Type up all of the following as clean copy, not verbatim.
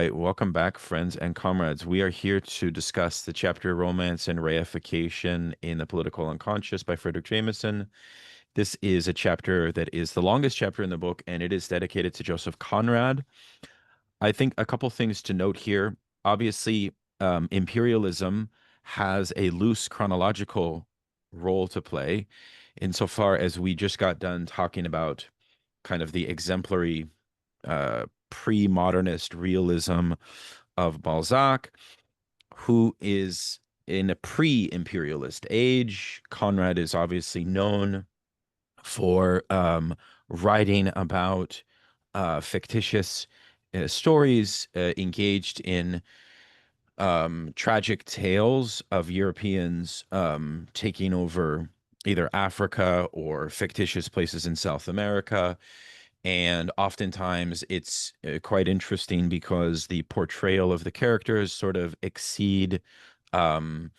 right, welcome back, friends and comrades. We are here to discuss the chapter Romance and Reification in the Political Unconscious by Frederick Jameson. This is a chapter that is the longest chapter in the book, and it is dedicated to Joseph Conrad. I think a couple things to note here. Obviously, imperialism has a loose chronological role to play insofar as we just got done talking about kind of the exemplary pre-modernist realism of Balzac, who is in a pre-imperialist age. Conrad is obviously known for writing about fictitious stories engaged in tragic tales of Europeans taking over either Africa or fictitious places in South America. And oftentimes it's quite interesting because the portrayal of the characters sort of exceed um,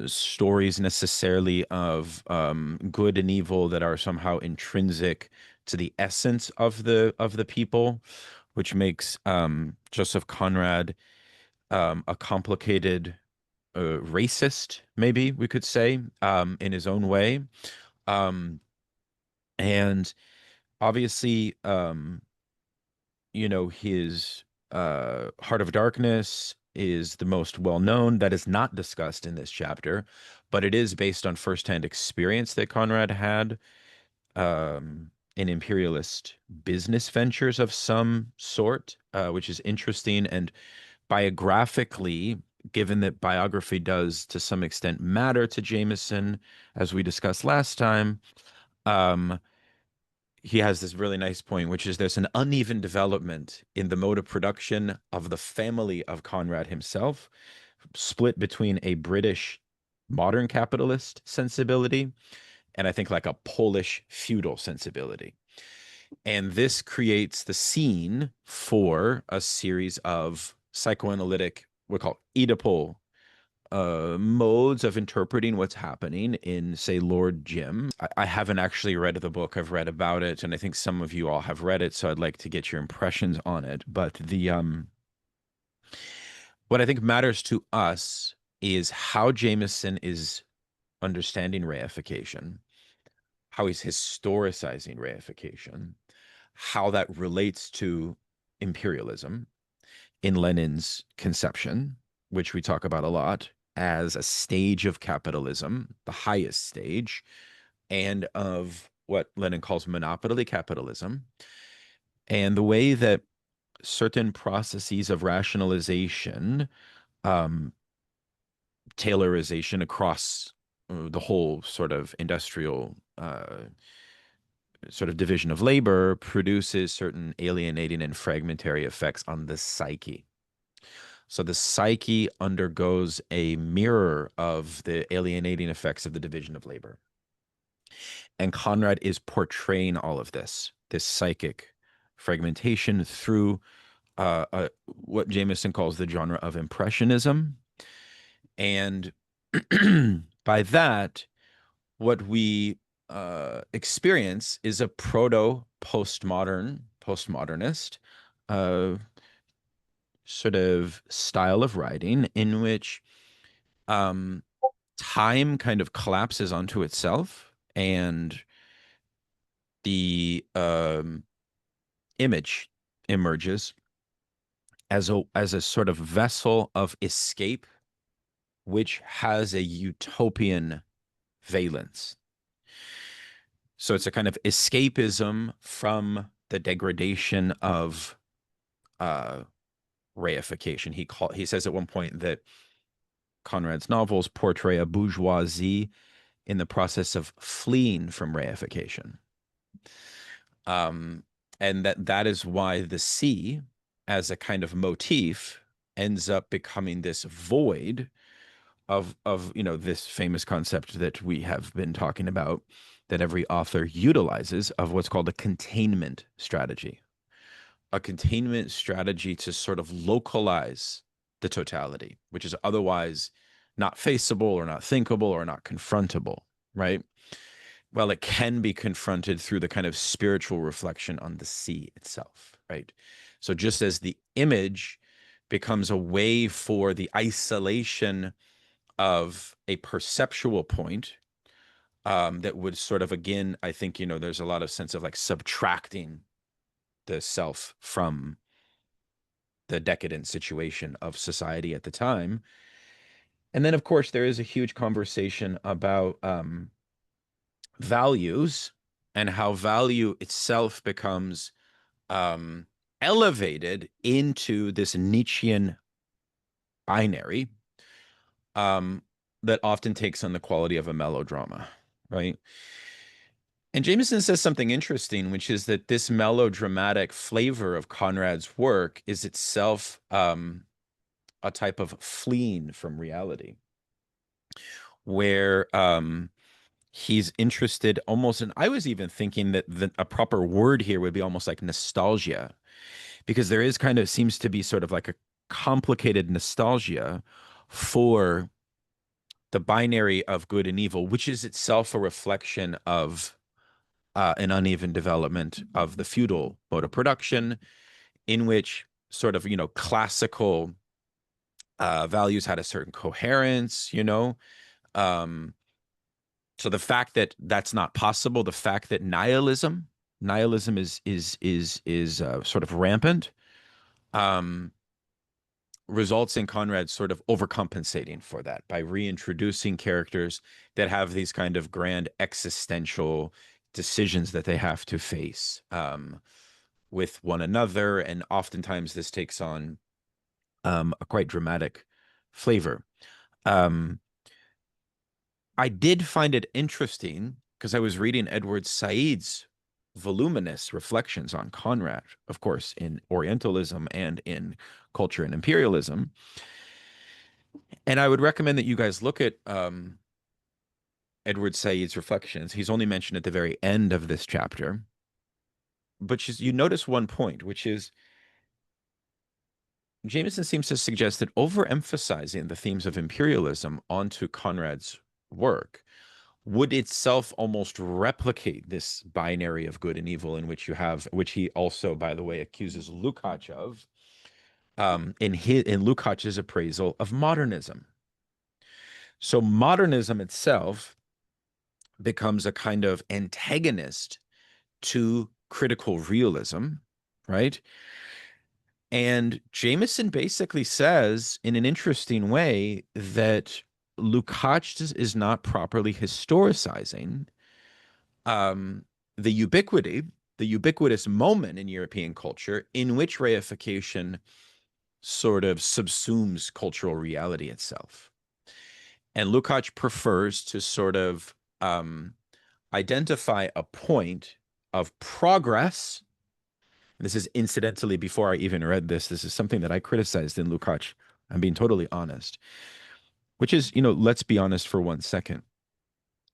stories necessarily of good and evil that are somehow intrinsic to the essence of the people, which makes Joseph Conrad a complicated racist, maybe we could say, in his own way. Um, and obviously, his Heart of Darkness is the most well known. That is not discussed in this chapter, but it is based on firsthand experience that Conrad had in imperialist business ventures of some sort, which is interesting. And biographically, given that biography does to some extent matter to Jameson, as we discussed last time, um, he has this really nice point, which is there's an uneven development in the mode of production of the family of Conrad himself, split between a British modern capitalist sensibility and I think like a Polish feudal sensibility. And this creates the scene for a series of psychoanalytic, we call Oedipal modes of interpreting what's happening in, say, Lord Jim. I haven't actually read the book. I've read about it, and I think some of you all have read it, so I'd like to get your impressions on it. But the what I think matters to us is how Jameson is understanding reification, how he's historicizing reification, how that relates to imperialism in Lenin's conception, which we talk about a lot, as a stage of capitalism, the highest stage, and of what Lenin calls monopoly capitalism, and the way that certain processes of rationalization, um, tailorization across the whole sort of industrial sort of division of labor produces certain alienating and fragmentary effects on the psyche. So the psyche undergoes a mirror of the alienating effects of the division of labor. And Conrad is portraying all of this psychic fragmentation through what Jameson calls the genre of Impressionism. And by that, what we experience is a postmodernist sort of style of writing in which um, time kind of collapses onto itself and the image emerges as a sort of vessel of escape, which has a utopian valence. So it's a kind of escapism from the degradation of reification. He says at one point that Conrad's novels portray a bourgeoisie in the process of fleeing from reification. And that is why the sea, as a kind of motif, ends up becoming this void of this famous concept that we have been talking about, that every author utilizes, of what's called a containment strategy. A containment strategy to sort of localize the totality, which is otherwise not faceable or not thinkable or not confrontable, right? Well, it can be confronted through the kind of spiritual reflection on the sea itself, right? So just as the image becomes a way for the isolation of a perceptual point, that would sort of, again, I think, there's a lot of sense of like subtracting the self from the decadent situation of society at the time. And then, of course, there is a huge conversation about values and how value itself becomes um, elevated into this Nietzschean binary, um, that often takes on the quality of a melodrama, right? And Jameson says something interesting, which is that this melodramatic flavor of Conrad's work is itself a type of fleeing from reality, where he's interested almost, and I was even thinking that a proper word here would be almost like nostalgia, because there is kind of seems to be sort of like a complicated nostalgia for the binary of good and evil, which is itself a reflection of an uneven development of the feudal mode of production, in which sort of, classical values had a certain coherence, Um, so the fact that that's not possible, the fact that nihilism is sort of rampant, um, results in Conrad sort of overcompensating for that by reintroducing characters that have these kind of grand existential decisions that they have to face with one another. And oftentimes this takes on a quite dramatic flavor. Um, I did find it interesting because I was reading Edward Said's voluminous reflections on Conrad, of course, in Orientalism and in culture and imperialism. And I would recommend that you guys look at Edward Said's reflections. He's only mentioned at the very end of this chapter. But you notice one point, which is Jameson seems to suggest that overemphasizing the themes of imperialism onto Conrad's work would itself almost replicate this binary of good and evil in which you have, which he also, by the way, accuses Lukács of, in Lukács's appraisal of modernism. So modernism itself becomes a kind of antagonist to critical realism, right? And Jameson basically says, in an interesting way, that Lukács is not properly historicizing the ubiquitous moment in European culture in which reification sort of subsumes cultural reality itself. And Lukács prefers to sort of identify a point of progress. This is incidentally, before I even read this is something that I criticized in Lukács. I'm being totally honest, which is, let's be honest for 1 second.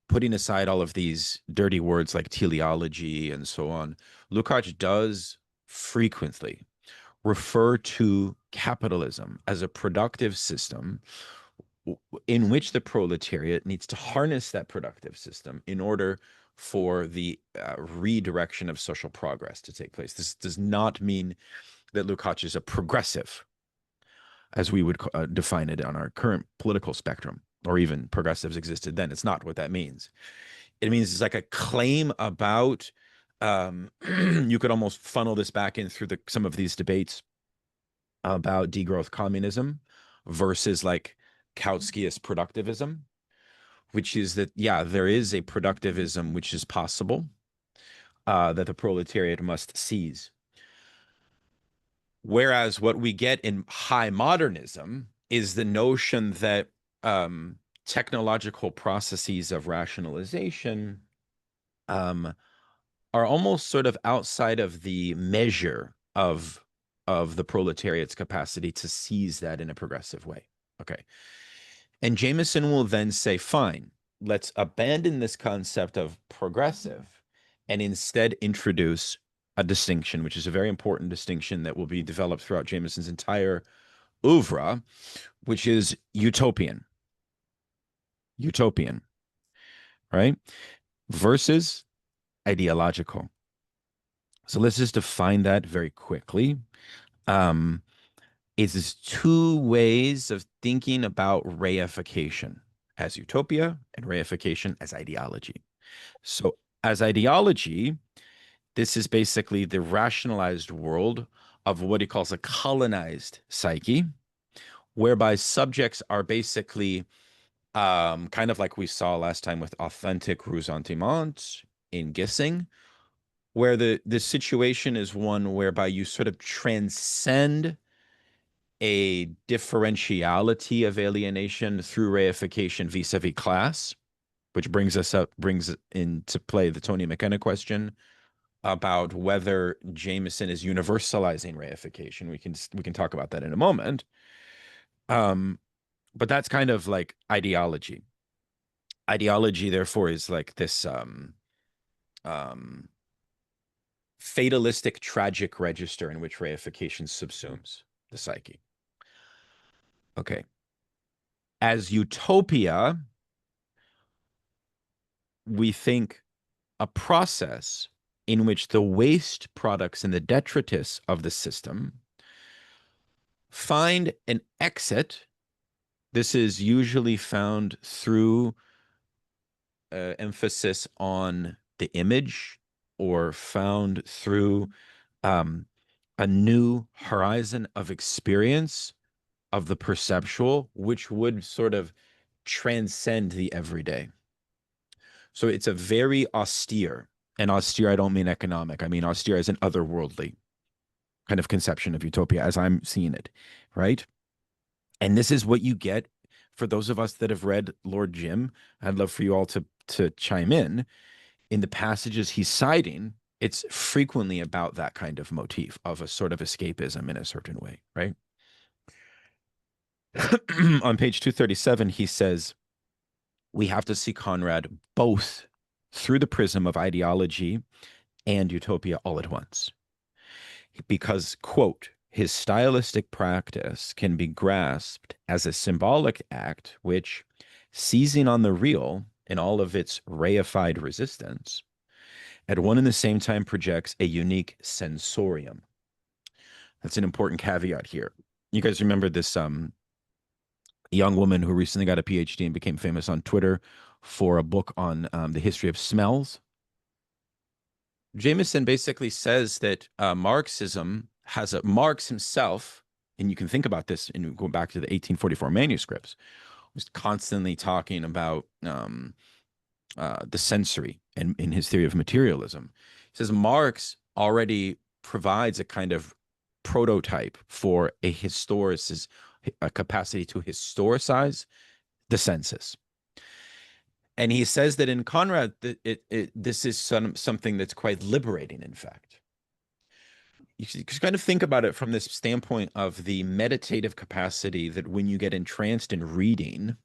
Putting aside all of these dirty words like teleology and so on, Lukács does frequently refer to capitalism as a productive system in which the proletariat needs to harness that productive system in order for the redirection of social progress to take place. This does not mean that Lukács is a progressive, as we would define it on our current political spectrum, or even progressives existed then. It's not what that means. It means it's like a claim about, you could almost funnel this back in through some of these debates about degrowth communism versus like Kautskiist productivism, which is that, yeah, there is a productivism which is possible, that the proletariat must seize. Whereas what we get in high modernism is the notion that technological processes of rationalization are almost sort of outside of the measure of the proletariat's capacity to seize that in a progressive way. Okay. And Jameson will then say, fine, let's abandon this concept of progressive and instead introduce a distinction, which is a very important distinction that will be developed throughout Jameson's entire oeuvre, which is utopian. Utopian, right? Versus ideological. So let's just define that very quickly. um, is two ways of thinking about reification as utopia and reification as ideology. So, as ideology, this is basically the rationalized world of what he calls a colonized psyche, whereby subjects are basically kind of like we saw last time with authentic ressentiments in Gissing, where the situation is one whereby you sort of transcend a differentiality of alienation through reification vis-a-vis class, which brings into play the Tony McKenna question about whether Jameson is universalizing reification. We can talk about that in a moment. But that's kind of like ideology. Ideology, therefore, is like this um, fatalistic, tragic register in which reification subsumes the psyche. Okay. As utopia, we think a process in which the waste products and the detritus of the system find an exit. This is usually found through emphasis on the image or found through a new horizon of experience of the perceptual, which would sort of transcend the everyday. So it's a very austere, and austere, I don't mean economic. I mean austere as an otherworldly kind of conception of utopia as I'm seeing it, right? And this is what you get for those of us that have read Lord Jim. I'd love for you all to chime in. In the passages he's citing, it's frequently about that kind of motif of a sort of escapism in a certain way, right? On page 237, he says, we have to see Conrad both through the prism of ideology and utopia all at once. Because, quote, his stylistic practice can be grasped as a symbolic act which, seizing on the real in all of its reified resistance, at one and the same time projects a unique sensorium. That's an important caveat here. You guys remember this young woman who recently got a PhD and became famous on Twitter for a book on the history of smells? Jameson basically says that Marxism has Marx himself, and you can think about this and go back to the 1844 manuscripts, was constantly talking about the sensory and in his theory of materialism. He says Marx already provides a kind of prototype for a capacity to historicize the senses. And he says that in Conrad, this is something that's quite liberating, in fact. You can kind of think about it from this standpoint of the meditative capacity that when you get entranced in reading,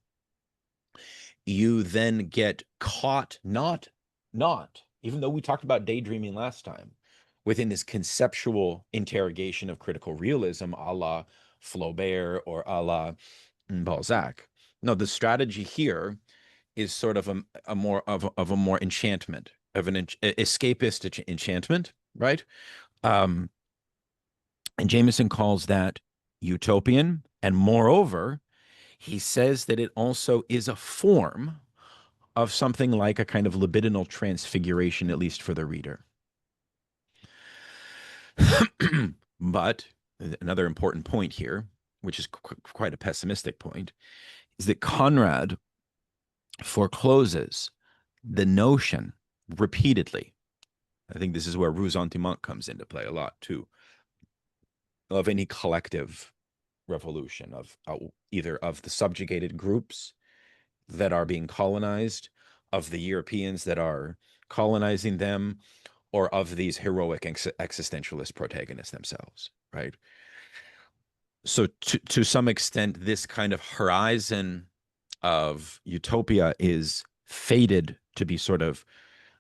you then get caught, not, even though we talked about daydreaming last time, within this conceptual interrogation of critical realism, a la Flaubert or a la Balzac. No, the strategy here is sort of a more enchantment, of an escapist enchantment, right? And Jameson calls that utopian, and moreover, he says that it also is a form of something like a kind of libidinal transfiguration, at least for the reader. But another important point here, which is quite a pessimistic point, is that Conrad forecloses the notion repeatedly. I think this is where ressentiment comes into play a lot too, of any collective revolution of either of the subjugated groups that are being colonized, of the Europeans that are colonizing them, or of these heroic existentialist protagonists themselves, right? So to some extent, this kind of horizon of utopia is fated to be sort of,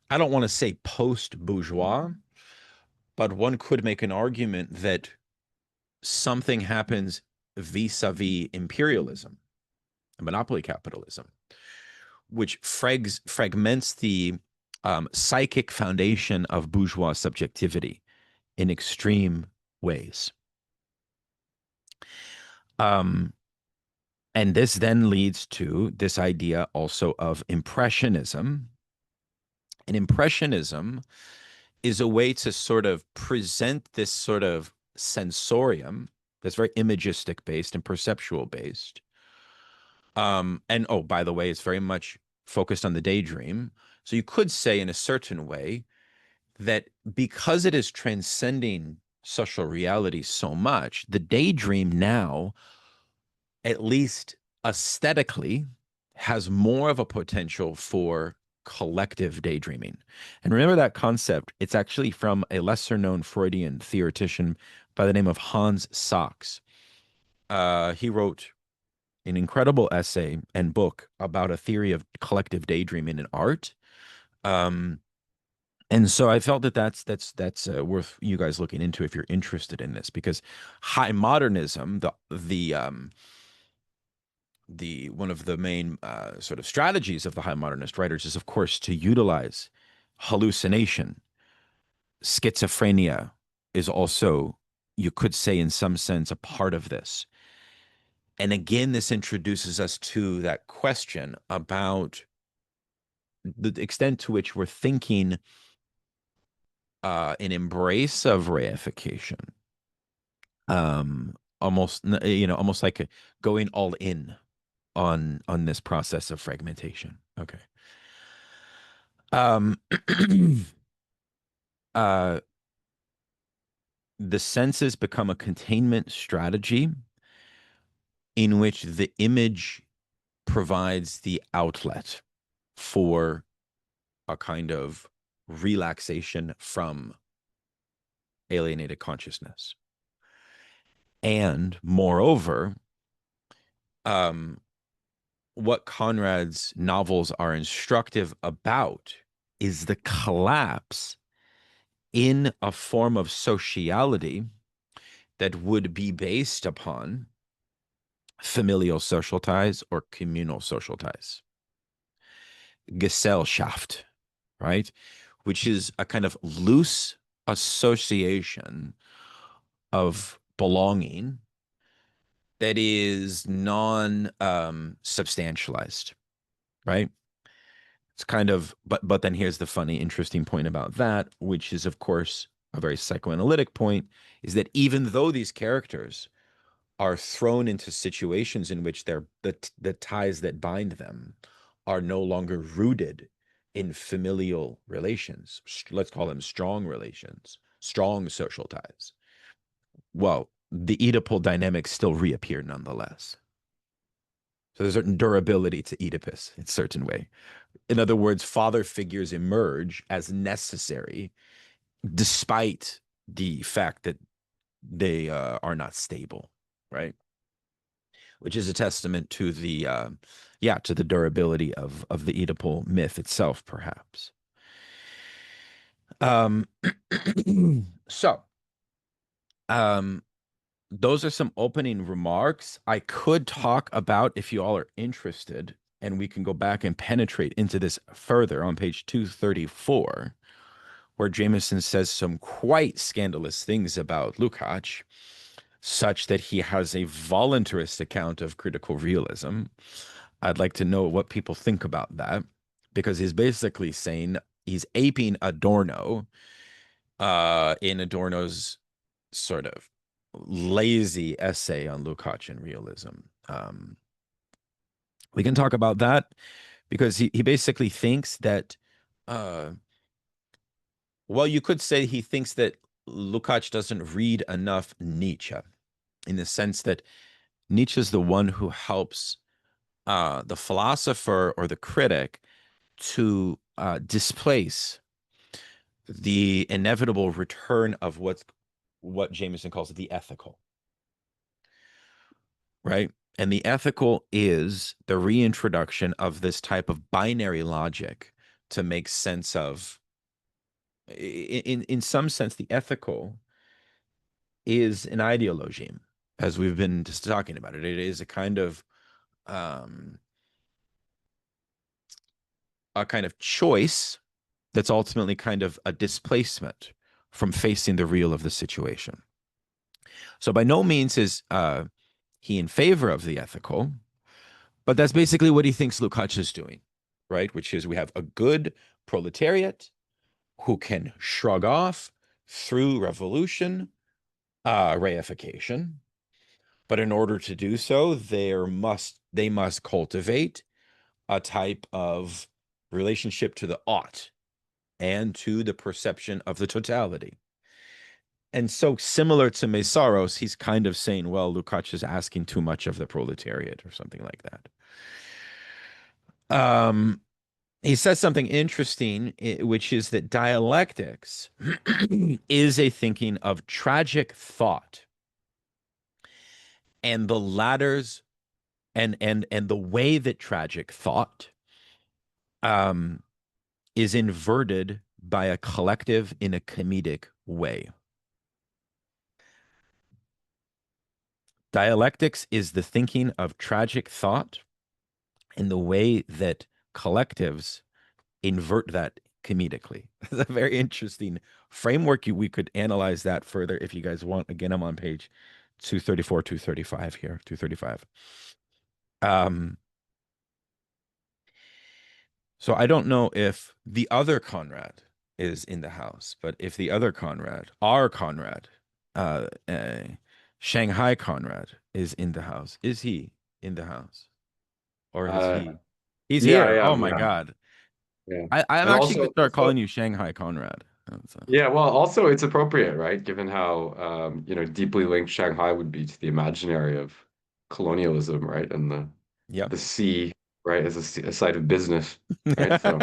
I don't want to say post-bourgeois, but one could make an argument that something happens vis-a-vis imperialism, monopoly capitalism, which fragments the psychic foundation of bourgeois subjectivity in extreme ways. Um, and this then leads to this idea also of impressionism. And impressionism is a way to sort of present this sort of sensorium that's very imagistic based and perceptual based. And oh, by the way, it's very much focused on the daydream. So you could say in a certain way that because it is transcending social reality so much, the daydream now, at least aesthetically, has more of a potential for collective daydreaming. And remember that concept, it's actually from a lesser known Freudian theoretician by the name of Hans Sachs. He wrote an incredible essay and book about a theory of collective daydreaming in art. Um, and so I felt that that's worth you guys looking into if you're interested in this, because high modernism, the one of the main sort of strategies of the high modernist writers is, of course, to utilize hallucination. Schizophrenia is also, you could say, in some sense, a part of this. And again, this introduces us to that question about the extent to which we're thinking an embrace of reification, almost almost like going all in on this process of fragmentation. Okay. Um, uh, the senses become a containment strategy in which the image provides the outlet for a kind of relaxation from alienated consciousness. And moreover, um, what Conrad's novels are instructive about is the collapse in a form of sociality that would be based upon familial social ties or communal social ties. Gesellschaft, right? Which is a kind of loose association of belonging that is non substantialized, right? It's kind of, but then here's the funny, interesting point about that, which is, of course, a very psychoanalytic point, is that even though these characters are thrown into situations in which the ties that bind them are no longer rooted in familial relations, let's call them strong relations, strong social ties. Well, the Oedipal dynamics still reappear nonetheless. So there's a certain durability to Oedipus in a certain way. In other words, father figures emerge as necessary despite the fact that they are not stable, right? Which is a testament to the durability of the Oedipal myth itself, perhaps. Um, so, um, those are some opening remarks. I could talk about, if you all are interested, and we can go back and penetrate into this further on page 234, where Jameson says some quite scandalous things about Lukács, such that he has a voluntarist account of critical realism. I'd like to know what people think about that, because he's basically saying he's aping Adorno in Adorno's sort of lazy essay on Lukács realism. We can talk about that because he basically thinks that, uh, well, you could say he thinks that Lukács doesn't read enough Nietzsche, in the sense that Nietzsche is the one who helps the philosopher or the critic to displace the inevitable return of what Jameson calls the ethical, right? And the ethical is the reintroduction of this type of binary logic to make sense of, in some sense, the ethical is an ideology, as we've been just talking about it. It is um, a kind of choice that's ultimately kind of a displacement from facing the real of the situation. So by no means is he in favor of the ethical, but that's basically what he thinks Lukács is doing, right? Which is we have a good proletariat who can shrug off through revolution, reification, but in order to do so, they must cultivate a type of relationship to the ought and to the perception of the totality. And so similar to Mesaros, he's kind of saying, well, Lukács is asking too much of the proletariat or something like that. He says something interesting, which is that dialectics is a thinking of tragic thought, and the latter's and the way that tragic thought um, is inverted by a collective in a comedic way. Dialectics is the thinking of tragic thought and the way that collectives invert that comedically. It's a very interesting framework. We could analyze that further if you guys want. Again, I'm on page 234, 235 here, 235. So I don't know if the other Conrad is in the house, but if the other Conrad, our Conrad, uh, uh, Shanghai Conrad is in the house, is he in the house? Or has Uh, he? He's yeah, here. I Oh am. my Yeah, God. yeah. I'm And actually going to start also, calling you Shanghai Conrad. yeah. Well, also, it's appropriate, right? Given how deeply linked Shanghai would be to the imaginary of colonialism, right? And Yep. the sea, right, as a site of business, right? So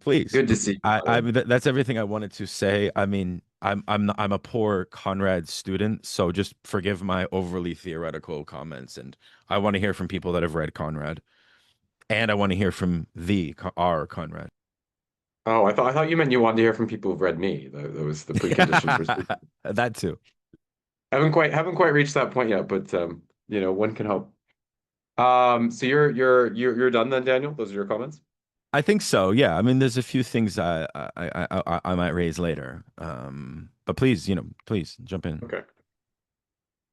Please. good to see you, I brother. that's everything I wanted to say. I mean, I'm a poor Conrad student, so just forgive my overly theoretical comments. And I want to hear from people that have read Conrad, and I want to hear from our Conrad. Oh, I thought you meant you wanted to hear from people who've read me. That was the precondition for speaking. That too. Haven't quite reached that point yet, but one can hope. So you're done then, Daniel? Those are your comments? I think so. Yeah. I mean, there's a few things I might raise later. But please, please jump in. Okay.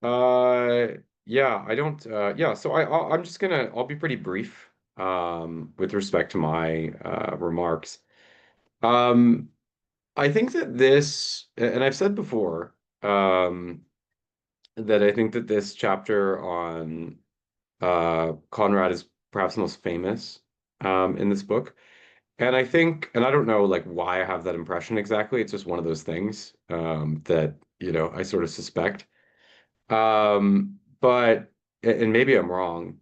Uh, yeah, I don't. Yeah, so I'm just gonna. I'll be pretty brief. With respect to my remarks. Um, I think that this, and I've said before, that I think that this chapter on Conrad is perhaps the most famous in this book. And I think, and I don't know like why I have that impression exactly. It's just one of those things that, I sort of suspect. But, and maybe I'm wrong,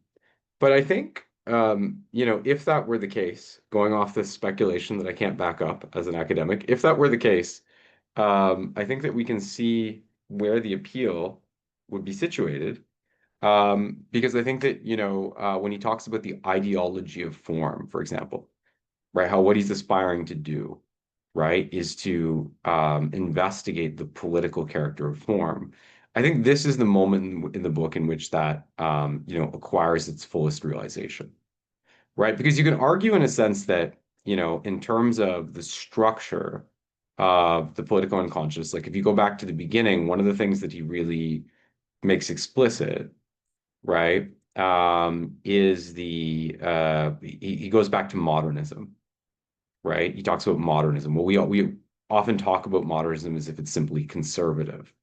but I think, if that were the case, going off this speculation that I can't back up as an academic, if that were the case, I think that we can see where the appeal would be situated. Because I think that, when he talks about the ideology of form, for example, right, how what he's aspiring to do, right, is to investigate the political character of form. I think this is the moment in the book in which that, acquires its fullest realization, right? Because you can argue in a sense that, in terms of the structure of the political unconscious, like if you go back to the beginning, one of the things that he really makes explicit, right, is he goes back to modernism, right? He talks about modernism. Well, we often talk about modernism as if it's simply conservative,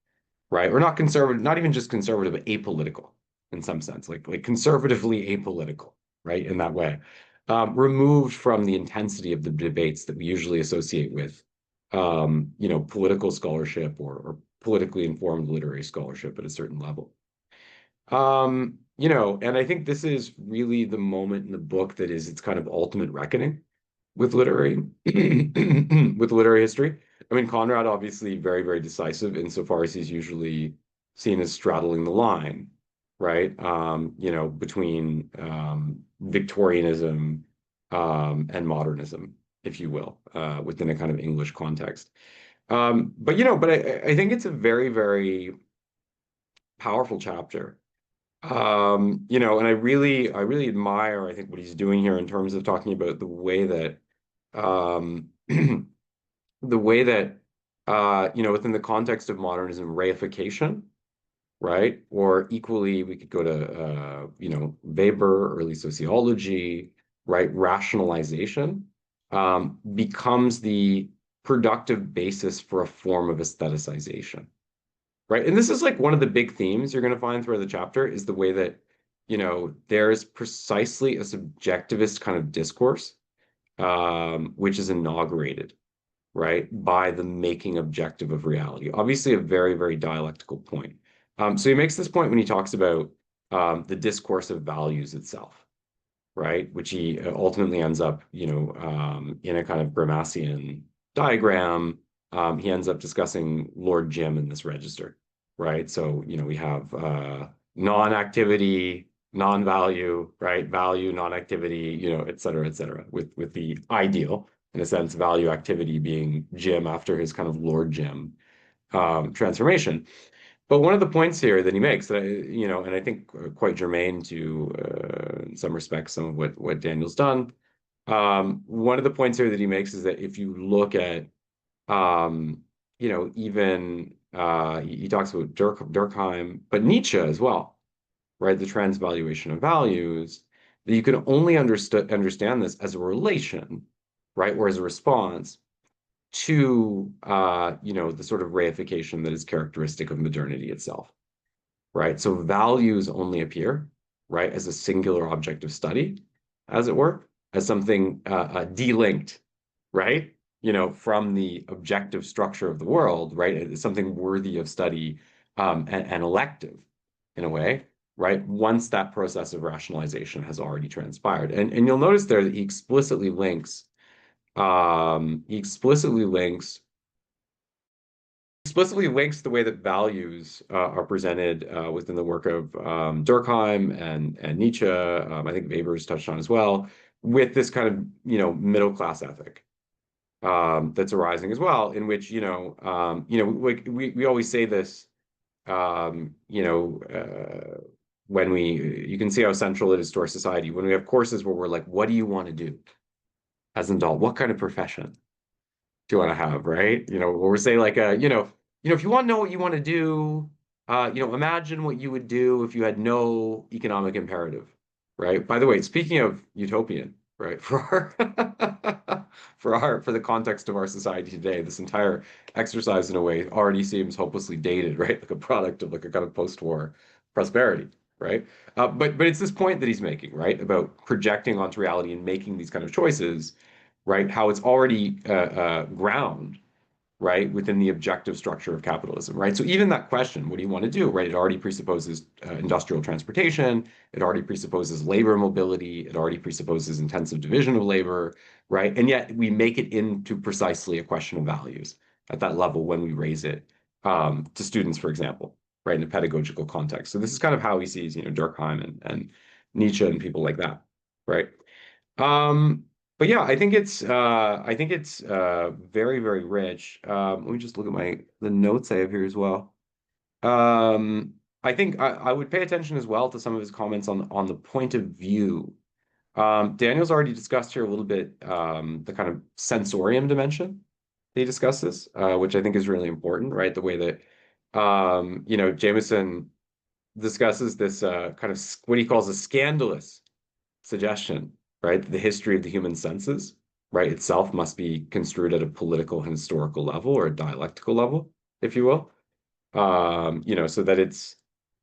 right? Or not conservative, not even just conservative, but apolitical in some sense, like conservatively apolitical, right? In that way, removed from the intensity of the debates that we usually associate with, political scholarship or politically informed literary scholarship at a certain level. And I think this is really the moment in the book that is its kind of ultimate reckoning with literary with literary history. I mean, Conrad obviously very, very decisive insofar as he's usually seen as straddling the line, right? Between Victorianism and modernism, if you will, within a kind of English context. But I think it's a very, very powerful chapter. And I really admire, I think, what he's doing here in terms of talking about um, the way that within the context of modernism, reification, right? Or equally, we could go to, Weber, early sociology, right? Rationalization becomes the productive basis for a form of aestheticization, right? And this is like one of the big themes you're going to find throughout the chapter is the way that, there's precisely a subjectivist kind of discourse, which is inaugurated, right, by the making objective of reality. Obviously, a very, very dialectical point. So he makes this point when he talks about the discourse of values itself, right, which he ultimately ends up, in a kind of Gramscian diagram. He ends up discussing Lord Jim in this register, right? So, we have non-activity, non-value, right? Value, non-activity, et cetera, with the ideal, in a sense, value activity being Jim after his kind of Lord Jim transformation. But one of the points here that he makes that and I think quite germane to, in some respects, some of what Daniel's done. One of the points here that he makes is that if you look at, even he talks about Durkheim, but Nietzsche as well, right? The transvaluation of values, that you can only understand this as a relation, right, or as a response to, the sort of reification that is characteristic of modernity itself, right? So values only appear, right, as a singular object of study, as it were, as something delinked, right? From the objective structure of the world, right? It's something worthy of study, and elective in a way, right? Once that process of rationalization has already transpired. And you'll notice there that he explicitly links the way that values are presented within the work of Durkheim and Nietzsche. I think Weber's touched on as well, with this kind of middle class ethic that's arising as well, in which we always say this, when you can see how central it is to our society when we have courses where we're like, what do you want to do as an adult? What kind of profession do you want to have, right? Or say like if you want to know what you want to do, imagine what you would do if you had no economic imperative, right? By the way, speaking of utopian, right, for the context of our society today, this entire exercise in a way already seems hopelessly dated, right? Like a product of like a kind of post-war prosperity, right? But it's this point that he's making, right, about projecting onto reality and making these kind of choices, right? How it's already ground, right, within the objective structure of capitalism, right? So even that question, what do you want to do, right? It already presupposes industrial transportation. It already presupposes labor mobility. It already presupposes intensive division of labor, right? And yet we make it into precisely a question of values at that level when we raise it to students, for example, right, in a pedagogical context. So this is kind of how he sees, Durkheim and Nietzsche and people like that, right? Um, but yeah, I think it's very, very rich. Let me just look at the notes I have here as well. I think I would pay attention as well to some of his comments on the point of view. Daniel's already discussed here a little bit the kind of sensorium dimension he discusses, which I think is really important, right? The way that Jameson discusses this kind of what he calls a scandalous suggestion, right? The history of the human senses, right, itself must be construed at a political and historical level or a dialectical level, if you will. So that it's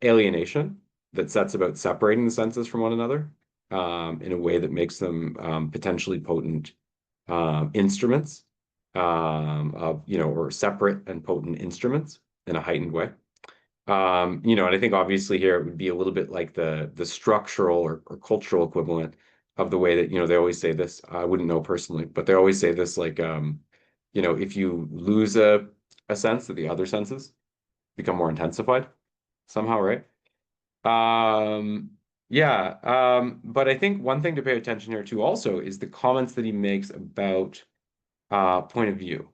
alienation that sets about separating the senses from one another in a way that makes them potentially potent instruments or separate and potent instruments in a heightened way. And I think obviously here it would be a little bit like the structural or cultural equivalent of the way that, they always say this. I wouldn't know personally, but they always say this like, if you lose a sense that the other senses become more intensified somehow, right? Um, yeah. But I think one thing to pay attention here too also is the comments that he makes about point of view,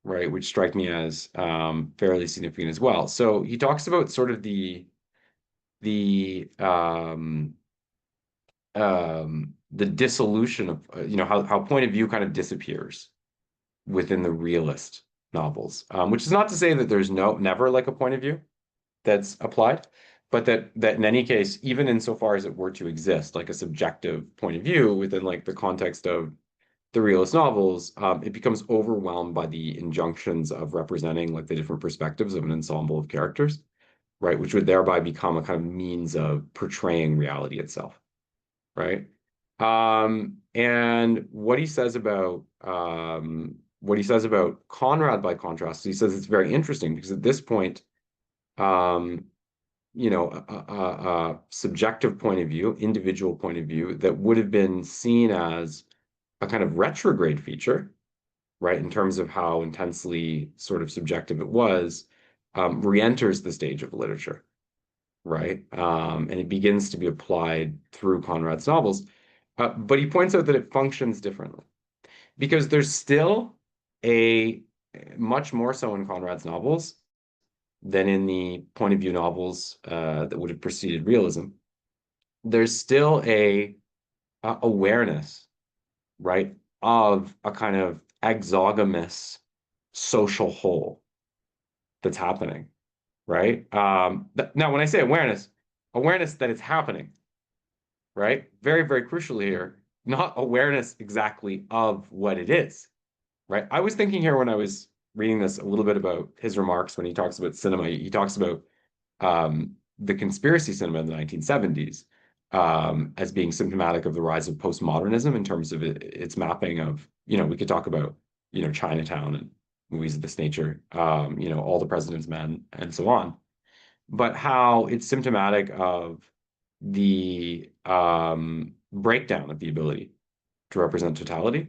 right, which strike me as fairly significant as well. So he talks about sort of the dissolution of how point of view kind of disappears within the realist novels, which is not to say that there's never like a point of view that's applied, but that in any case, even insofar as it were to exist, like a subjective point of view within like the context of the realist novels, it becomes overwhelmed by the injunctions of representing like the different perspectives of an ensemble of characters, right? Which would thereby become a kind of means of portraying reality itself, right? And what he says about Conrad, by contrast, he says it's very interesting because at this point, um, a subjective point of view, individual point of view that would have been seen as a kind of retrograde feature, right, in terms of how intensely sort of subjective it was, re-enters the stage of literature, right? And it begins to be applied through Conrad's novels. But he points out that it functions differently because there's still a much more so in Conrad's novels than in the point of view novels that would have preceded realism. There's still a awareness, right, of a kind of exogamous social whole that's happening, right? Now, when I say awareness, awareness that it's happening, right? Very, very crucially here, not awareness exactly of what it is, right? I was thinking here when I was reading this a little bit about his remarks when he talks about cinema. He talks about the conspiracy cinema in the 1970s as being symptomatic of the rise of postmodernism in terms of its mapping of, we could talk about, Chinatown and movies of this nature, All the President's Men and so on, but how it's symptomatic of the breakdown of the ability to represent totality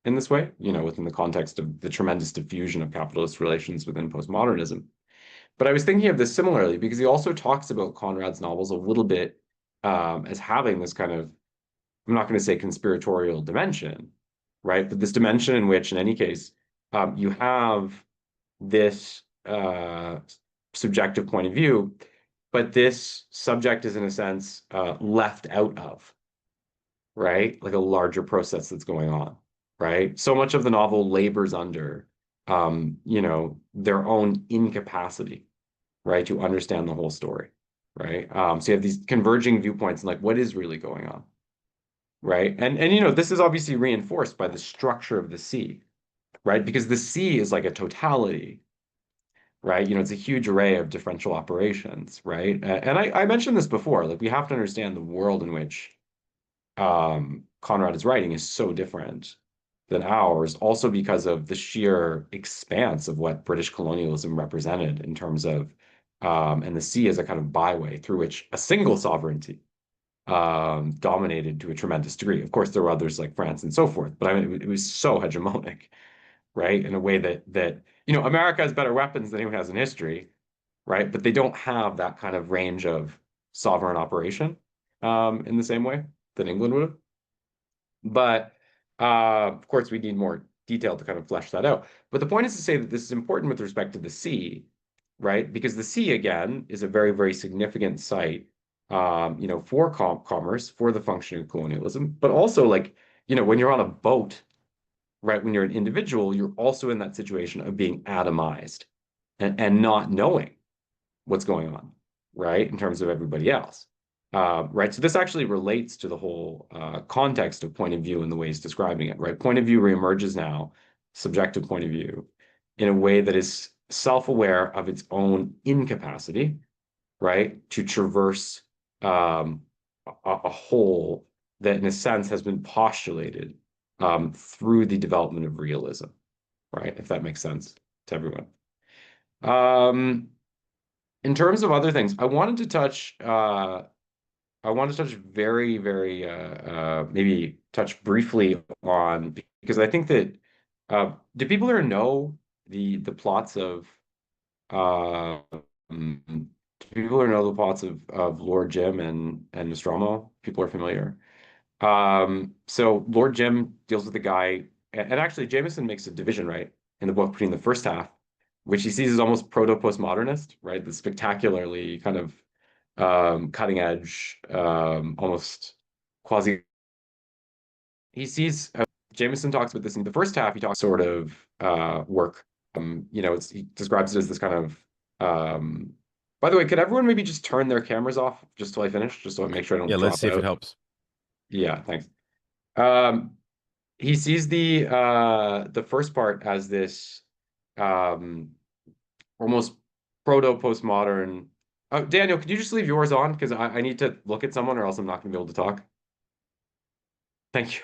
in this way, within the context of the tremendous diffusion of capitalist relations within postmodernism. But I was thinking of this similarly because he also talks about Conrad's novels a little bit as having this kind of, I'm not going to say conspiratorial dimension, right? But this dimension in which, in any case, you have this subjective point of view, but this subject is, in a sense, left out of, right? Like a larger process that's going on, right? So much of the novel labors under, their own incapacity, right, to understand the whole story, right? So you have these converging viewpoints and like what is really going on, right? And this is obviously reinforced by the structure of the sea, right? Because the sea is like a totality, right? It's a huge array of differential operations, right? And I mentioned this before, like we have to understand the world in which Conrad is writing is so different than ours, also because of the sheer expanse of what British colonialism represented in terms of, and the sea as a kind of byway through which a single sovereignty dominated to a tremendous degree. Of course, there were others like France and so forth, but I mean, it was so hegemonic, right? In a way that America has better weapons than anyone has in history, right? But they don't have that kind of range of sovereign operation in the same way that England would have. But of course, we need more detail to kind of flesh that out. But the point is to say that this is important with respect to the sea, right? Because the sea, again, is a very, very significant site, for commerce, for the functioning of colonialism, but also like, when you're on a boat, right, when you're an individual, you're also in that situation of being atomized and not knowing what's going on, right, in terms of everybody else. Right. So this actually relates to the whole context of point of view and the way he's describing it, right? Point of view reemerges now, subjective point of view, in a way that is self-aware of its own incapacity, right, to traverse a whole that, in a sense, has been postulated through the development of realism, right? If that makes sense to everyone. Um, in terms of other things, I want to touch very, very maybe touch briefly on because I think that do people here know the plots of do people here know the plots of Lord Jim and Nostromo? People are familiar. So Lord Jim deals with the guy, and actually Jameson makes a division, right, in the book between the first half, which he sees as almost proto-postmodernist, right? The spectacularly kind of cutting edge, almost quasi. He sees Jameson talks about this in the first half. He talks sort of work he describes it as this kind of by the way, could everyone maybe just turn their cameras off just till I finish, just so I make sure I don't Yeah, let's drop see if it out? helps. Yeah, thanks. Um, he sees the first part as this um almost proto-postmodern. Oh, Daniel, could you just leave yours on? Because I need to look at someone or else I'm not going to be able to talk. Thank you.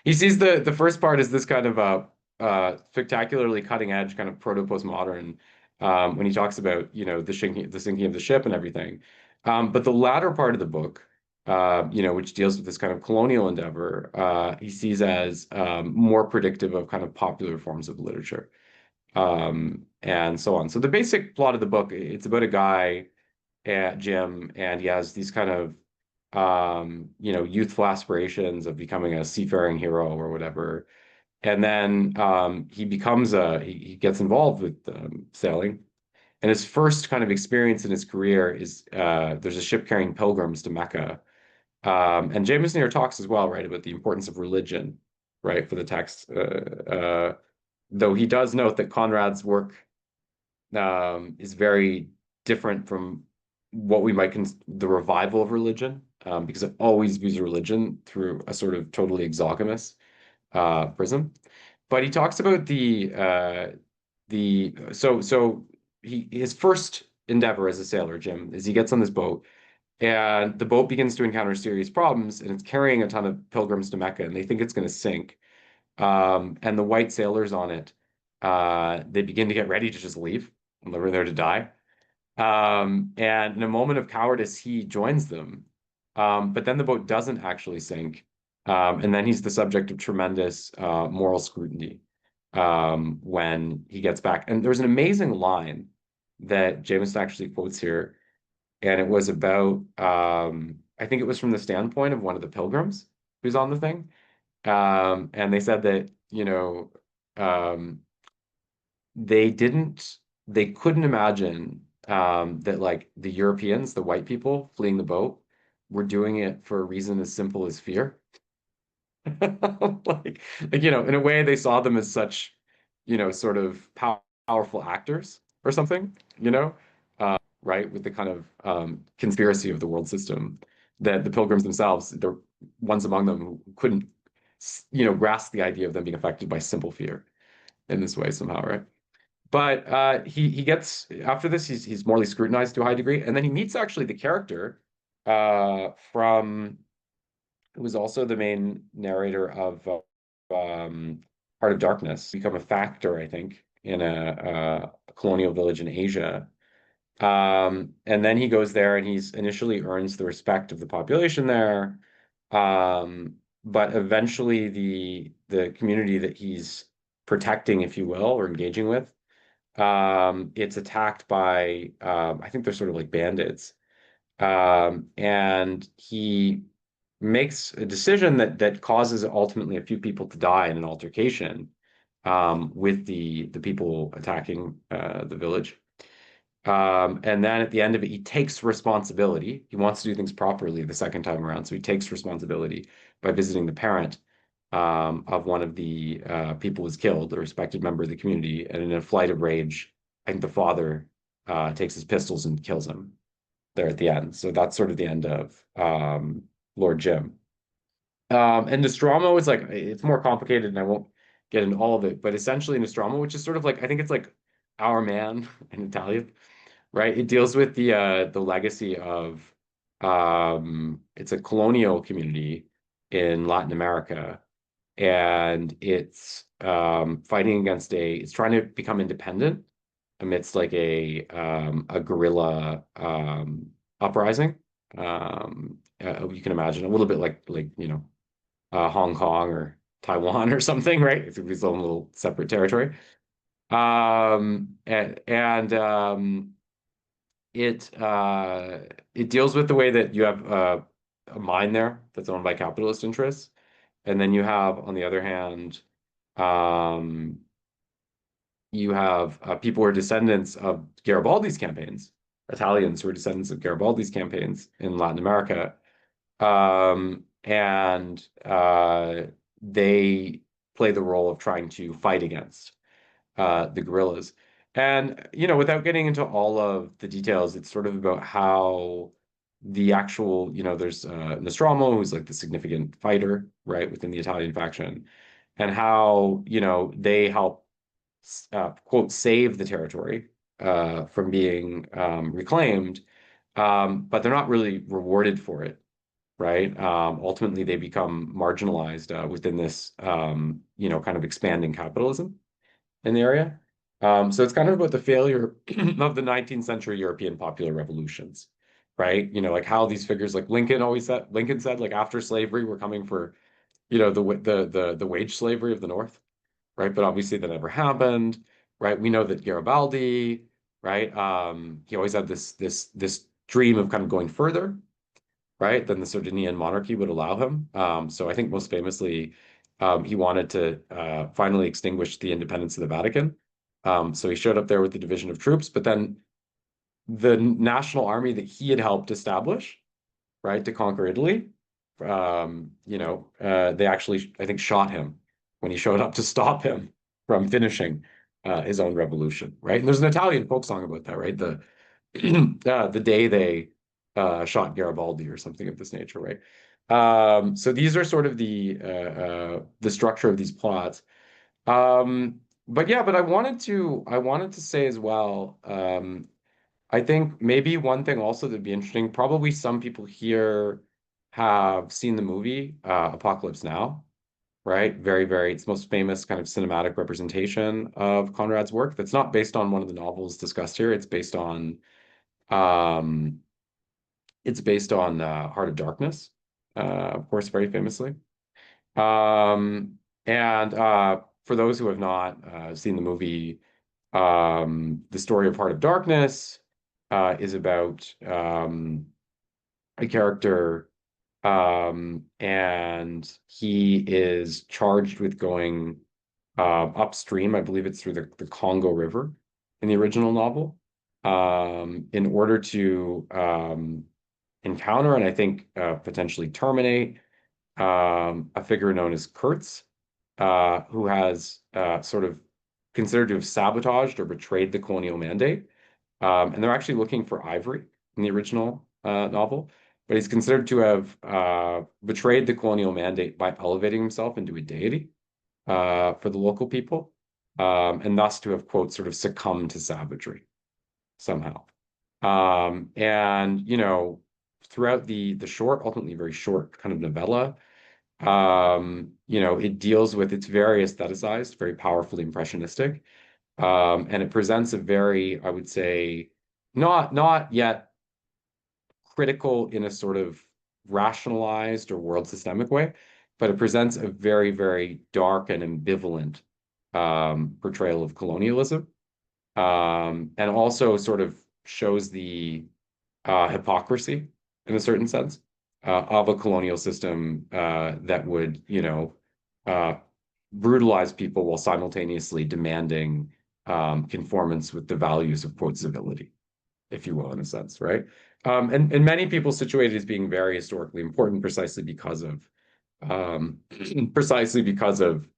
He sees the first part as this kind of spectacularly cutting edge kind of proto-postmodern when he talks about the sinking of the ship and everything. But the latter part of the book, which deals with this kind of colonial endeavor, he sees as more predictive of kind of popular forms of literature, and so on. So the basic plot of the book, it's about a guy at Jim, and he has these kind of youthful aspirations of becoming a seafaring hero or whatever. And then he gets involved with sailing. And his first kind of experience in his career is there's a ship carrying pilgrims to Mecca. And Jameson here talks as well, right, about the importance of religion, right, for the text. Though he does note that Conrad's work is very different from what we might cons the revival of religion, because it always views religion through a sort of totally exogamous prism. But he talks about the so he his first endeavor as a sailor, Jim, is he gets on this boat and the boat begins to encounter serious problems and it's carrying a ton of pilgrims to Mecca and they think it's going to sink. And the white sailors on it, they begin to get ready to just leave. They're there to die. And in a moment of cowardice, he joins them. But then the boat doesn't actually sink. And then he's the subject of tremendous moral scrutiny when he gets back. And there's an amazing line that Jameson actually quotes here. And it was about, I think it was from the standpoint of one of the pilgrims who's on the thing. And they said that, um, they didn't, they couldn't imagine that like the Europeans, the white people fleeing the boat, were doing it for a reason as simple as fear. In a way, they saw them as such, sort of powerful actors or something, right? With the kind of conspiracy of the world system that the pilgrims themselves, there were ones among them who couldn't, grasp the idea of them being affected by simple fear in this way somehow, right? But he gets after this, he's morally scrutinized to a high degree, and then he meets actually the character from who was also the main narrator of Heart of Darkness, become a factor, I think, in a colonial village in Asia. And then he goes there and he's initially earns the respect of the population there. But eventually the community that he's protecting, if you will, or engaging with, it's attacked by I think they're sort of like bandits. And he makes a decision that causes ultimately a few people to die in an altercation with the people attacking the village. And then at the end of it, he takes responsibility. He wants to do things properly the second time around. So he takes responsibility by visiting the parent of one of the people who was killed, a respected member of the community. And in a flight of rage, I think the father takes his pistols and kills him there at the end. So that's sort of the end of Lord Jim. And Nostromo is like, it's more complicated and I won't get into all of it, but essentially Nostromo, which is sort of like, I think it's like Our Man in Italian, right? It deals with the legacy of it's a colonial community in Latin America, and it's fighting against it's trying to become independent amidst like a guerrilla uprising. You can imagine a little bit like Hong Kong or Taiwan or something, right? It's its own little separate territory. And it deals with the way that you have a mine there that's owned by capitalist interests, and then you have, on the other hand, um, you have people who are descendants of Garibaldi's campaigns, Italians who are descendants of Garibaldi's campaigns in Latin America, and they play the role of trying to fight against. the guerrillas. And, without getting into all of the details, it's sort of about how the actual, there's Nostromo, who's like the significant fighter, right, within the Italian faction, and how, they help, quote, save the territory from being reclaimed, but they're not really rewarded for it, right? Ultimately, they become marginalized within this, kind of expanding capitalism in the area. So it's kind of about the failure of the 19th century European popular revolutions, right? Like how these figures, like Lincoln said, like after slavery, we're coming for, the wage slavery of the North, right? But obviously that never happened, right? We know that Garibaldi, right? He always had this dream of kind of going further, right, than the Sardinian monarchy would allow him. So I think most famously, he wanted to finally extinguish the independence of the Vatican. So he showed up there with the division of troops, but then the national army that he had helped establish, right, to conquer Italy, they actually, I think, shot him when he showed up to stop him from finishing his own revolution, right? And there's an Italian folk song about that, right? The day they shot Garibaldi or something of this nature, right? So these are sort of the structure of these plots. But I wanted to say as well. I think maybe one thing also that'd be interesting. Probably some people here have seen the movie Apocalypse Now, right? Very, very. It's the most famous kind of cinematic representation of Conrad's work. That's not based on one of the novels discussed here. Um, it's based on Heart of Darkness, of course, very famously. And for those who have not seen the movie, the story of Heart of Darkness is about a character, and he is charged with going upstream. I believe it's through the Congo River in the original novel, in order to encounter and I think potentially terminate a figure known as Kurtz, who has sort of considered to have sabotaged or betrayed the colonial mandate. And they're actually looking for ivory in the original novel, but he's considered to have betrayed the colonial mandate by elevating himself into a deity for the local people, and thus to have, quote, sort of succumbed to savagery somehow. And throughout the short, ultimately very short kind of novella, it deals with it's very aestheticized, very powerfully impressionistic, and it presents a very, I would say, not yet critical in a sort of rationalized or world systemic way, but it presents a very, very dark and ambivalent portrayal of colonialism, and also sort of shows the hypocrisy in a certain sense of a colonial system that would, uh, brutalize people while simultaneously demanding conformance with the values of, quote, civility, if you will, in a sense, right? And many people situate it as being very historically important um, precisely because of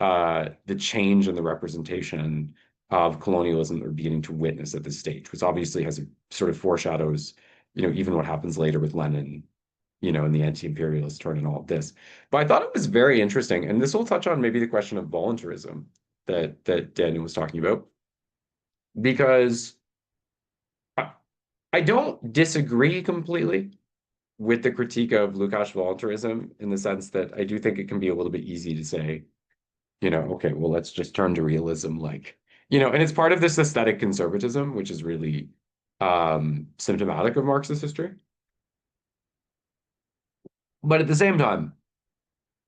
the change in the representation of colonialism that we're beginning to witness at this stage, which obviously has a sort of foreshadows, even what happens later with Lenin, and the anti-imperialist turn and all of this. But I thought it was very interesting, and this will touch on maybe the question of voluntarism that Daniel was talking about, because I don't disagree completely with the critique of Lukács voluntarism in the sense that I do think it can be a little bit easy to say, okay, well, let's just turn to realism, like, and it's part of this aesthetic conservatism, which is really symptomatic of Marxist history. But at the same time,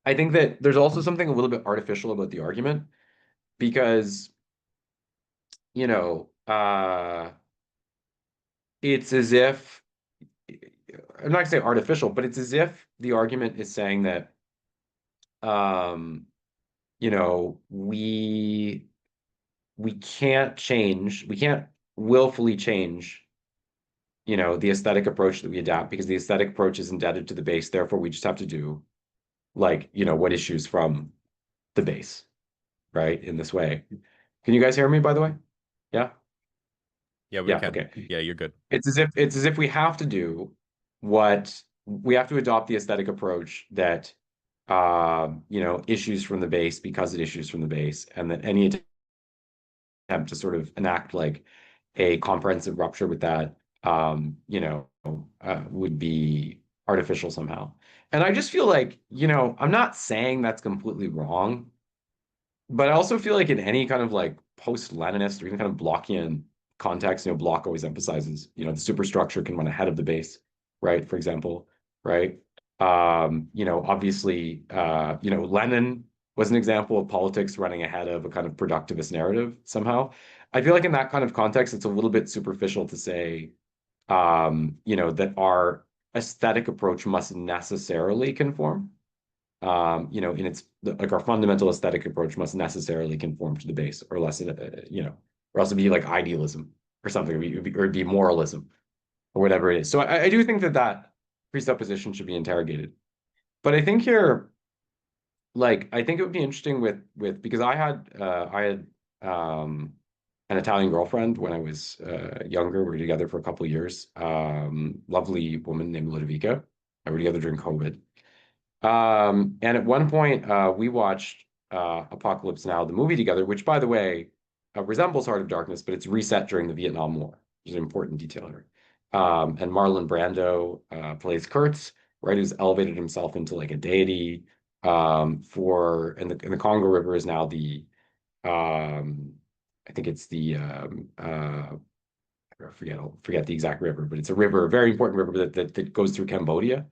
I think that there's also something a little bit artificial about the argument because, it's as if, I'm not gonna say artificial, but it's as if the argument is saying that, um, we can't change, we can't willfully change, the aesthetic approach that we adapt because the aesthetic approach is indebted to the base. Therefore, we just have to do like, what issues from the base, right? In this way. Can you guys hear me, by the way? Yeah? Yeah, we Yeah, can. okay. Yeah, you're good. It's as if we have to do what we have to adopt the aesthetic approach that issues from the base because it issues from the base, and that any attempt to sort of enact like a comprehensive rupture with that would be artificial somehow. And I just feel like, I'm not saying that's completely wrong. But I also feel like in any kind of like post-Leninist or even kind of Blockian context, Block always emphasizes, the superstructure can run ahead of the base, right? For example, right? Obviously, Lenin was an example of politics running ahead of a kind of productivist narrative somehow. I feel like in that kind of context, it's a little bit superficial to say, that our aesthetic approach must necessarily conform in its like our fundamental aesthetic approach must necessarily conform to the base, or less, or else it'd be like idealism or something, or it'd be moralism or whatever it is. So I do think that that presupposition should be interrogated. But I think here, like, I think it would be interesting with because I had an Italian girlfriend when I was younger. We were together for a couple of years. Lovely woman named Ludovica. We were together during COVID. And at one point, we watched Apocalypse Now, the movie together, which, by the way, resembles Heart of Darkness, but it's reset during the Vietnam War, which is an important detail here. And Marlon Brando plays Kurtz, right, who's elevated himself into like a deity. And the Congo River is now I think it's I forget the exact river, but it's a river, a very important river that goes through Cambodia.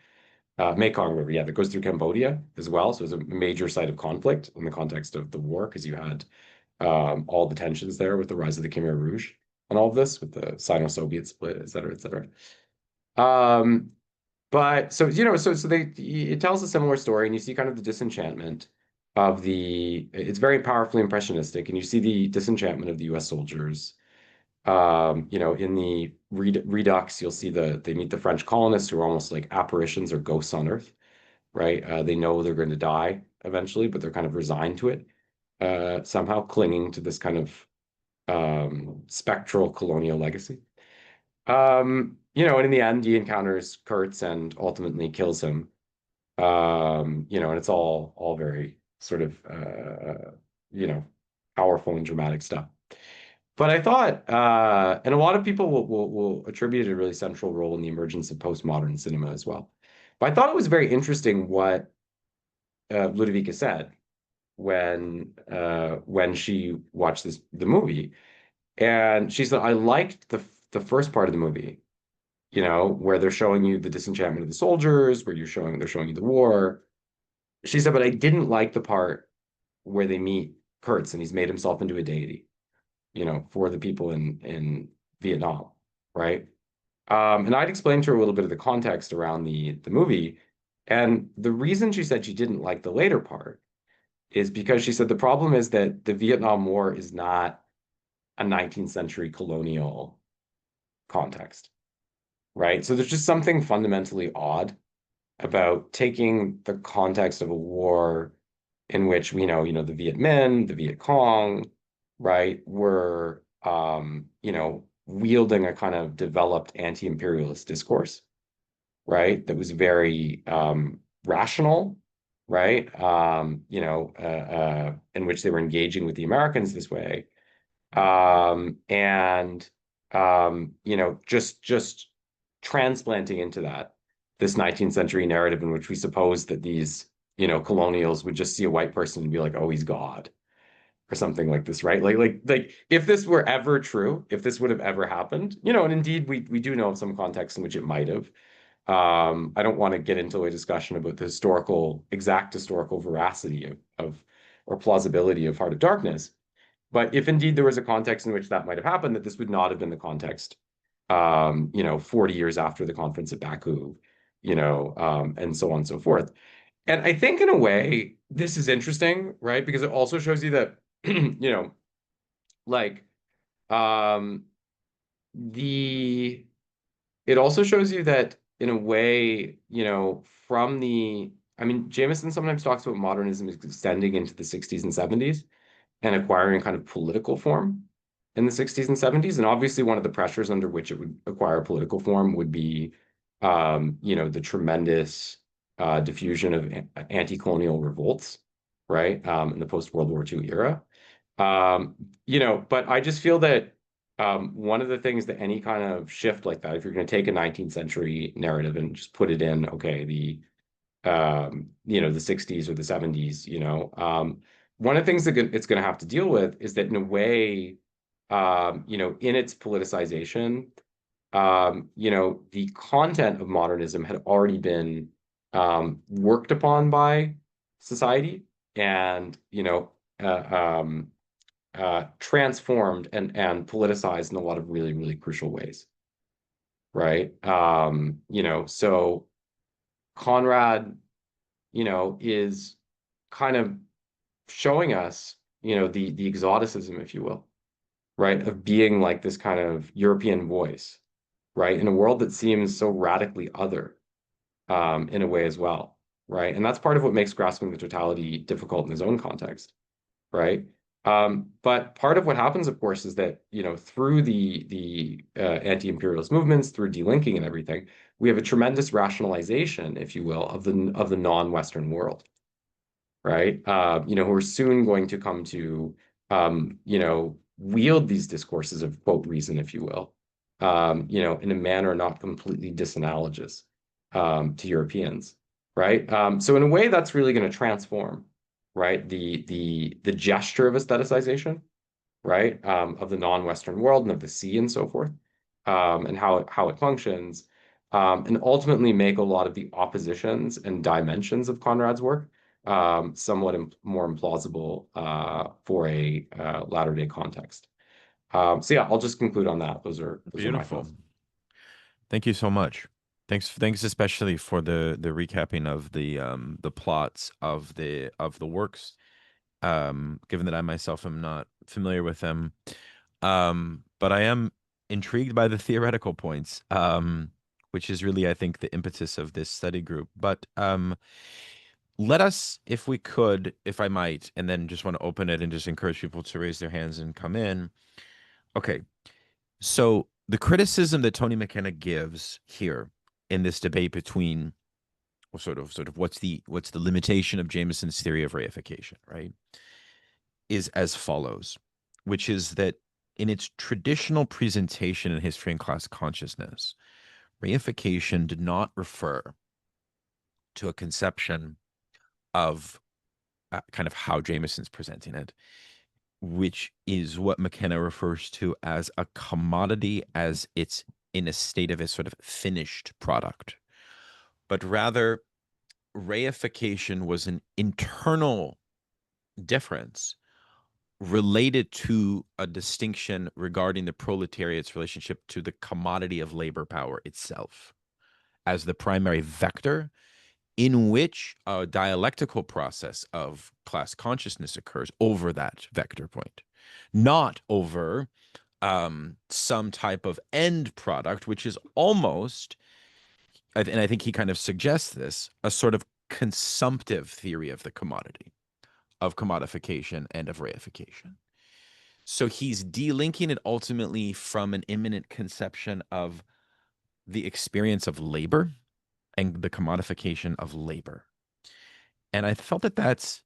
Mekong River, yeah, that goes through Cambodia as well. So it's a major site of conflict in the context of the war, because you had all the tensions there with the rise of the Khmer Rouge and all of this with the Sino-Soviet split, et cetera, et cetera. Um, but so it tells a similar story, and you see kind of the disenchantment of it's very powerfully impressionistic, and you see the disenchantment of the U.S. soldiers. In the Redux, you'll see they meet the French colonists who are almost like apparitions or ghosts on Earth, right? They know they're going to die eventually, but they're kind of resigned to it, somehow clinging to this kind of spectral colonial legacy. And in the end, he encounters Kurtz and ultimately kills him. And it's all very sort of you know, powerful and dramatic stuff. But I thought, and a lot of people will attribute a really central role in the emergence of postmodern cinema as well. But I thought it was very interesting what Ludovica said when she watched the movie, and she said, "I liked the first part of the movie, where they're showing you the disenchantment of the soldiers, where they're showing you the war." She said, "But I didn't like the part where they meet Kurtz and he's made himself into a deity." For the people in Vietnam, right? And I'd explained to her a little bit of the context around the movie. And the reason she said she didn't like the later part is because she said the problem is that the Vietnam War is not a 19th century colonial context, right? So there's just something fundamentally odd about taking the context of a war in which we know, the Viet Minh, the Viet Cong, right, were, wielding a kind of developed anti-imperialist discourse, right, that was very rational, right, in which they were engaging with the Americans this way, and just transplanting into that this 19th century narrative in which we suppose that these, colonials would just see a white person and be like, oh, he's God, or something like this, right? Like if this were ever true, if this would have ever happened, and indeed we do know of some context in which it might have. I don't want to get into a discussion about the exact historical veracity of or plausibility of Heart of Darkness. But if indeed there was a context in which that might have happened, that this would not have been the context, 40 years after the conference at Baku, and so on and so forth. And I think in a way, this is interesting, right? Because it also shows you that, like, um, the, it also shows you that in a way, I mean, Jameson sometimes talks about modernism extending into the 60s and 70s. and acquiring kind of political form in the 60s and 70s. And obviously, one of the pressures under which it would acquire political form would be, the tremendous diffusion of anti-colonial revolts, right, in the post-World War II era. But I just feel that one of the things that any kind of shift like that, if you're going to take a 19th century narrative and just put it in, okay, the 60s or the 70s, one of the things that it's going to have to deal with is that in a way, in its politicization, the content of modernism had already been worked upon by society and, transformed and politicized in a lot of really, really crucial ways, right? So Conrad, is kind of showing us, the exoticism, if you will, right, of being like this kind of European voice, right, in a world that seems so radically other, in a way as well, right? And that's part of what makes grasping the totality difficult in his own context, right? But part of what happens, of course, is that, through the anti-imperialist movements, through delinking and everything, we have a tremendous rationalization, if you will, of the non-Western world, right? Who are soon going to come to, wield these discourses of quote reason, if you will, in a manner not completely disanalogous, to Europeans, right? So in a way, that's really going to transform, right, the gesture of aestheticization, right, of the non-Western world and of the sea and so forth, and how it functions, and ultimately make a lot of the oppositions and dimensions of Conrad's work somewhat more implausible for a latter-day context. So yeah, I'll just conclude on that. Those are my Beautiful. thoughts. Thank you so much. Thanks especially for the recapping of the plots of the works. Given that I myself am not familiar with them, but I am intrigued by the theoretical points, which is really, I think, the impetus of this study group. But let us, if we could, if I might, and then just want to open it and just encourage people to raise their hands and come in. Okay, so the criticism that Tony McKenna gives here in this debate between, well, sort of what's the limitation of Jameson's theory of reification, right, is as follows, which is that in its traditional presentation in history and class consciousness, reification did not refer to a conception of kind of how Jameson's presenting it, which is what McKenna refers to as a commodity as it's in a state of a sort of finished product, but rather reification was an internal difference related to a distinction regarding the proletariat's relationship to the commodity of labor power itself as the primary vector in which a dialectical process of class consciousness occurs over that vector point, not over some type of end product, which is almost, and I think he kind of suggests this, a sort of consumptive theory of the commodity, of commodification and of reification. So he's delinking it ultimately from an imminent conception of the experience of labor and the commodification of labor. And I felt that that's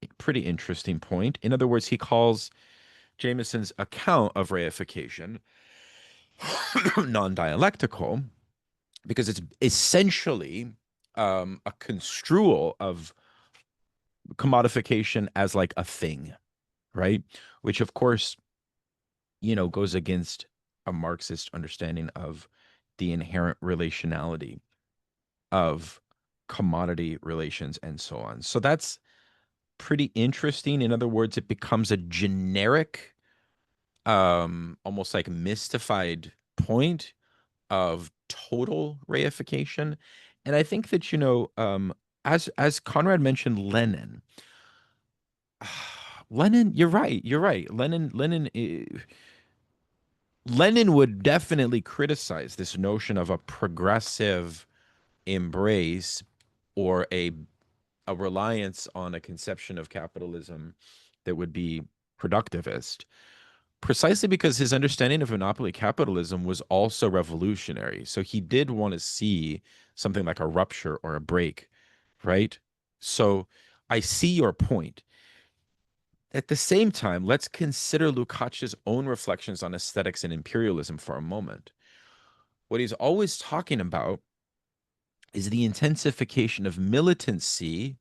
a pretty interesting point. In other words, he calls Jameson's account of reification non-dialectical because it's essentially a construal of commodification as like a thing, right? Which, of course, goes against a Marxist understanding of the inherent relationality of commodity relations and so on. So that's pretty interesting. In other words, it becomes a generic, almost like mystified point of total reification. And I think that, as Conrad mentioned, Lenin, you're right. You're right. Lenin would definitely criticize this notion of a progressive embrace or a reliance on a conception of capitalism that would be productivist, precisely because his understanding of monopoly capitalism was also revolutionary. So he did want to see something like a rupture or a break, right? So I see your point. At the same time, let's consider Lukács's own reflections on aesthetics and imperialism for a moment. What he's always talking about is the intensification of militancy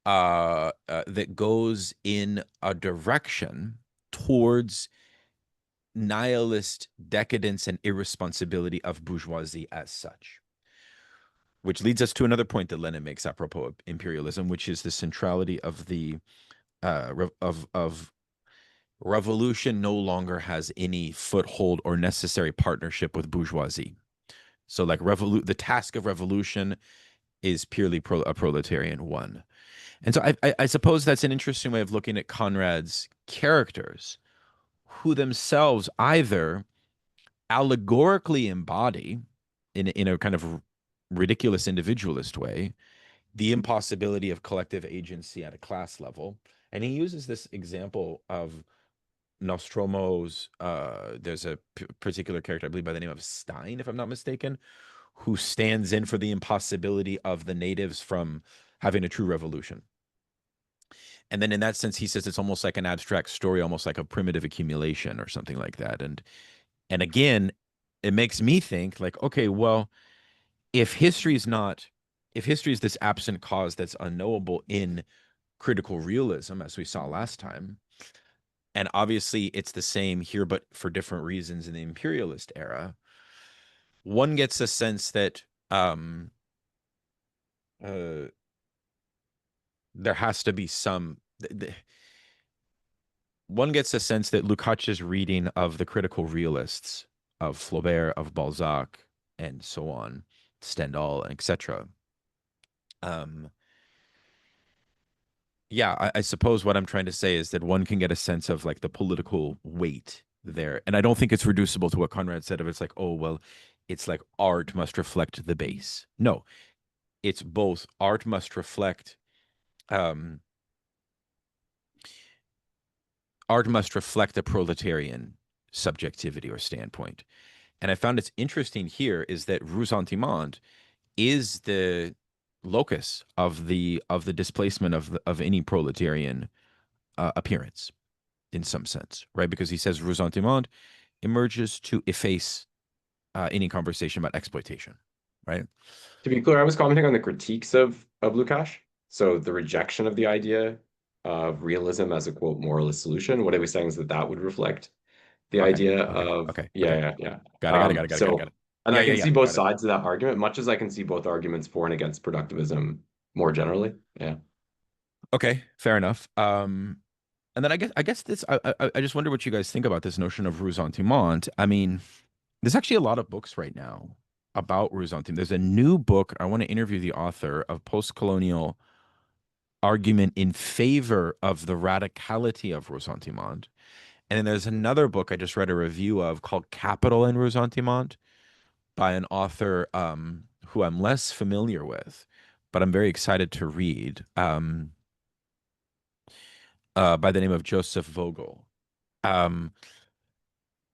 that goes in a direction towards nihilist decadence and irresponsibility of bourgeoisie as such. Which leads us to another point that Lenin makes apropos of imperialism, which is the centrality of the of revolution no longer has any foothold or necessary partnership with bourgeoisie. So, like the task of revolution is purely a proletarian one. And so I suppose that's an interesting way of looking at Conrad's characters, who themselves either allegorically embody, in a kind of ridiculous individualist way, the impossibility of collective agency at a class level. And he uses this example of Nostromo's, there's a particular character, I believe by the name of Stein, if I'm not mistaken, who stands in for the impossibility of the natives from having a true revolution. And then in that sense, he says it's almost like an abstract story, almost like a primitive accumulation or something like that. And again, it makes me think like, okay, well, if history is not, if history is this absent cause that's unknowable in critical realism, as we saw last time, and obviously it's the same here, but for different reasons in the imperialist era, one gets a sense that uh, there has to be some. One gets a sense that Lukács's reading of the critical realists, of Flaubert, of Balzac, and so on, Stendhal, etc. Um, yeah, I suppose what I'm trying to say is that one can get a sense of like the political weight there. And I don't think it's reducible to what Conrad said of it's like, oh, well, it's like art must reflect the base. No, it's both art must reflect um art must reflect the proletarian subjectivity or standpoint. And I found it's interesting here is that ressentiment is the locus of the displacement of any proletarian appearance in some sense, right? Because he says ressentiment emerges to efface any conversation about exploitation, right? To be clear, I was commenting on the critiques of Lukács. So the rejection of the idea of realism as a quote moralist solution. What I was saying is that that would reflect the Okay, idea okay, of okay, yeah, okay. yeah, yeah. Got it. And Yeah, I yeah, can yeah, see both got it. sides of that argument, much as I can see both arguments for and against productivism more generally. Yeah. Okay, fair enough. And then I guess this I just wonder what you guys think about this notion of ressentiment. I mean, there's actually a lot of books right now about ressentiment. There's a new book. I want to interview the author of Post-Colonial Argument in Favor of the Radicality of Ressentiment. And then there's another book I just read a review of called Capital and Ressentiment by an author who I'm less familiar with, but I'm very excited to read, by the name of Joseph Vogel. Um,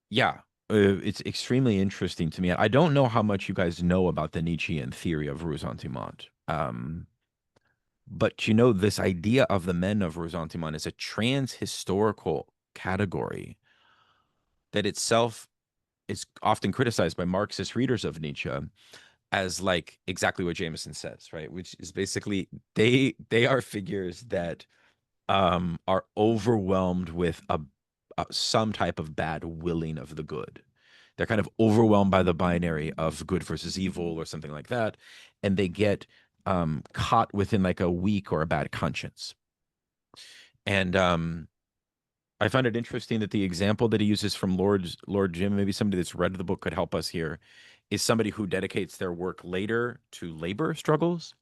yeah, it's extremely interesting to me. I don't know how much you guys know about the Nietzschean theory of ressentiment. But you know, this idea of the men of ressentiment is a trans-historical category that itself is often criticized by Marxist readers of Nietzsche as like exactly what Jameson says, right? Which is basically they are figures that are overwhelmed with some type of bad willing of the good. They're kind of overwhelmed by the binary of good versus evil or something like that, and they get caught within like a weak or a bad conscience. And I find it interesting that the example that he uses from Lord Jim, maybe somebody that's read the book could help us here, is somebody who dedicates their work later to labor struggles.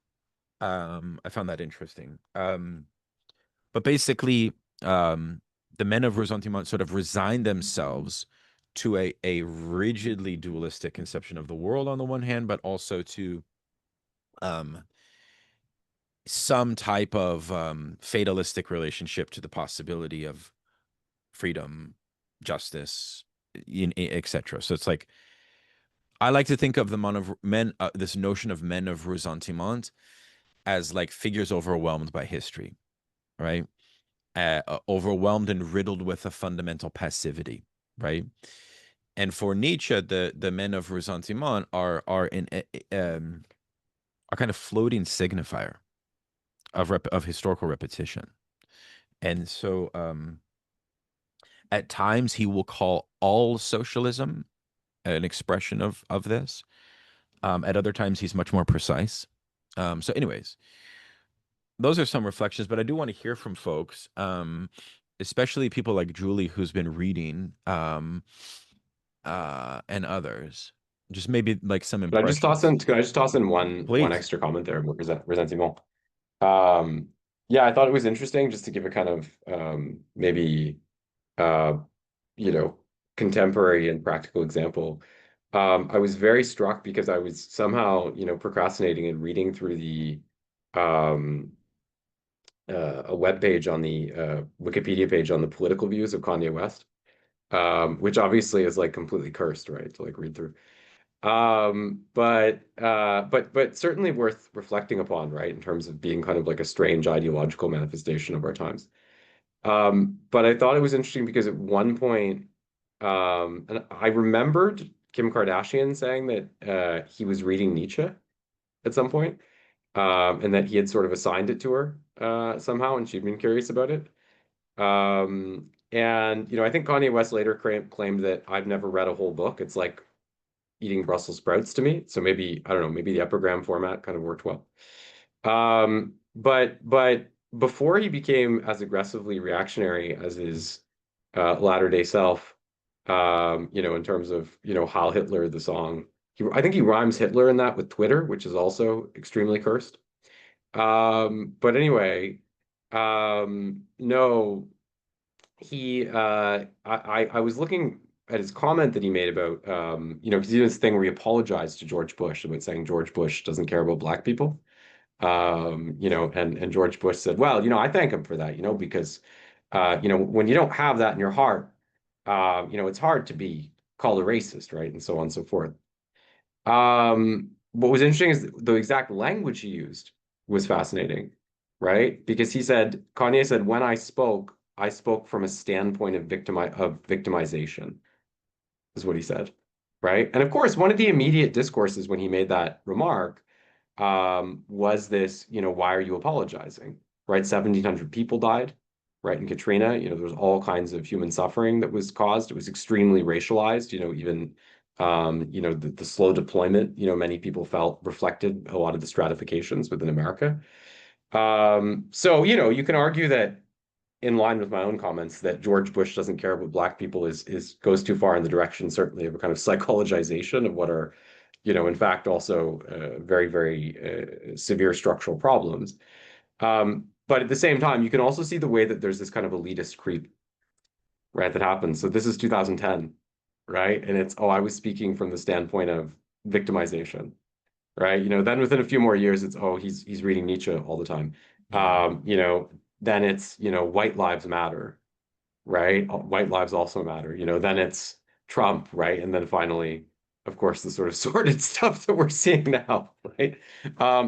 I found that interesting. But basically, um, the men of Ressentiment sort of resign themselves to a rigidly dualistic conception of the world on the one hand, but also to um, some type of fatalistic relationship to the possibility of freedom, justice, etc. So it's like I like to think of the men, this notion of men of ressentiment as like figures overwhelmed by history, right? Overwhelmed and riddled with a fundamental passivity, right? And for Nietzsche, the men of ressentiment are kind of floating signifier of historical repetition. And so at times he will call all socialism an expression of this. At other times he's much more precise. So anyways, those are some reflections, but I do want to hear from folks, especially people like Julie, who's been reading, and others. Just maybe like some impressions. Can I just toss in one Please. extra comment there about resentiment? Um, yeah, I thought it was interesting just to give a kind of maybe uh, you know, contemporary and practical example. I was very struck because I was somehow, procrastinating and reading through the um, a web page on the Wikipedia page on the political views of Kanye West, which obviously is like completely cursed, right? To like read through. But certainly worth reflecting upon, right? In terms of being kind of like a strange ideological manifestation of our times. But I thought it was interesting because at one point, and I remembered Kim Kardashian saying that he was reading Nietzsche at some point, and that he had sort of assigned it to her somehow, and she'd been curious about it. And I think Kanye West later claimed that I've never read a whole book. It's like eating Brussels sprouts to me. So maybe, I don't know, maybe the epigram format kind of worked well. But before he became as aggressively reactionary as his latter-day self, in terms of, Heil Hitler, the song, I think he rhymes Hitler in that with Twitter, which is also extremely cursed. But anyway, no, I was looking at his comment that he made about, because he did this thing where he apologized to George Bush about saying George Bush doesn't care about black people. And George Bush said, well, I thank him for that, because, when you don't have that in your heart, it's hard to be called a racist, right? And so on and so forth. What was interesting is the exact language he used was fascinating, right? Because Kanye said, when I spoke from a standpoint of victimization, is what he said, right? And of course, one of the immediate discourses when he made that remark was this, why are you apologizing? Right? 1,700 people died, right? In Katrina, there was all kinds of human suffering that was caused. It was extremely racialized, even, the slow deployment, many people felt reflected a lot of the stratifications within America. So, you can argue that in line with my own comments that George Bush doesn't care about black people is goes too far in the direction certainly of a kind of psychologization of what are in fact also very very severe structural problems. But at the same time you can also see the way that there's this kind of elitist creep, right, that happens. So this is 2010, right, and it's, oh, I was speaking from the standpoint of victimization, right? Then within a few more years, it's, oh, he's reading Nietzsche all the time. Yeah. Then it's, white lives matter, right? White lives also matter. Then it's Trump, right? And then finally, of course, the sort of sordid stuff that we're seeing now, right?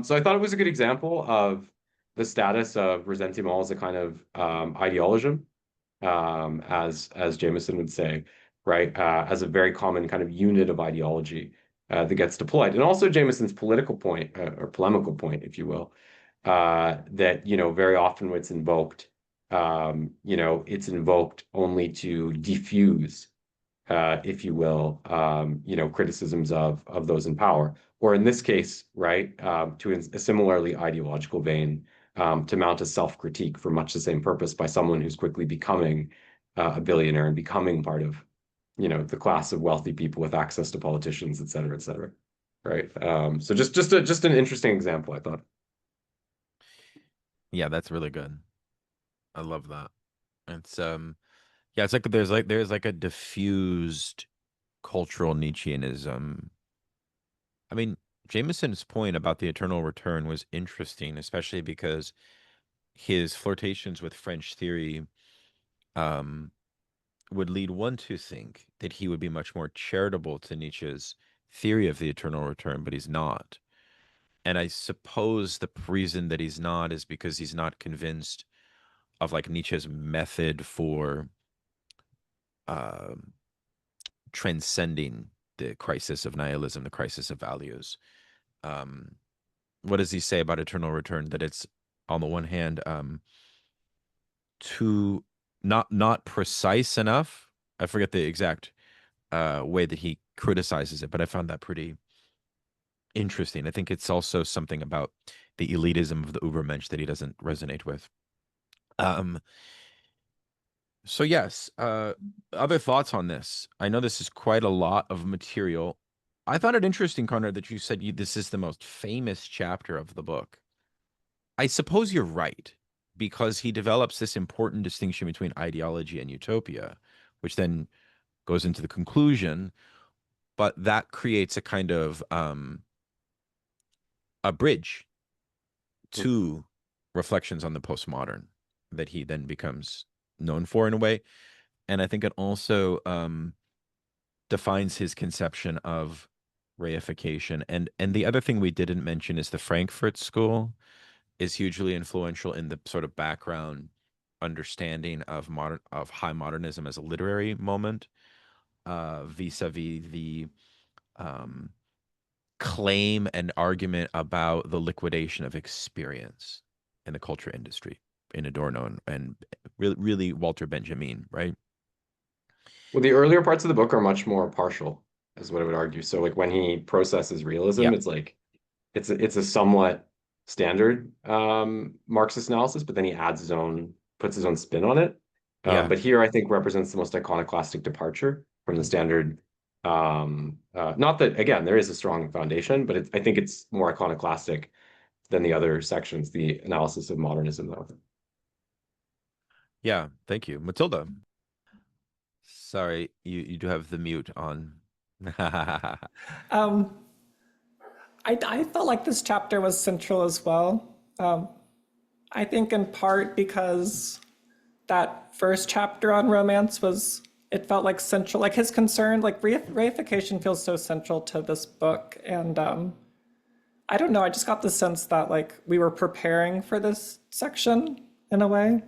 So I thought it was a good example of the status of ressentiment as a kind of ideologism, as Jameson would say, right, as a very common kind of unit of ideology that gets deployed. And also Jameson's political point, or polemical point, if you will, that, very often when it's invoked, it's invoked only to diffuse, if you will, criticisms of those in power, or in this case, right, to a similarly ideological vein, to mount a self-critique for much the same purpose by someone who's quickly becoming a billionaire and becoming part of, the class of wealthy people with access to politicians, et cetera, et cetera. Right. So just an interesting example, I thought. Yeah, that's really good. I love that. It's yeah, it's like there's like a diffused cultural Nietzscheanism. I mean, Jameson's point about the eternal return was interesting, especially because his flirtations with French theory, um, would lead one to think that he would be much more charitable to Nietzsche's theory of the eternal return, but he's not. And I suppose the reason that he's not is because he's not convinced of like Nietzsche's method for um transcending the crisis of nihilism, the crisis of values. Um, what does he say about eternal return? That it's on the one hand too not precise enough. I forget the exact way that he criticizes it, but I found that pretty interesting. I think it's also something about the elitism of the Ubermensch that he doesn't resonate with. Um, so yes, other thoughts on this? I know this is quite a lot of material. I found it interesting, Conrad, that you said this is the most famous chapter of the book. I suppose you're right, because he develops this important distinction between ideology and utopia, which then goes into the conclusion, but that creates a kind of a bridge to reflections on the postmodern that he then becomes known for in a way. And I think it also defines his conception of reification. And the other thing we didn't mention is the Frankfurt School is hugely influential in the sort of background understanding of high modernism as a literary moment, vis-a-vis the um, claim and argument about the liquidation of experience in the culture industry in Adorno and really Walter Benjamin, right? Well, the earlier parts of the book are much more partial, is what I would argue. So like when he processes realism, Yeah, it's like it's a somewhat standard Marxist analysis, but then he adds his own, puts his own spin on it. yeah, But here I think represents the most iconoclastic departure from the standard. Not that again, there is a strong foundation, but I think it's more iconoclastic than the other sections, the analysis of modernism, though. yeah. Thank you, Matilda. Sorry, you do have the mute on. Um, I felt like this chapter was central as well. I think in part because that first chapter on romance was, it felt like central, like his concern, like reification feels so central to this book. And I don't know, I just got the sense that like we were preparing for this section in a way.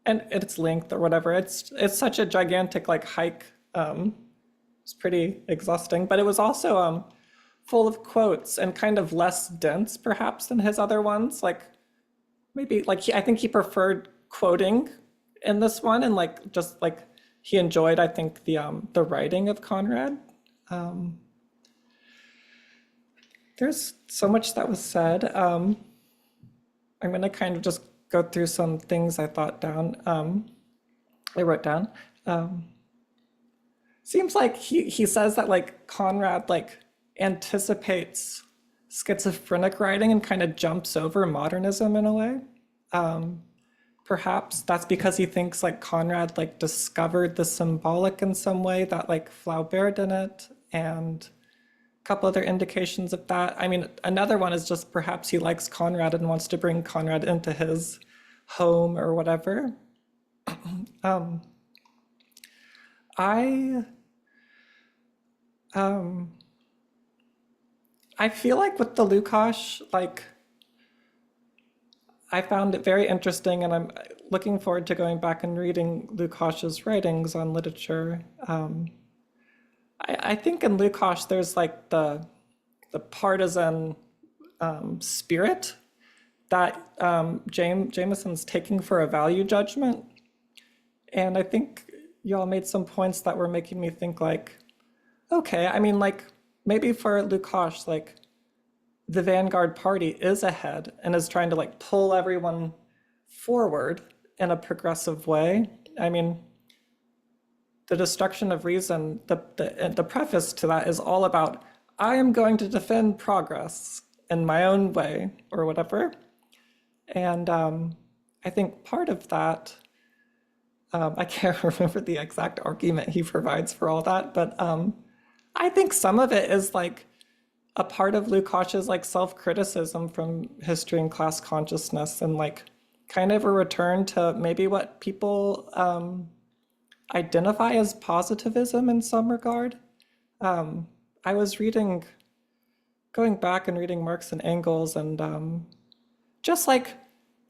And its length or whatever, it's such a gigantic like hike. It's pretty exhausting, but it was also full of quotes and kind of less dense perhaps than his other ones. Like maybe like I think he preferred quoting in this one, and like just like he enjoyed, I think, the writing of Conrad. There's so much that was said. I'm gonna kind of just go through some things I thought down. I wrote down. Seems like he says that like Conrad like anticipates schizophrenic writing and kind of jumps over modernism in a way. Perhaps that's because he thinks like Conrad like discovered the symbolic in some way that like Flaubert didn't, and a couple other indications of that. I mean, another one is just perhaps he likes Conrad and wants to bring Conrad into his home or whatever. I I feel like with the Lukács, like I found it very interesting, and I'm looking forward to going back and reading Lukács's writings on literature. I think in Lukács there's like the partisan spirit that Jameson's taking for a value judgment, and I think y'all made some points that were making me think like, okay, I mean like maybe for Lukács like the vanguard party is ahead and is trying to like pull everyone forward in a progressive way. I mean, the destruction of reason, the preface to that is all about I am going to defend progress in my own way or whatever. And I think part of that, I can't remember the exact argument he provides for all that, but I think some of it is like a part of Lukács's like self-criticism from history and class consciousness, and like kind of a return to maybe what people identify as positivism in some regard. I was going back and reading Marx and Engels, and just like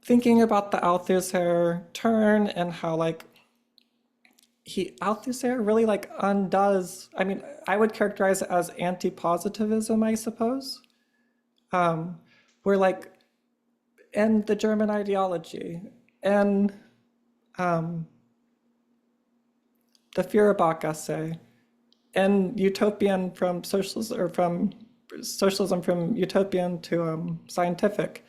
thinking about the Althusser turn and how like Althusser really like undoes. I mean, I would characterize it as anti-positivism, I suppose. Where like in the German ideology and the Feuerbach essay and utopian from socialism, or from socialism from utopian to scientific.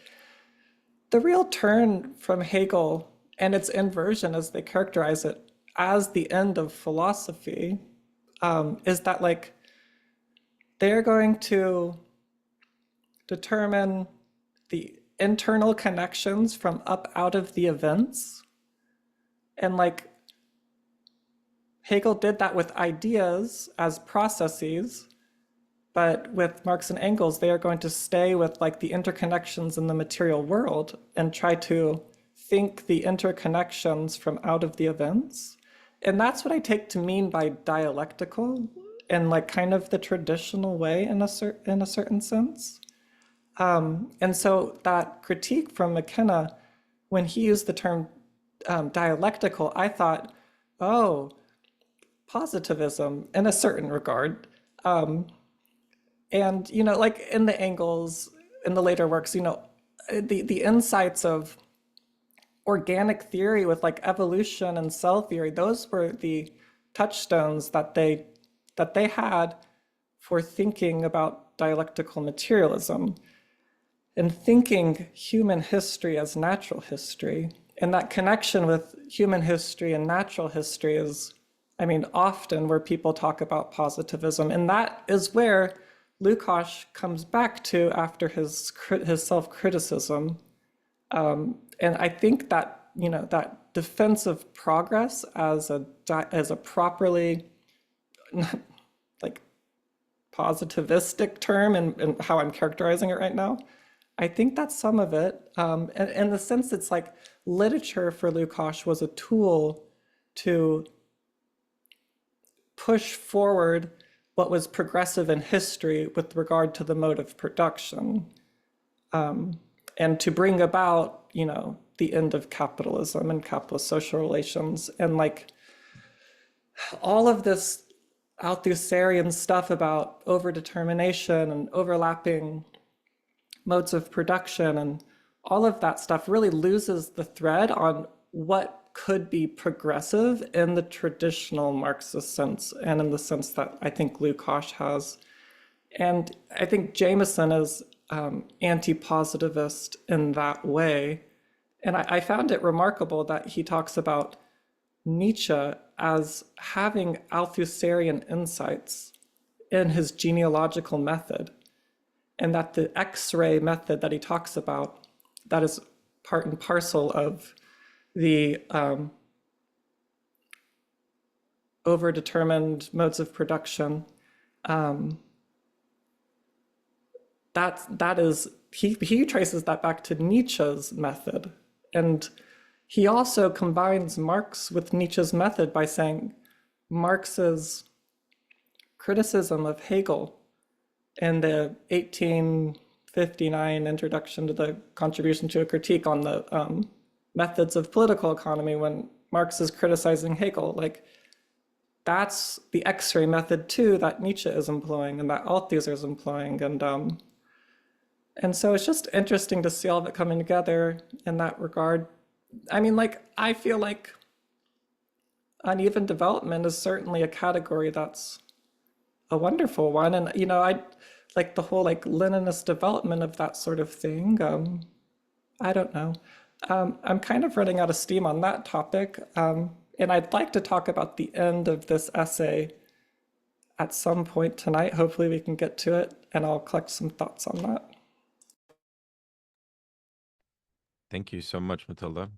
The real turn from Hegel and its inversion, as they characterize it, as the end of philosophy, is that like they're going to determine the internal connections from up out of the events. And like Hegel did that with ideas as processes, but with Marx and Engels, they are going to stay with like the interconnections in the material world and try to think the interconnections from out of the events. And that's what I take to mean by dialectical in like kind of the traditional way in a certain sense. And so that critique from McKenna, when he used the term dialectical, I thought, oh, positivism in a certain regard. And, you know, like in the Engels, in the later works, you know, the insights of organic theory with like evolution and cell theory, those were the touchstones that they had for thinking about dialectical materialism and thinking human history as natural history. And that connection with human history and natural history is, I mean, often where people talk about positivism. And that is where Lukács comes back to after his self-criticism. And I think that, you know, that defense of progress as a properly like positivistic term, and how I'm characterizing it right now, I think that's some of it. And in the sense it's like literature for Lukács was a tool to push forward what was progressive in history with regard to the mode of production, and to bring about, you know, the end of capitalism and capitalist social relations. And like all of this Althusserian stuff about overdetermination and overlapping modes of production and all of that stuff really loses the thread on what could be progressive in the traditional Marxist sense, and in the sense that I think Lukács has. And I think Jameson is anti-positivist in that way. And I found it remarkable that he talks about Nietzsche as having Althusserian insights in his genealogical method, and that the X-ray method that he talks about, that is part and parcel of the overdetermined modes of production. That is, he traces that back to Nietzsche's method. And he also combines Marx with Nietzsche's method by saying Marx's criticism of Hegel in the 1859 introduction to the Contribution to a Critique on the methods of political economy, when Marx is criticizing Hegel, like that's the X-ray method too that Nietzsche is employing and that Althusser is employing. And so it's just interesting to see all of it coming together in that regard. I mean, like, I feel like uneven development is certainly a category that's a wonderful one. And, you know, I like the whole like Leninist development of that sort of thing. I don't know. I'm kind of running out of steam on that topic. And I'd like to talk about the end of this essay at some point tonight. Hopefully we can get to it, and I'll collect some thoughts on that. Thank you so much, Matilda.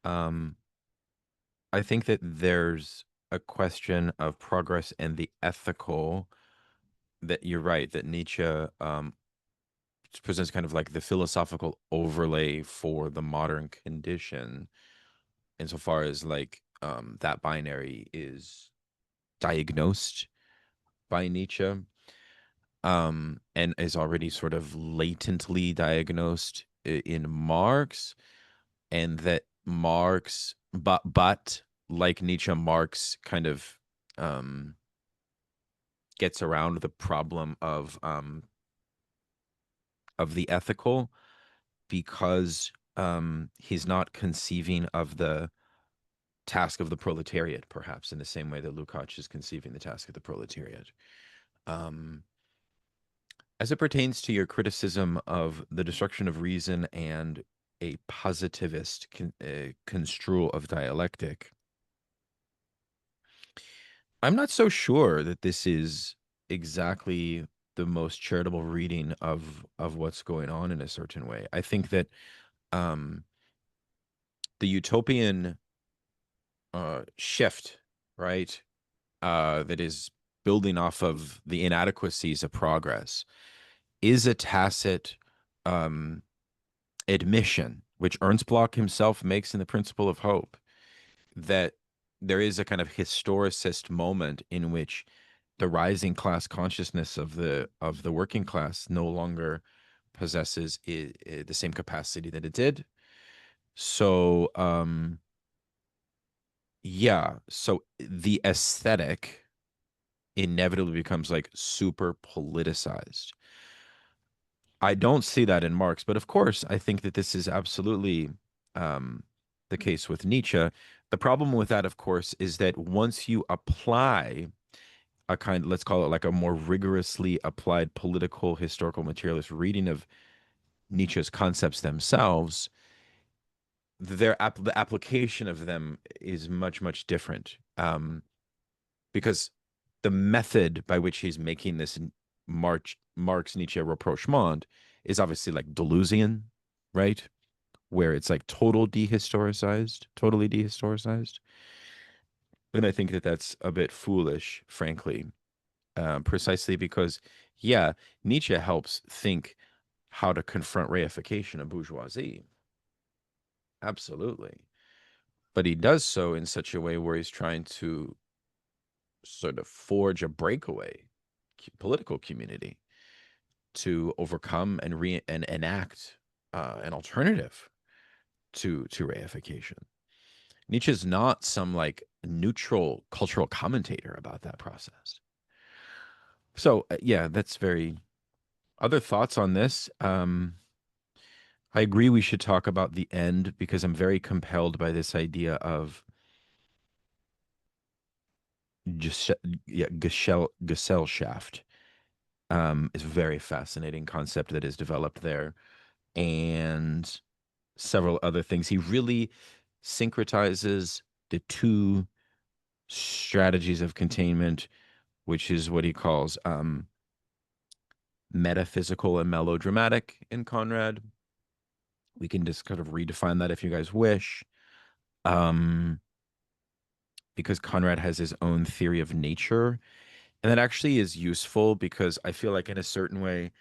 I think that there's a question of progress and the ethical, that you're right, that Nietzsche presents kind of like the philosophical overlay for the modern condition, insofar as like that binary is diagnosed by Nietzsche, and is already sort of latently diagnosed in Marx, and that Marx, but like Nietzsche, Marx kind of gets around the problem of the ethical, because he's not conceiving of the task of the proletariat, perhaps in the same way that Lukács is conceiving the task of the proletariat. Um, as it pertains to your criticism of the destruction of reason and a positivist construal of dialectic, I'm not so sure that this is exactly the most charitable reading of what's going on in a certain way. I think that um, the utopian shift, right, that is building off of the inadequacies of progress, is a tacit um, admission, which Ernst Bloch himself makes in The Principle of Hope, that there is a kind of historicist moment in which the rising class consciousness of the working class no longer possesses the same capacity that it did. So yeah, so the aesthetic inevitably becomes like super politicized. I don't see that in Marx, but of course, I think that this is absolutely um, the case with Nietzsche. The problem with that, of course, is that once you apply a kind, let's call it like a more rigorously applied political, historical, materialist reading of Nietzsche's concepts themselves, the application of them is much, much different. Because the method by which he's making this Marx Nietzsche rapprochement is obviously like Deleuzian, right? Where it's like totally dehistoricized. And I think that that's a bit foolish, frankly, precisely because, yeah, Nietzsche helps think how to confront reification of bourgeoisie. Absolutely. But he does so in such a way where he's trying to sort of forge a breakaway political community to overcome and enact an alternative to reification. Nietzsche's not some like neutral cultural commentator about that process. So yeah, that's very. Other thoughts on this? I agree we should talk about the end because I'm very compelled by this idea of just yeah, Gesellschaft. Is a very fascinating concept that is developed there, and several other things. He really syncretizes the two strategies of containment, which is what he calls metaphysical and melodramatic in Conrad. We can just kind of redefine that if you guys wish. Um, because Conrad has his own theory of nature. And that actually is useful because I feel like in a certain way,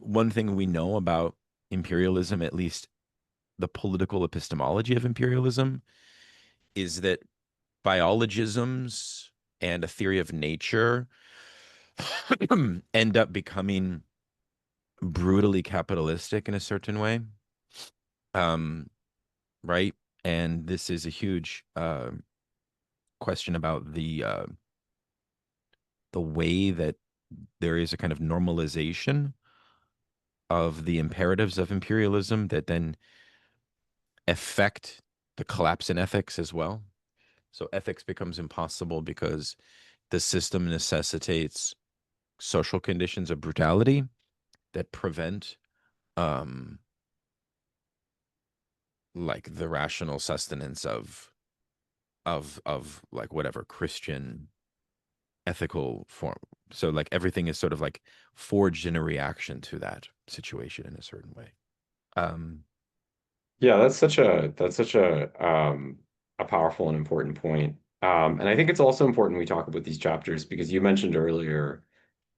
one thing we know about imperialism, at least the political epistemology of imperialism, is that biologisms and a theory of nature end up becoming brutally capitalistic in a certain way. Um, right? And this is a huge question about the way that there is a kind of normalization of the imperatives of imperialism that then affect the collapse in ethics as well. So ethics becomes impossible because the system necessitates social conditions of brutality that prevent um like the rational sustenance of like whatever Christian ethical form. So like everything is sort of like forged in a reaction to that situation in a certain way. Um Yeah, that's such a powerful and important point. And I think it's also important we talk about these chapters because you mentioned earlier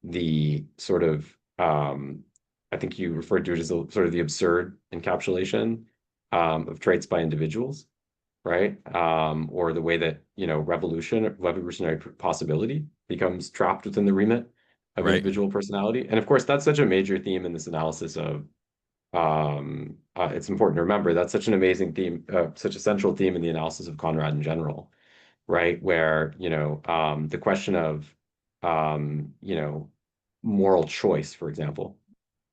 the sort of I think you referred to it as sort of the absurd encapsulation of traits by individuals. right? Or the way that, revolutionary possibility becomes trapped within the remit of Right. individual personality. And of course, that's such a major theme in this analysis of, it's important to remember that's such an amazing theme, such a central theme in the analysis of Conrad in general, right? Where, the question of, moral choice, for example,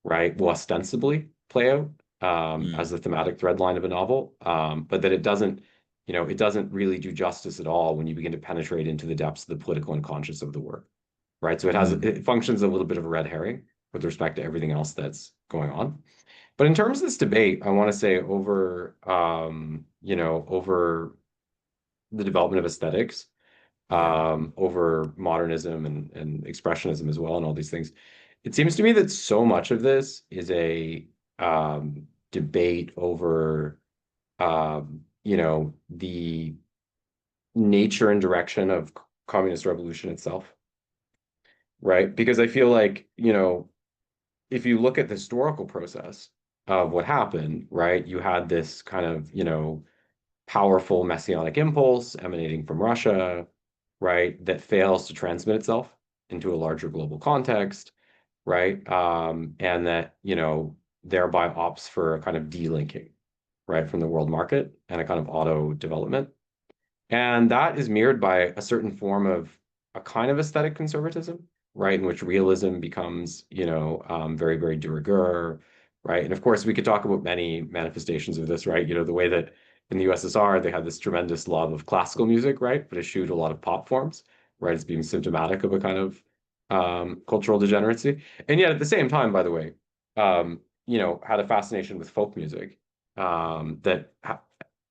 right, will ostensibly play out Mm. as the thematic thread line of a novel, but that it doesn't really do justice at all when you begin to penetrate into the depths of the political unconscious of the work, right? So Mm. it functions a little bit of a red herring with respect to everything else that's going on. But in terms of this debate, I want to say over the development of aesthetics, Yeah. over modernism and expressionism as well, and all these things. It seems to me that so much of this is a debate over, the nature and direction of communist revolution itself, right? Because I feel like, if you look at the historical process of what happened, right, you had this kind of, powerful messianic impulse emanating from Russia, right, that fails to transmit itself into a larger global context, right? And that, thereby opts for a kind of delinking, right, from the world market and a kind of auto development. And that is mirrored by a certain form of a kind of aesthetic conservatism, right, in which realism becomes, very, very de rigueur, right? And of course, we could talk about many manifestations of this, right? The way that in the USSR, they had this tremendous love of classical music, right, but eschewed a lot of pop forms, right, as being symptomatic of a kind of cultural degeneracy. And yet at the same time, by the way, had a fascination with folk music that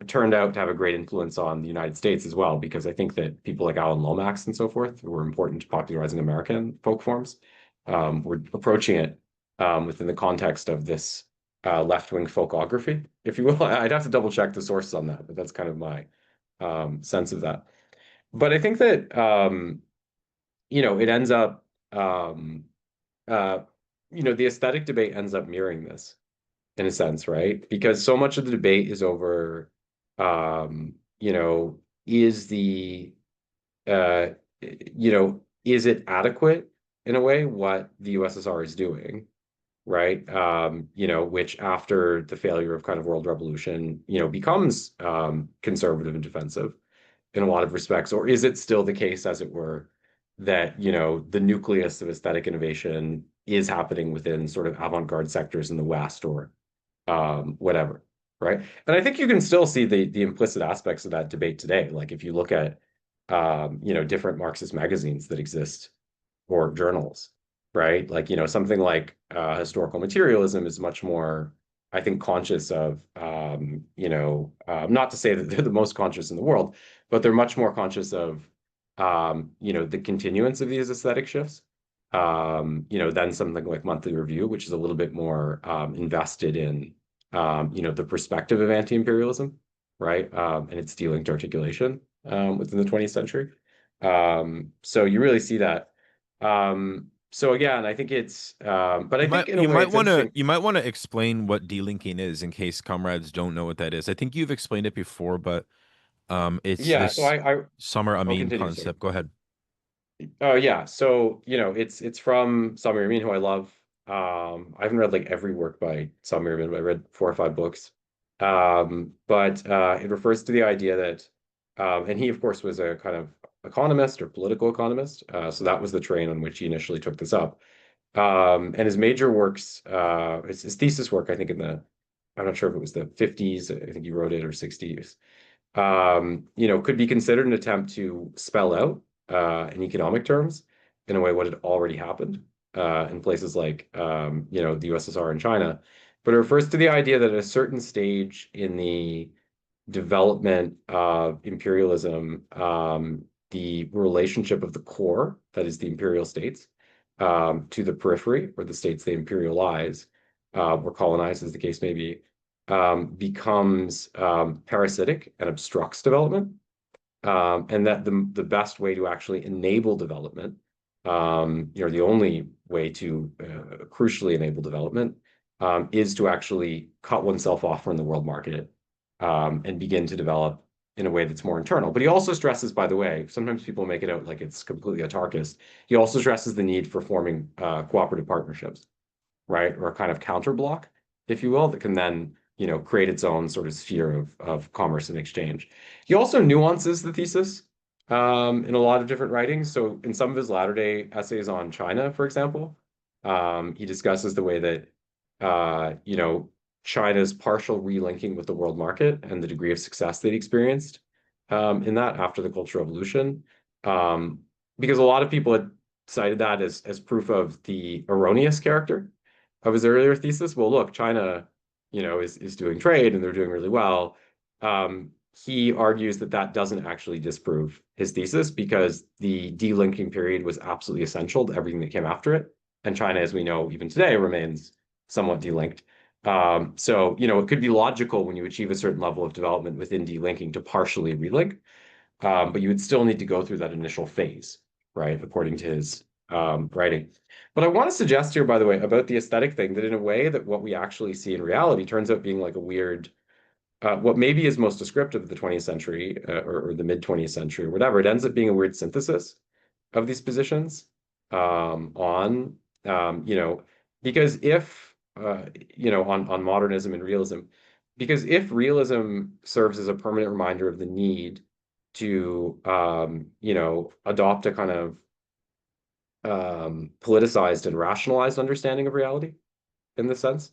turned out to have a great influence on the United States as well, because I think that people like Alan Lomax and so forth, who were important to popularizing American folk forms, were approaching it within the context of this left-wing folkography, if you will. I'd have to double check the sources on that, but that's kind of my sense of that. But I think that it ends up uh, the aesthetic debate ends up mirroring this in a sense, right? Because so much of the debate is over, is the, uh, is it adequate in a way what the USSR is doing, right? Which after the failure of kind of world revolution, becomes conservative and defensive in a lot of respects, or is it still the case, as it were, that the nucleus of aesthetic innovation is happening within sort of avant-garde sectors in the West or whatever, right? And I think you can still see the implicit aspects of that debate today. Like if you look at different Marxist magazines that exist or journals, right? Like something like historical materialism is much more, I think, conscious of not to say that they're the most conscious in the world, but they're much more conscious of the continuance of these aesthetic shifts. Than something like Monthly Review, which is a little bit more invested in the perspective of anti-imperialism, right? And its delinked articulation within the 20th century. So you really see that. So again, I think but I think in a way it's interesting. You might want to explain what delinking is in case comrades don't know what that is. I think you've explained it before, but it's Yeah, so this summer I'll Amin continue, sorry. concept. Go ahead. Oh yeah, so it's from Samir Amin, who I love. I haven't read like every work by Samir Amin, but I read 4 or 5 books. But it refers to the idea that, and he of course was a kind of economist or political economist, so that was the train on which he initially took this up. And his major works, his thesis work, I think I'm not sure if it was the 50s, I think he wrote it, or 60s, could be considered an attempt to spell out in economic terms, in a way, what had already happened in places like the USSR and China. But it refers to the idea that at a certain stage in the development of imperialism, the relationship of the core, that is the imperial states, to the periphery, or the states they imperialize or colonize, as the case may be, becomes parasitic and obstructs development, and that the best way to actually enable development, the only way to crucially enable development, is to actually cut oneself off from the world market and begin to develop in a way that's more internal. But he also stresses, by the way, sometimes people make it out like it's completely autarkist. He also stresses the need for forming cooperative partnerships, right? Or a kind of counter block, if you will, that can then, create its own sort of sphere of commerce and exchange. He also nuances the thesis in a lot of different writings. So in some of his latter day essays on China, for example, he discusses the way that, China's partial relinking with the world market and the degree of success they experienced in that after the Cultural Revolution. Um, because a lot of people had cited that as proof of the erroneous character of his earlier thesis. Well, look, China, is doing trade and they're doing really well. He argues that that doesn't actually disprove his thesis because the delinking period was absolutely essential to everything that came after it. And China, as we know, even today, remains somewhat delinked. So, it could be logical when you achieve a certain level of development within delinking to partially relink, but you would still need to go through that initial phase, right, according to his writing. But I want to suggest here, by the way, about the aesthetic thing, that in a way that what we actually see in reality turns out being like a weird, what maybe is most descriptive of the 20th century or the mid 20th century or whatever, it ends up being a weird synthesis of these positions on, because if, on modernism and realism, because if realism serves as a permanent reminder of the need to, adopt a kind of politicized and rationalized understanding of reality in this sense,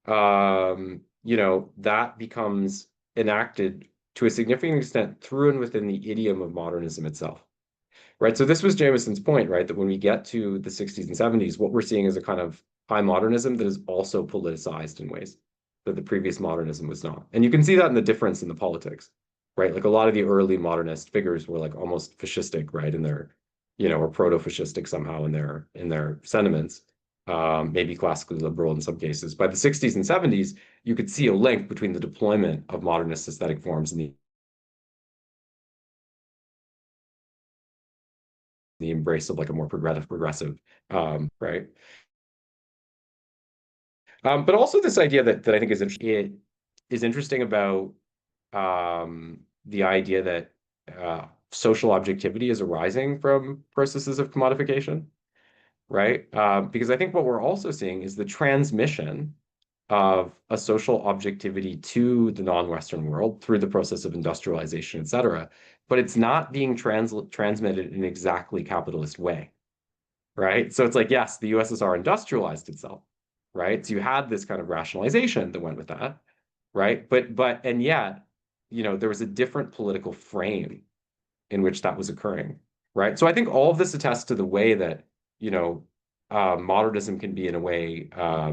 that becomes enacted to a significant extent through and within the idiom of modernism itself. Right. So this was Jameson's point, right? That when we get to the 60s and 70s, what we're seeing is a kind of high modernism that is also politicized in ways that the previous modernism was not. And you can see that in the difference in the politics, right? Like a lot of the early modernist figures were like almost fascistic, right? In their, or proto-fascistic somehow in their sentiments, maybe classically liberal in some cases. By the 60s and 70s, you could see a link between the deployment of modernist aesthetic forms and the embrace of like a more progressive, right? But also this idea that I think is interesting about the idea that social objectivity is arising from processes of commodification, right? Because I think what we're also seeing is the transmission of a social objectivity to the non-Western world through the process of industrialization, et cetera. But it's not being transmitted in an exactly capitalist way, right? So it's like, yes, the USSR industrialized itself, right? So you had this kind of rationalization that went with that, right? And yet, there was a different political frame in which that was occurring, right? So I think all of this attests to the way that, modernism can be in a way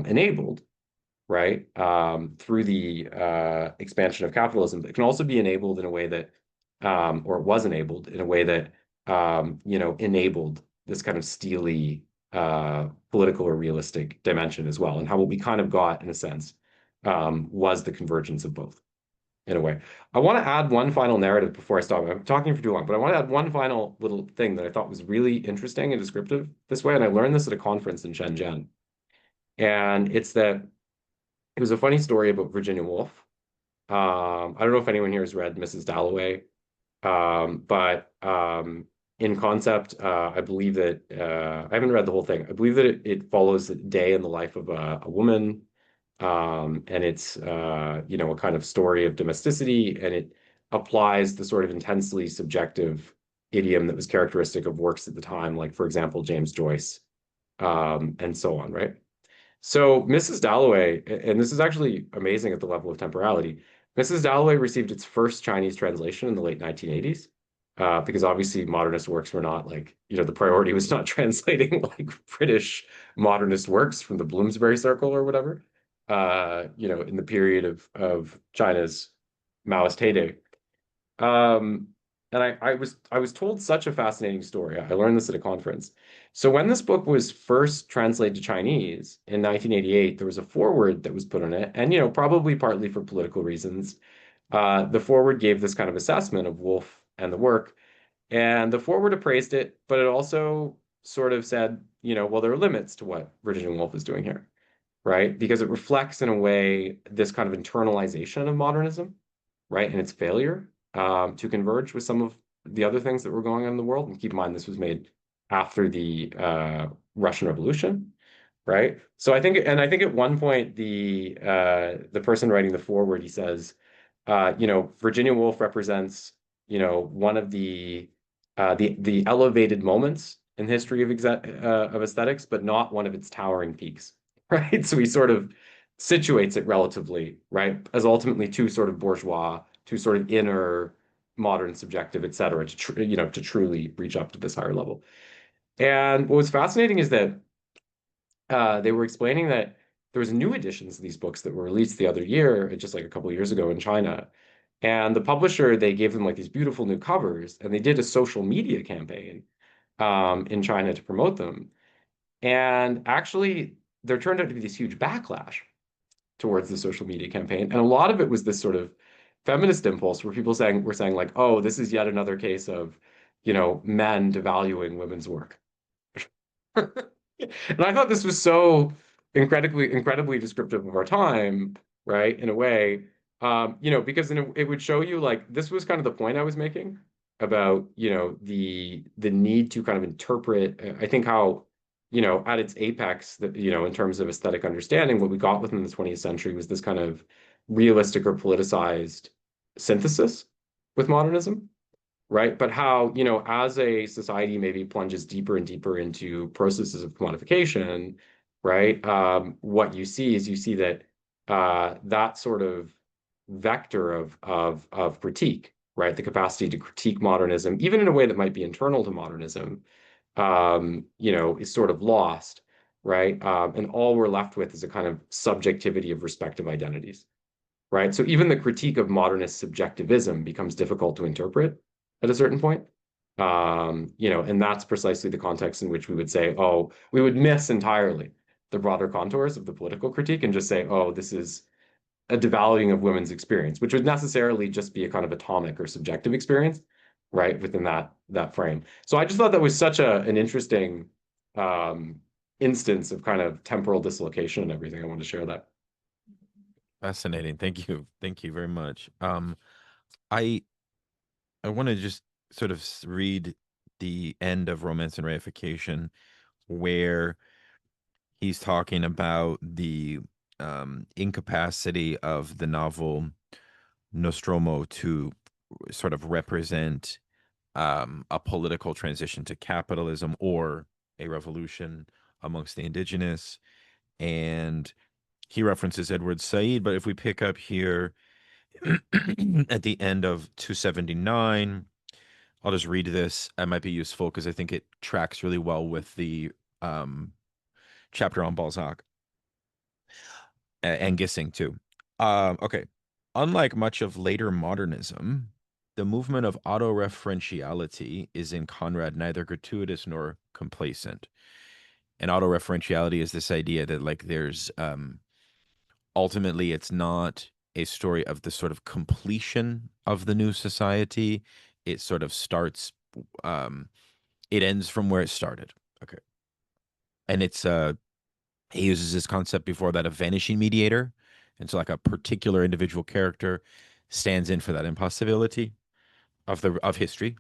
enabled, right? Through the expansion of capitalism, but it can also be enabled in a way that, or it was enabled in a way that, enabled this kind of steely political or realistic dimension as well. And how what we kind of got, in a sense, was the convergence of both, in a way. I want to add one final narrative before I stop. I'm talking for too long, but I want to add one final little thing that I thought was really interesting and descriptive this way. And I learned this at a conference in Shenzhen. And it's that it was a funny story about Virginia Woolf. I don't know if anyone here has read Mrs. Dalloway, but in concept, I believe that I haven't read the whole thing. I believe that it follows a day in the life of a woman, and it's a kind of story of domesticity, and it applies the sort of intensely subjective idiom that was characteristic of works at the time, like for example James Joyce, and so on, right? So Mrs. Dalloway, and this is actually amazing at the level of temporality, Mrs. Dalloway received its first Chinese translation in the late 1980s, because obviously modernist works were not like, the priority was not translating like British modernist works from the Bloomsbury Circle or whatever, in the period of China's Maoist heyday. Um, and I was told such a fascinating story. I learned this at a conference. So when this book was first translated to Chinese in 1988, there was a foreword that was put on it, and probably partly for political reasons, the foreword gave this kind of assessment of Woolf and the work, and the foreword appraised it, but it also sort of said, well, there are limits to what Virginia Woolf is doing here, right? Because it reflects in a way this kind of internalization of modernism, right, and its failure. to converge with some of the other things that were going on in the world. And keep in mind, this was made after the Russian Revolution, right? So I think at one point the person writing the foreword, he says, Virginia Woolf represents, one of the elevated moments in history of aesthetics, but not one of its towering peaks, right? So he sort of situates it relatively, right, as ultimately too sort of bourgeois, too sort of inner modern subjective, et cetera, to truly reach up to this higher level. And what was fascinating is that they were explaining that there was new editions of these books that were released the other year, just like a couple of years ago in China. And the publisher, they gave them like these beautiful new covers, and they did a social media campaign in China to promote them. And actually, there turned out to be this huge backlash towards the social media campaign. And a lot of it was this sort of feminist impulse where people were saying like, oh, this is yet another case of, men devaluing women's work. And I thought this was so incredibly descriptive of our time, right? In a way, because it would show you like this was kind of the point I was making about, the need to kind of interpret. I think how, at its apex, that, in terms of aesthetic understanding, what we got within the 20th century was this kind of realistic or politicized synthesis with modernism, right? But how, as a society maybe plunges deeper and deeper into processes of commodification, right? What you see that that sort of vector of critique, right? The capacity to critique modernism, even in a way that might be internal to modernism, is sort of lost, right? And all we're left with is a kind of subjectivity of respective identities, right? So even the critique of modernist subjectivism becomes difficult to interpret at a certain point. And that's precisely the context in which we would say, oh, we would miss entirely the broader contours of the political critique and just say, oh, this is a devaluing of women's experience, which would necessarily just be a kind of atomic or subjective experience, right, within that frame. So I just thought that was such an interesting instance of kind of temporal dislocation and everything. I wanted to share that. Fascinating. Thank you very much. I I want to just sort of read the end of Romance and Reification, where he's talking about the incapacity of the novel Nostromo to sort of represent a political transition to capitalism or a revolution amongst the indigenous. And he references Edward Said, but if we pick up here at the end of 279, I'll just read this. It might be useful because I think it tracks really well with the chapter on Balzac and Gissing too. Okay. Unlike much of later modernism, the movement of autoreferentiality is in Conrad neither gratuitous nor complacent. And autoreferentiality is this idea that like there's ultimately it's not a story of the sort of completion of the new society. It sort of starts it ends from where it started. Okay. And it's he uses this concept before that of vanishing mediator. And so like a particular individual character stands in for that impossibility of history.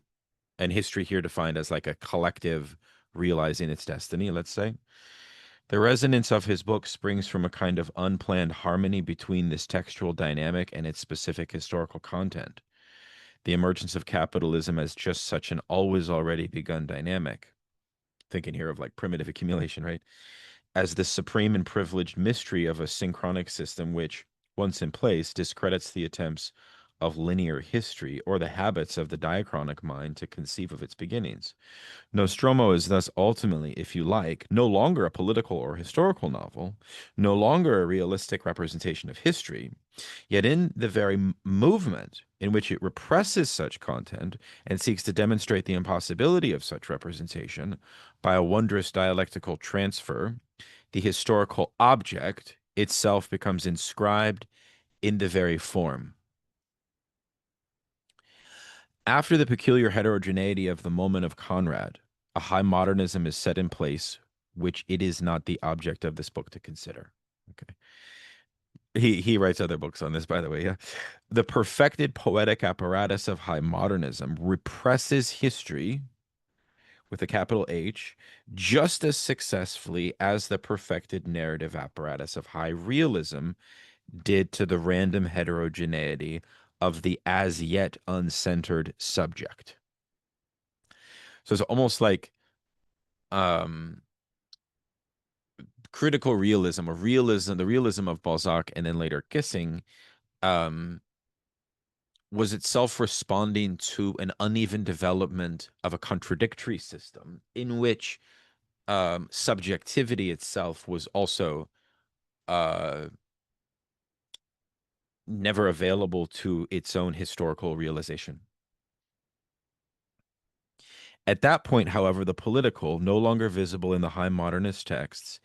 And history here defined as like a collective realizing its destiny, let's say. The resonance of his book springs from a kind of unplanned harmony between this textual dynamic and its specific historical content. The emergence of capitalism as just such an always already begun dynamic. Thinking here of like primitive accumulation, right? As the supreme and privileged mystery of a synchronic system which, once in place, discredits the attempts of linear history or the habits of the diachronic mind to conceive of its beginnings. Nostromo is thus ultimately, if you like, no longer a political or historical novel, no longer a realistic representation of history, yet in the very movement in which it represses such content and seeks to demonstrate the impossibility of such representation by a wondrous dialectical transfer, the historical object itself becomes inscribed in the very form. After the peculiar heterogeneity of the moment of Conrad, a high modernism is set in place, which it is not the object of this book to consider. Okay. he writes other books on this, by the way. Yeah. The perfected poetic apparatus of high modernism represses history with a capital H just as successfully as the perfected narrative apparatus of high realism did to the random heterogeneity of the as yet uncentered subject. So it's almost like um, critical realism or realism, the realism of Balzac and then later Kissing, um, was itself responding to an uneven development of a contradictory system in which subjectivity itself was also uh, never available to its own historical realization. At that point, however, the political, no longer visible in the high modernist texts,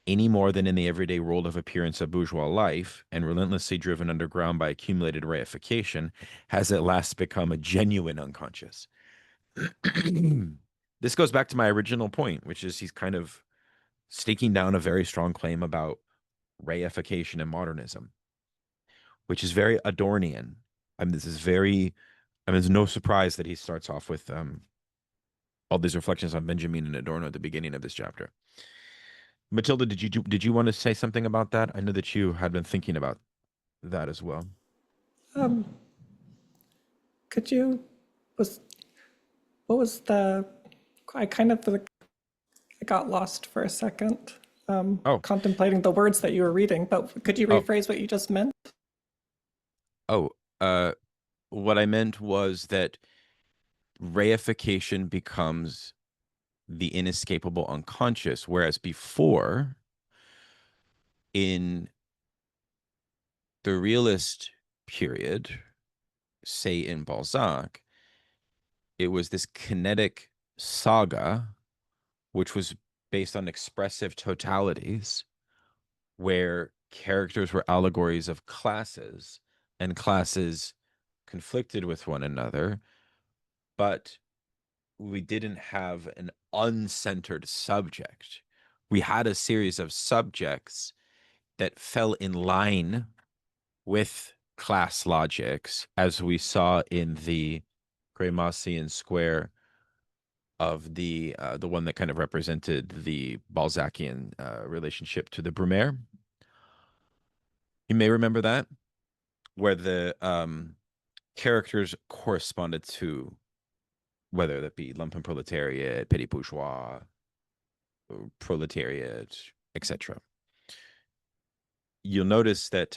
any more than in the everyday world of appearance of bourgeois life, and relentlessly driven underground by accumulated reification, has at last become a genuine unconscious. This goes back to my original point, which is he's kind of staking down a very strong claim about reification and modernism, which is very Adornian. I mean, this is very, I mean, it's no surprise that he starts off with all these reflections on Benjamin and Adorno at the beginning of this chapter. Matilda, did you want to say something about that? I know that you had been thinking about that as well. Um, could you was what was the I kind of I got lost for a second, Oh, contemplating the words that you were reading, but could you oh, rephrase what you just meant? oh. What I meant was that reification becomes the inescapable unconscious, whereas before, in the realist period, say in Balzac, it was this kinetic saga, which was based on expressive totalities, where characters were allegories of classes and classes conflicted with one another, but we didn't have an uncentered subject. We had a series of subjects that fell in line with class logics, as we saw in the Grémacian square of the one that kind of represented the Balzacian relationship to the Brumaire. You may remember that, where the characters corresponded to whether that be lumpenproletariat, petit bourgeois, proletariat, etc. You'll notice that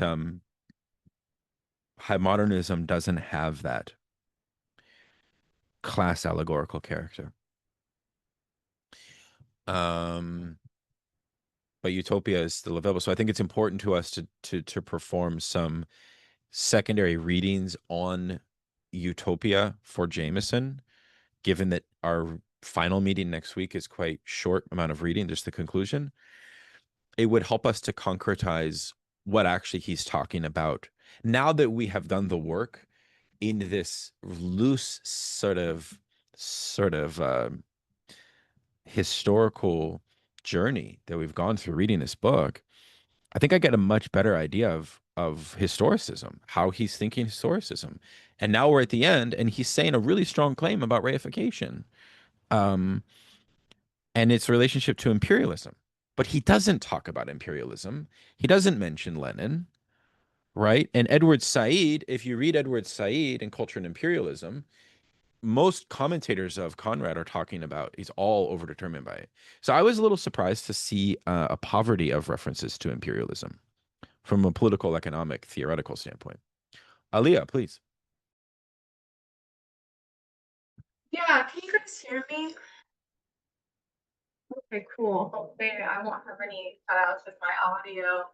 high modernism doesn't have that class allegorical character. Um, but Utopia is still available. So I think it's important to us to perform some secondary readings on Utopia for Jameson, given that our final meeting next week is quite short amount of reading, just the conclusion. It would help us to concretize what actually he's talking about. Now that we have done the work in this loose sort of historical journey that we've gone through reading this book, I think I get a much better idea of historicism, how he's thinking historicism. And now we're at the end, and he's saying a really strong claim about reification, um, and its relationship to imperialism. But he doesn't talk about imperialism. He doesn't mention Lenin, right? And Edward Said, if you read Edward Said in Culture and Imperialism, most commentators of Conrad are talking about he's all overdetermined by it. So I was a little surprised to see a poverty of references to imperialism from a political, economic, theoretical standpoint. Aliyah, please. Yeah, can you guys hear me? Okay, cool. Hopefully I won't have any cutouts with my audio.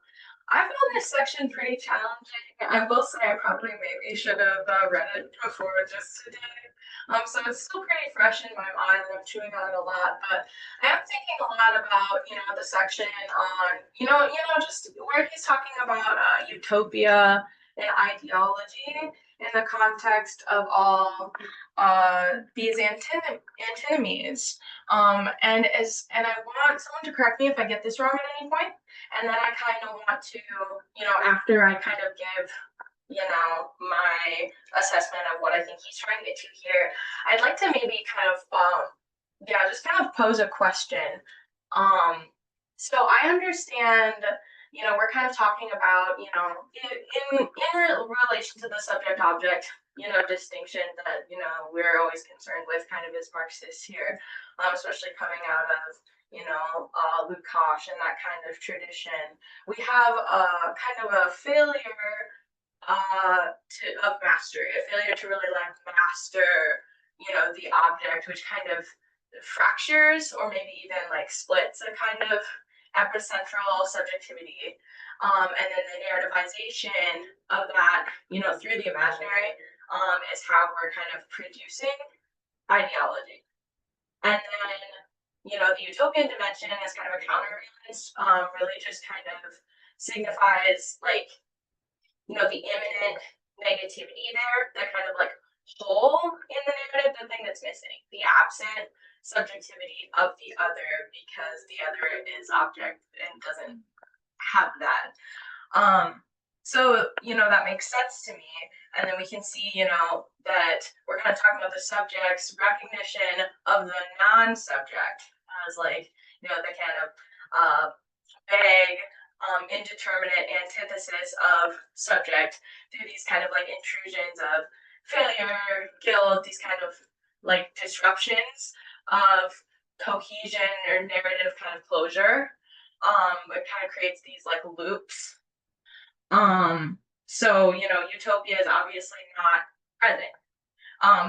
I found this section pretty challenging. I will say I probably maybe should have read it before just today. So it's still pretty fresh in my mind and I'm chewing on it a lot, but I am thinking a lot about, the section on, just where he's talking about utopia and ideology. in the context of all these antinomies. And I want someone to correct me if I get this wrong at any point, and then I kind of want to, after I kind of give my assessment of what I think he's trying to get to here, I'd like to maybe kind of just kind of pose a question. So I understand, we're kind of talking about, in relation to the subject object, distinction that, we're always concerned with kind of as Marxists here, especially coming out of, Lukács and that kind of tradition. We have a kind of a failure of mastery, a failure to really like master, the object, which kind of fractures or maybe even like splits a kind of epicentral subjectivity. And then the narrativization of that, through the imaginary, is how we're kind of producing ideology. And then, the utopian dimension is kind of a counterbalance, really just kind of signifies like, the imminent negativity there, that kind of like hole in the narrative, the thing that's missing, the absent subjectivity of the other, because the other is object and doesn't have that. So, that makes sense to me. And then we can see, that we're kind of talking about the subject's recognition of the non-subject as like, the kind of vague, indeterminate antithesis of subject through these kind of like intrusions of failure, guilt, these kind of like disruptions of cohesion or narrative kind of closure. It kind of creates these like loops. So, utopia is obviously not present.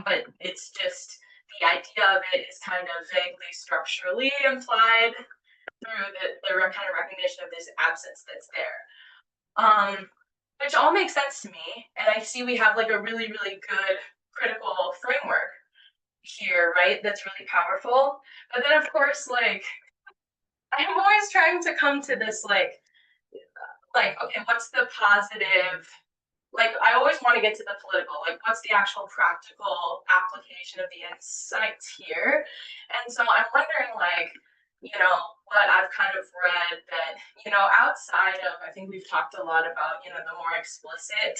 But it's just the idea of it is kind of vaguely structurally implied through the kind of recognition of this absence that's there. Which all makes sense to me. And I see we have like a really, really good critical framework here, right? That's really powerful. But then of course, like, I'm always trying to come to this like, okay, what's the positive? Like, I always want to get to the political, like, what's the actual practical application of the insights here? And so I'm wondering, like, what I've kind of read that, outside of, I think we've talked a lot about, the more explicit,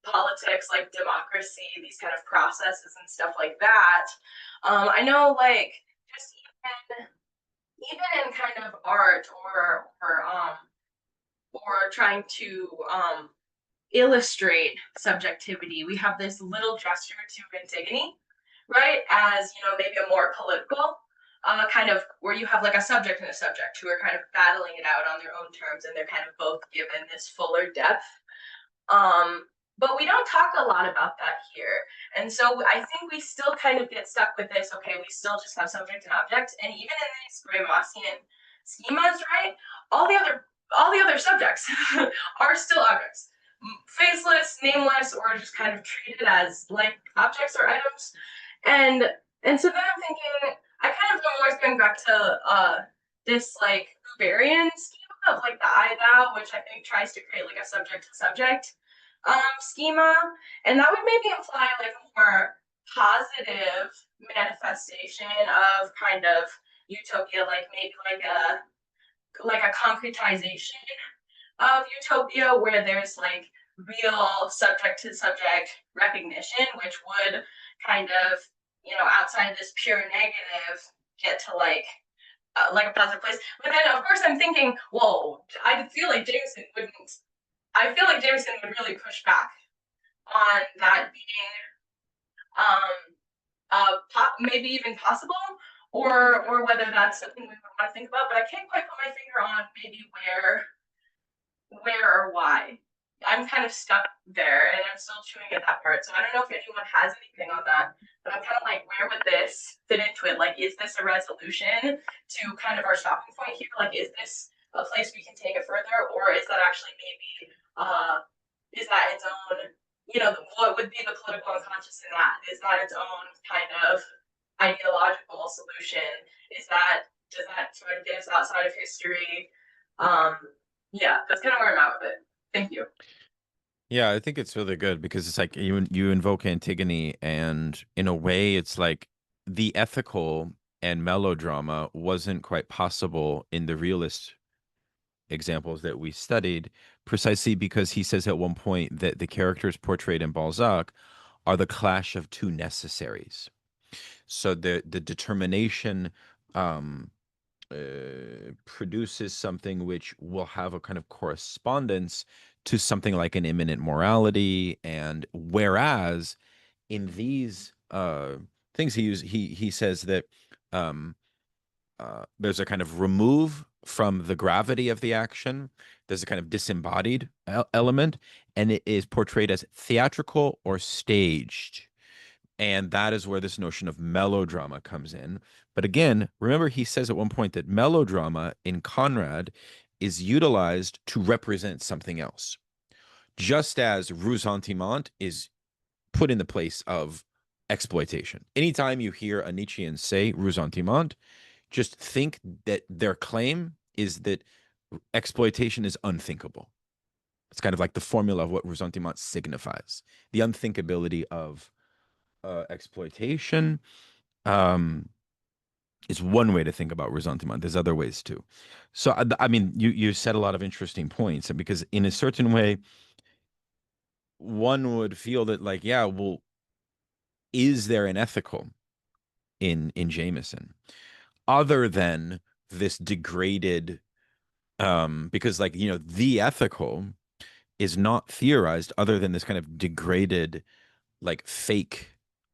politics, like democracy, these kind of processes and stuff like that. I know, like, just even in kind of art or trying to illustrate subjectivity, we have this little gesture to Antigone, right? As, maybe a more political kind of where you have like a subject and a subject who are kind of battling it out on their own terms, and they're kind of both given this fuller depth. But we don't talk a lot about that here. And so I think we still kind of get stuck with this, okay, we still just have subject and object. And even in these Gramscian schemas, right, all the other subjects are still objects. Faceless, nameless, or just kind of treated as like objects or items. And so then I'm thinking, I kind of am always going back to this like Buberian schema of like the I thou, which I think tries to create like a subject to subject schema, and that would maybe imply like a more positive manifestation of kind of utopia, like maybe like a concretization of utopia where there's like real subject to subject recognition, which would kind of, outside of this pure negative, get to like a positive place. But then of course I'm thinking, whoa, I feel like Jameson would really push back on that being maybe even possible, or whether that's something we would want to think about. But I can't quite put my finger on maybe where or why. I'm kind of stuck there, and I'm still chewing at that part. So I don't know if anyone has anything on that. But I'm kind of like, where would this fit into it? Like, is this a resolution to kind of our stopping point here? Like, is this a place we can take it further, or is that actually maybe is that its own, what would be the political unconscious in that? Is that its own kind of ideological solution? Does that sort of get us outside of history? Yeah, that's kind of where I'm at with it. Thank you. Yeah, I think it's really good because it's like you invoke Antigone, and in a way, it's like the ethical and melodrama wasn't quite possible in the realist examples that we studied, precisely because he says at one point that the characters portrayed in Balzac are the clash of two necessaries. So the determination um, produces something which will have a kind of correspondence to something like an immanent morality, and whereas in these things he says that um, there's a kind of remove from the gravity of the action. There's a kind of disembodied element, and it is portrayed as theatrical or staged. And that is where this notion of melodrama comes in. But again, remember, he says at one point that melodrama in Conrad is utilized to represent something else, just as ressentiment is put in the place of exploitation. Anytime you hear a Nietzschean say ressentiment, just think that their claim is that exploitation is unthinkable. It's kind of like the formula of what ressentiment signifies, the unthinkability of exploitation. Um, is one way to think about ressentiment. There's other ways too. So I mean, you said a lot of interesting points, and because in a certain way, one would feel that like, yeah, well, is there an ethical in Jameson other than this degraded because like the ethical is not theorized other than this kind of degraded like fake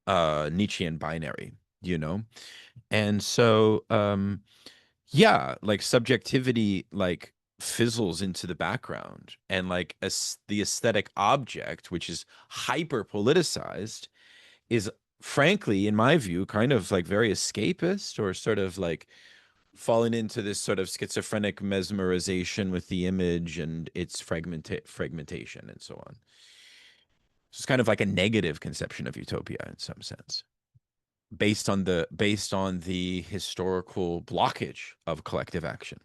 Nietzschean binary, you know? And so yeah, like subjectivity like fizzles into the background, and like the aesthetic object, which is hyper politicized, is frankly, in my view, kind of like very escapist, or sort of like falling into this sort of schizophrenic mesmerization with the image and its fragmentation and so on. So it's kind of like a negative conception of utopia in some sense, based on the historical blockage of collective action.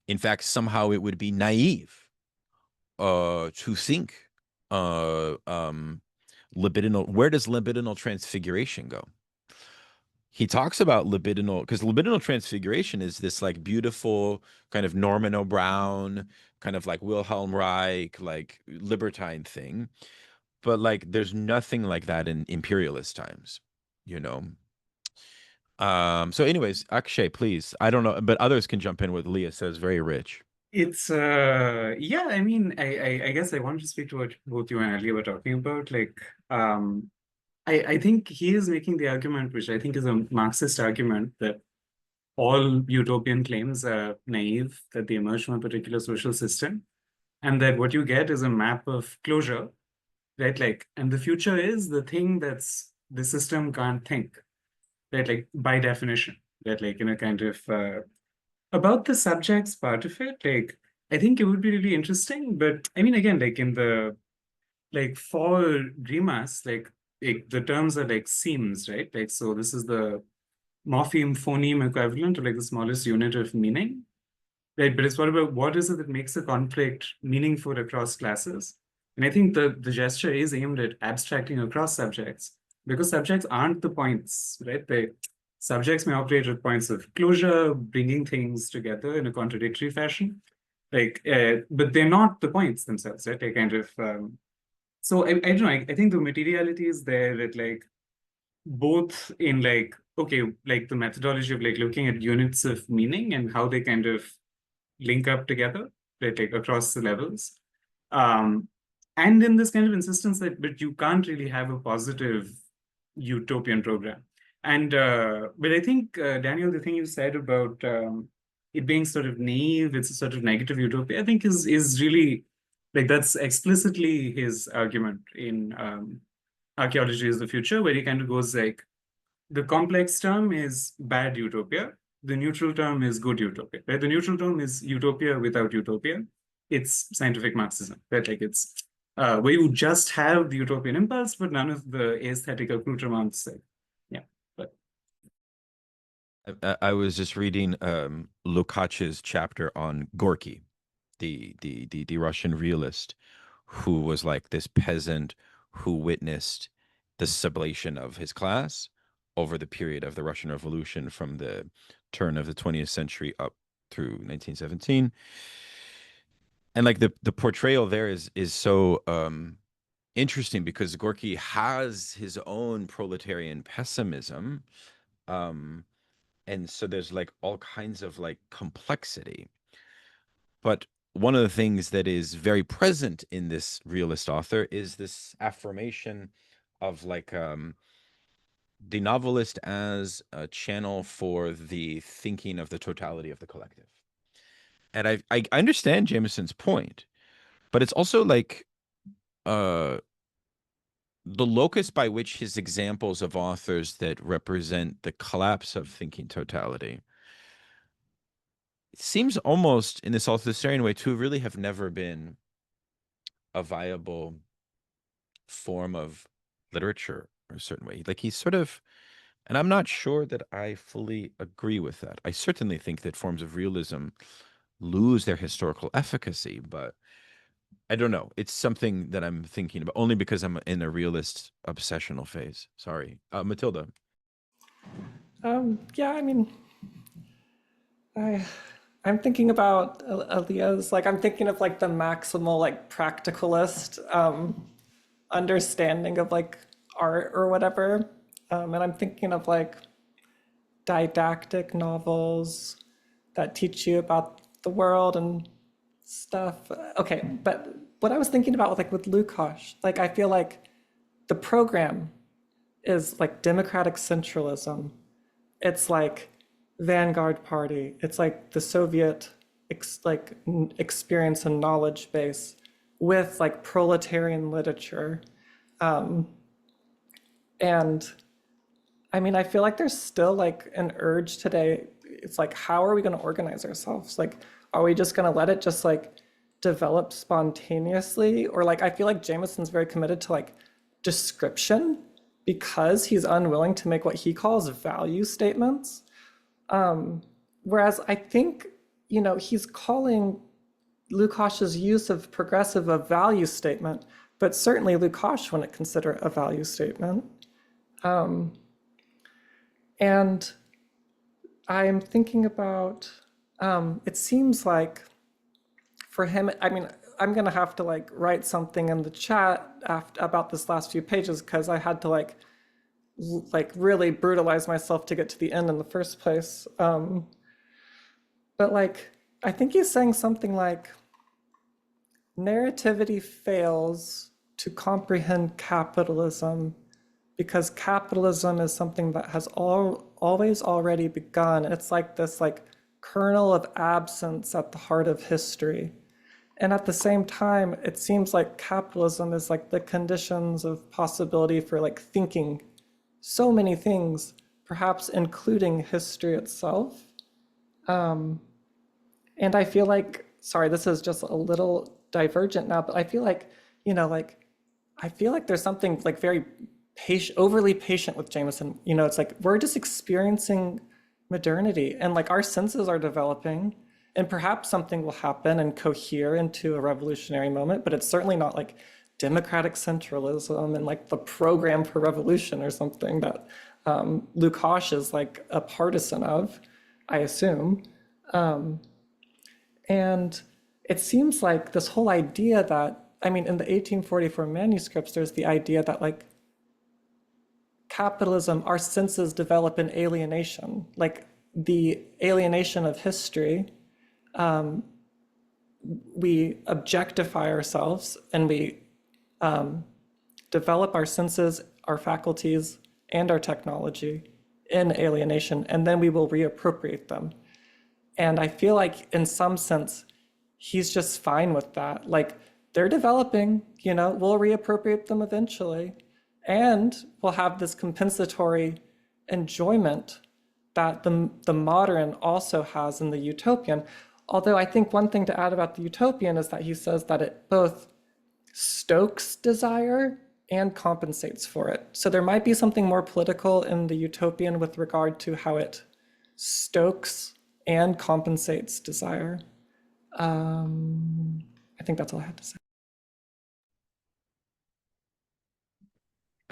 In fact, somehow it would be naive to think libidinal. Where does libidinal transfiguration go? He talks about libidinal, because libidinal transfiguration is this like beautiful kind of Norman O'Brown, kind of like Wilhelm Reich, like libertine thing. But like there's nothing like that in imperialist times, you know. So anyways, Akshay, please. I don't know, but others can jump in what Leah says, very rich. It's yeah, I mean, I guess I want to speak to what both you and Ali were talking about. Like, I think he is making the argument, which I think is a Marxist argument, that all utopian claims are naive, that they emerge from a particular social system, and that what you get is a map of closure, right? Like, and the future is the thing that's the system can't think, right? Like by definition, that like in a kind of about the subjects part of it, like I think it would be really interesting. But I mean, again, like in the like for Rimas, like the terms are like seams, right? Like so, this is the morpheme phoneme equivalent to like the smallest unit of meaning, right? But it's what about what is it that makes a conflict meaningful across classes? And I think the gesture is aimed at abstracting across subjects because subjects aren't the points, right? Subjects may operate at points of closure, bringing things together in a contradictory fashion, like, but they're not the points themselves, right? They kind of so I don't know. I think the materiality is there at like both in like okay, like the methodology of like looking at units of meaning and how they kind of link up together, right, like across the levels. And in this kind of insistence that, but you can't really have a positive utopian program. And, but I think, Daniel, the thing you said about it being sort of naive, it's a sort of negative utopia, I think is really, like that's explicitly his argument in Archaeology is the Future, where he kind of goes like, the complex term is bad utopia. The neutral term is good utopia, right? The neutral term is utopia without utopia. It's scientific Marxism, right? Like it's where you just have the utopian impulse, but none of the aesthetic accoutrements. Yeah, but I was just reading Lukács's chapter on Gorky, the Russian realist, who was like this peasant who witnessed the sublation of his class over the period of the Russian Revolution from the turn of the 20th century up through 1917. And like the portrayal there is so interesting because Gorky has his own proletarian pessimism. Um, and so there's like all kinds of like complexity. But one of the things that is very present in this realist author is this affirmation of like the novelist as a channel for the thinking of the totality of the collective. And I understand Jameson's point, but it's also like uh the locus by which his examples of authors that represent the collapse of thinking totality seems almost in this authoritarian way to really have never been a viable form of literature or a certain way. Like he's sort of, and I'm not sure that I fully agree with that. I certainly think that forms of realism lose their historical efficacy, but I don't know. It's something that I'm thinking about only because I'm in a realist obsessional phase. Sorry. Matilda. Yeah, I mean, I'm thinking about Aaliyah's, like, I'm thinking of like the maximal, like, practicalist understanding of like art or whatever. And I'm thinking of like didactic novels that teach you about the world and stuff. Okay, but what I was thinking about like with Lukács, like I feel like the program is like democratic centralism. It's like vanguard party. It's like the Soviet experience and knowledge base with like proletarian literature. And I mean, I feel like there's still like an urge today. It's like, how are we going to organize ourselves? Like, are we just going to let it just like develop spontaneously? Or like, I feel like Jameson's very committed to like description because he's unwilling to make what he calls value statements. Whereas I think, you know, he's calling Lukács's use of progressive a value statement, but certainly Lukács wouldn't consider it a value statement. And I'm thinking about, it seems like for him, I mean, I'm gonna have to like write something in the chat about this last few pages because I had to like really brutalize myself to get to the end in the first place. But like, I think he's saying something like, narrativity fails to comprehend capitalism because capitalism is something that has always already begun. It's like this like kernel of absence at the heart of history. And at the same time, it seems like capitalism is like the conditions of possibility for like thinking so many things, perhaps including history itself. And I feel like, sorry, this is just a little divergent now, but I feel like, you know, like, I feel like there's something like very overly patient with Jameson. You know, it's like we're just experiencing modernity and like our senses are developing and perhaps something will happen and cohere into a revolutionary moment, but it's certainly not like democratic centralism and like the program for revolution or something that Lukács is like a partisan of, I assume. And it seems like this whole idea that, I mean, in the 1844 manuscripts, there's the idea that like capitalism, our senses develop in alienation, like the alienation of history. We objectify ourselves and we develop our senses, our faculties, and our technology in alienation, and then we will reappropriate them. And I feel like in some sense, he's just fine with that. Like they're developing, you know, we'll reappropriate them eventually. And we'll have this compensatory enjoyment that the modern also has in the utopian. Although I think one thing to add about the utopian is that he says that it both stokes desire and compensates for it. So there might be something more political in the utopian with regard to how it stokes and compensates desire. I think that's all I had to say.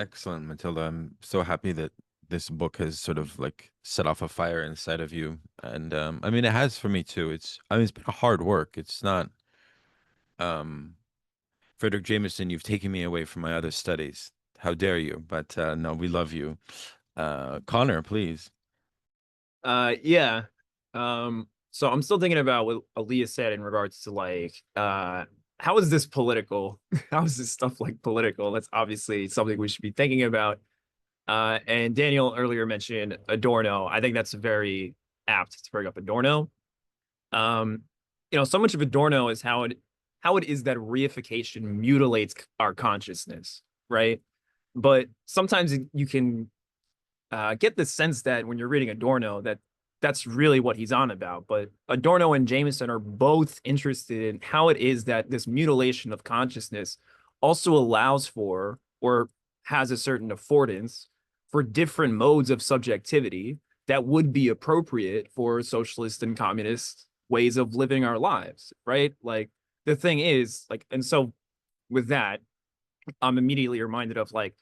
Excellent, Matilda. I'm so happy that this book has sort of like set off a fire inside of you. And I mean it has for me too. It's been a hard work. It's not um Frederick Jameson, you've taken me away from my other studies. How dare you? But no, we love you. Connor, please. Yeah. So I'm still thinking about what Aaliyah said in regards to like, how is this political? How is this stuff like political? That's obviously something we should be thinking about. And Daniel earlier mentioned Adorno. I think that's very apt to bring up Adorno. Um, so much of Adorno is how it is that reification mutilates our consciousness, right? But sometimes you can get the sense that when you're reading Adorno, that's really what he's on about. But Adorno and Jameson are both interested in how it is that this mutilation of consciousness also allows for or has a certain affordance for different modes of subjectivity that would be appropriate for socialist and communist ways of living our lives, right? Like the thing is, like, and so with that, I'm immediately reminded of like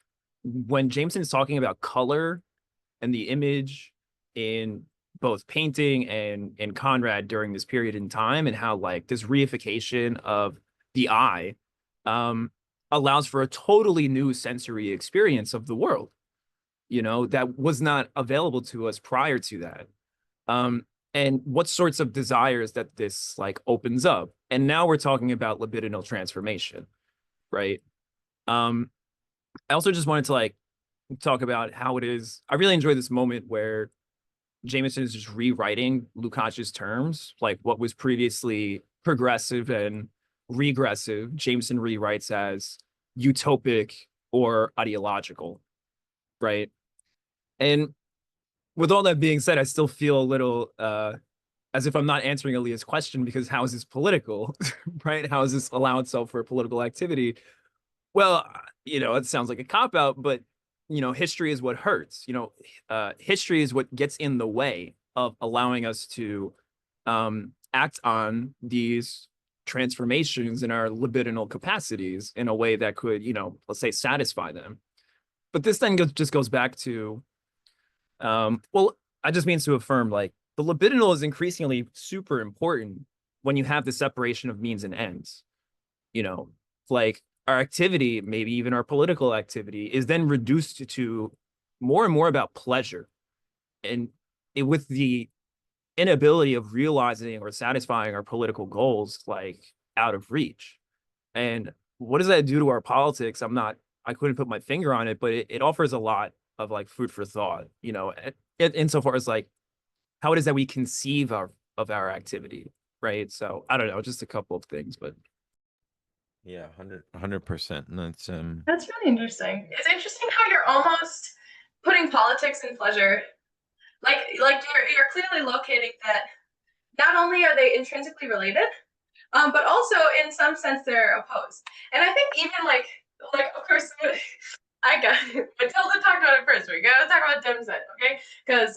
when Jameson's talking about color and the image in both painting and in Conrad during this period in time, and how like this reification of the eye um, allows for a totally new sensory experience of the world, that was not available to us prior to that. Um, and what sorts of desires that this like opens up. And now we're talking about libidinal transformation, right? Um, I also just wanted to like talk about how it is. I really enjoy this moment where Jameson is just rewriting Lukács's terms, like what was previously progressive and regressive. Jameson rewrites as utopic or ideological, right? And with all that being said, I still feel a little as if I'm not answering Aaliyah's question, because how is this political, right? How is this allow itself for political activity? Well, it sounds like a cop out, but history is what hurts. History is what gets in the way of allowing us to act on these transformations in our libidinal capacities in a way that could, let's say, satisfy them. But this then just goes back to, well, I just means to affirm like the libidinal is increasingly super important when you have the separation of means and ends. Like our activity, maybe even our political activity, is then reduced to more and more about pleasure, and with the inability of realizing or satisfying our political goals like out of reach. And what does that do to our politics? I couldn't put my finger on it, but it offers a lot of like food for thought, insofar as like how it is that we conceive of our activity, right? So I don't know, just a couple of things, but Yeah, 100%. And That's really interesting. It's interesting how you're almost putting politics and pleasure, like you're clearly locating that not only are they intrinsically related, but also in some sense they're opposed. And I think even like of course I got Matilda talked about it first. We gotta talk about Demsen, okay? Because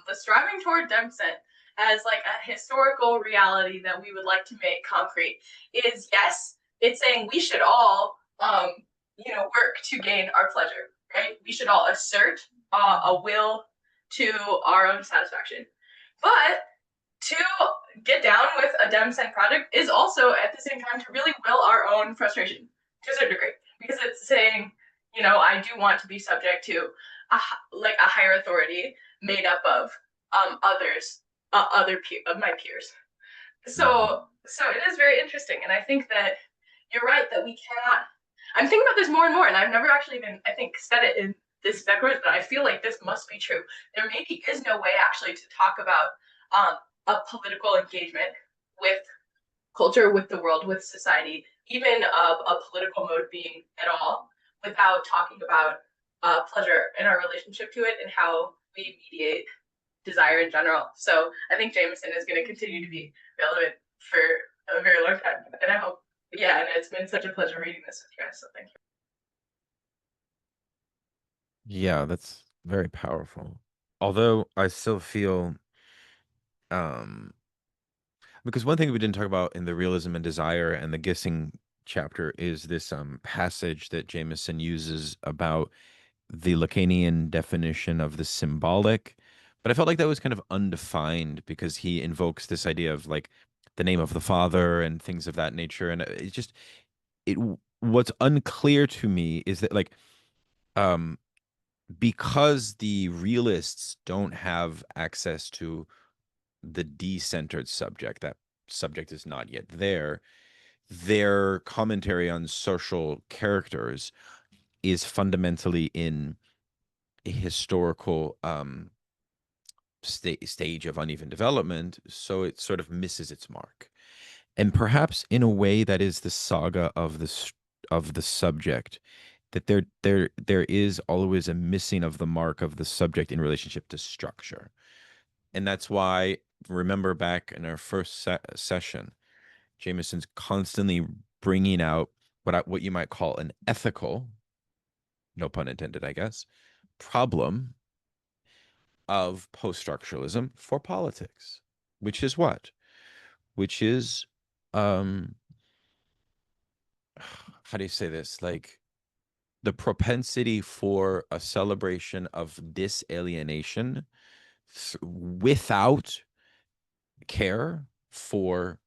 the striving toward Demsen as like a historical reality that we would like to make concrete is, yes, it's saying we should all work to gain our pleasure, right? We should all assert a will to our own satisfaction. But to get down with a Demsen project is also at the same time to really will our own frustration to a certain degree, because it's saying, I do want to be subject to a higher authority made up of others, of my peers. So it is very interesting, and I think that you're right that we cannot. I'm thinking about this more and more, and I've never actually even, I think, said it in this declaration, but I feel like this must be true. There maybe is no way actually to talk about a political engagement with culture, with the world, with society, even a political mode being at all, without talking about pleasure and our relationship to it and how we mediate desire in general. So I think Jameson is going to continue to be relevant for a very long time, and I hope. Yeah, and it's been such a pleasure reading this with you guys. So thank you. yeah, that's very powerful. Although I still feel because one thing we didn't talk about in the realism and desire and the Gissing chapter is this passage that Jameson uses about the Lacanian definition of the symbolic, but I felt like that was kind of undefined because he invokes this idea of like the name of the father and things of that nature, and it just it what's unclear to me is that like um because the realists don't have access to the decentered subject, that subject is not yet there, their commentary on social characters is fundamentally in a historical stage of uneven development, so it sort of misses its mark. And perhaps in a way that is the saga of the subject, that there is always a missing of the mark of the subject in relationship to structure. And that's why, remember back in our first session, Jameson's constantly bringing out what you might call an ethical, no pun intended, I guess, problem of post-structuralism for politics, which is what? Which is, um, how do you say this? Like the propensity for a celebration of disalienation without care for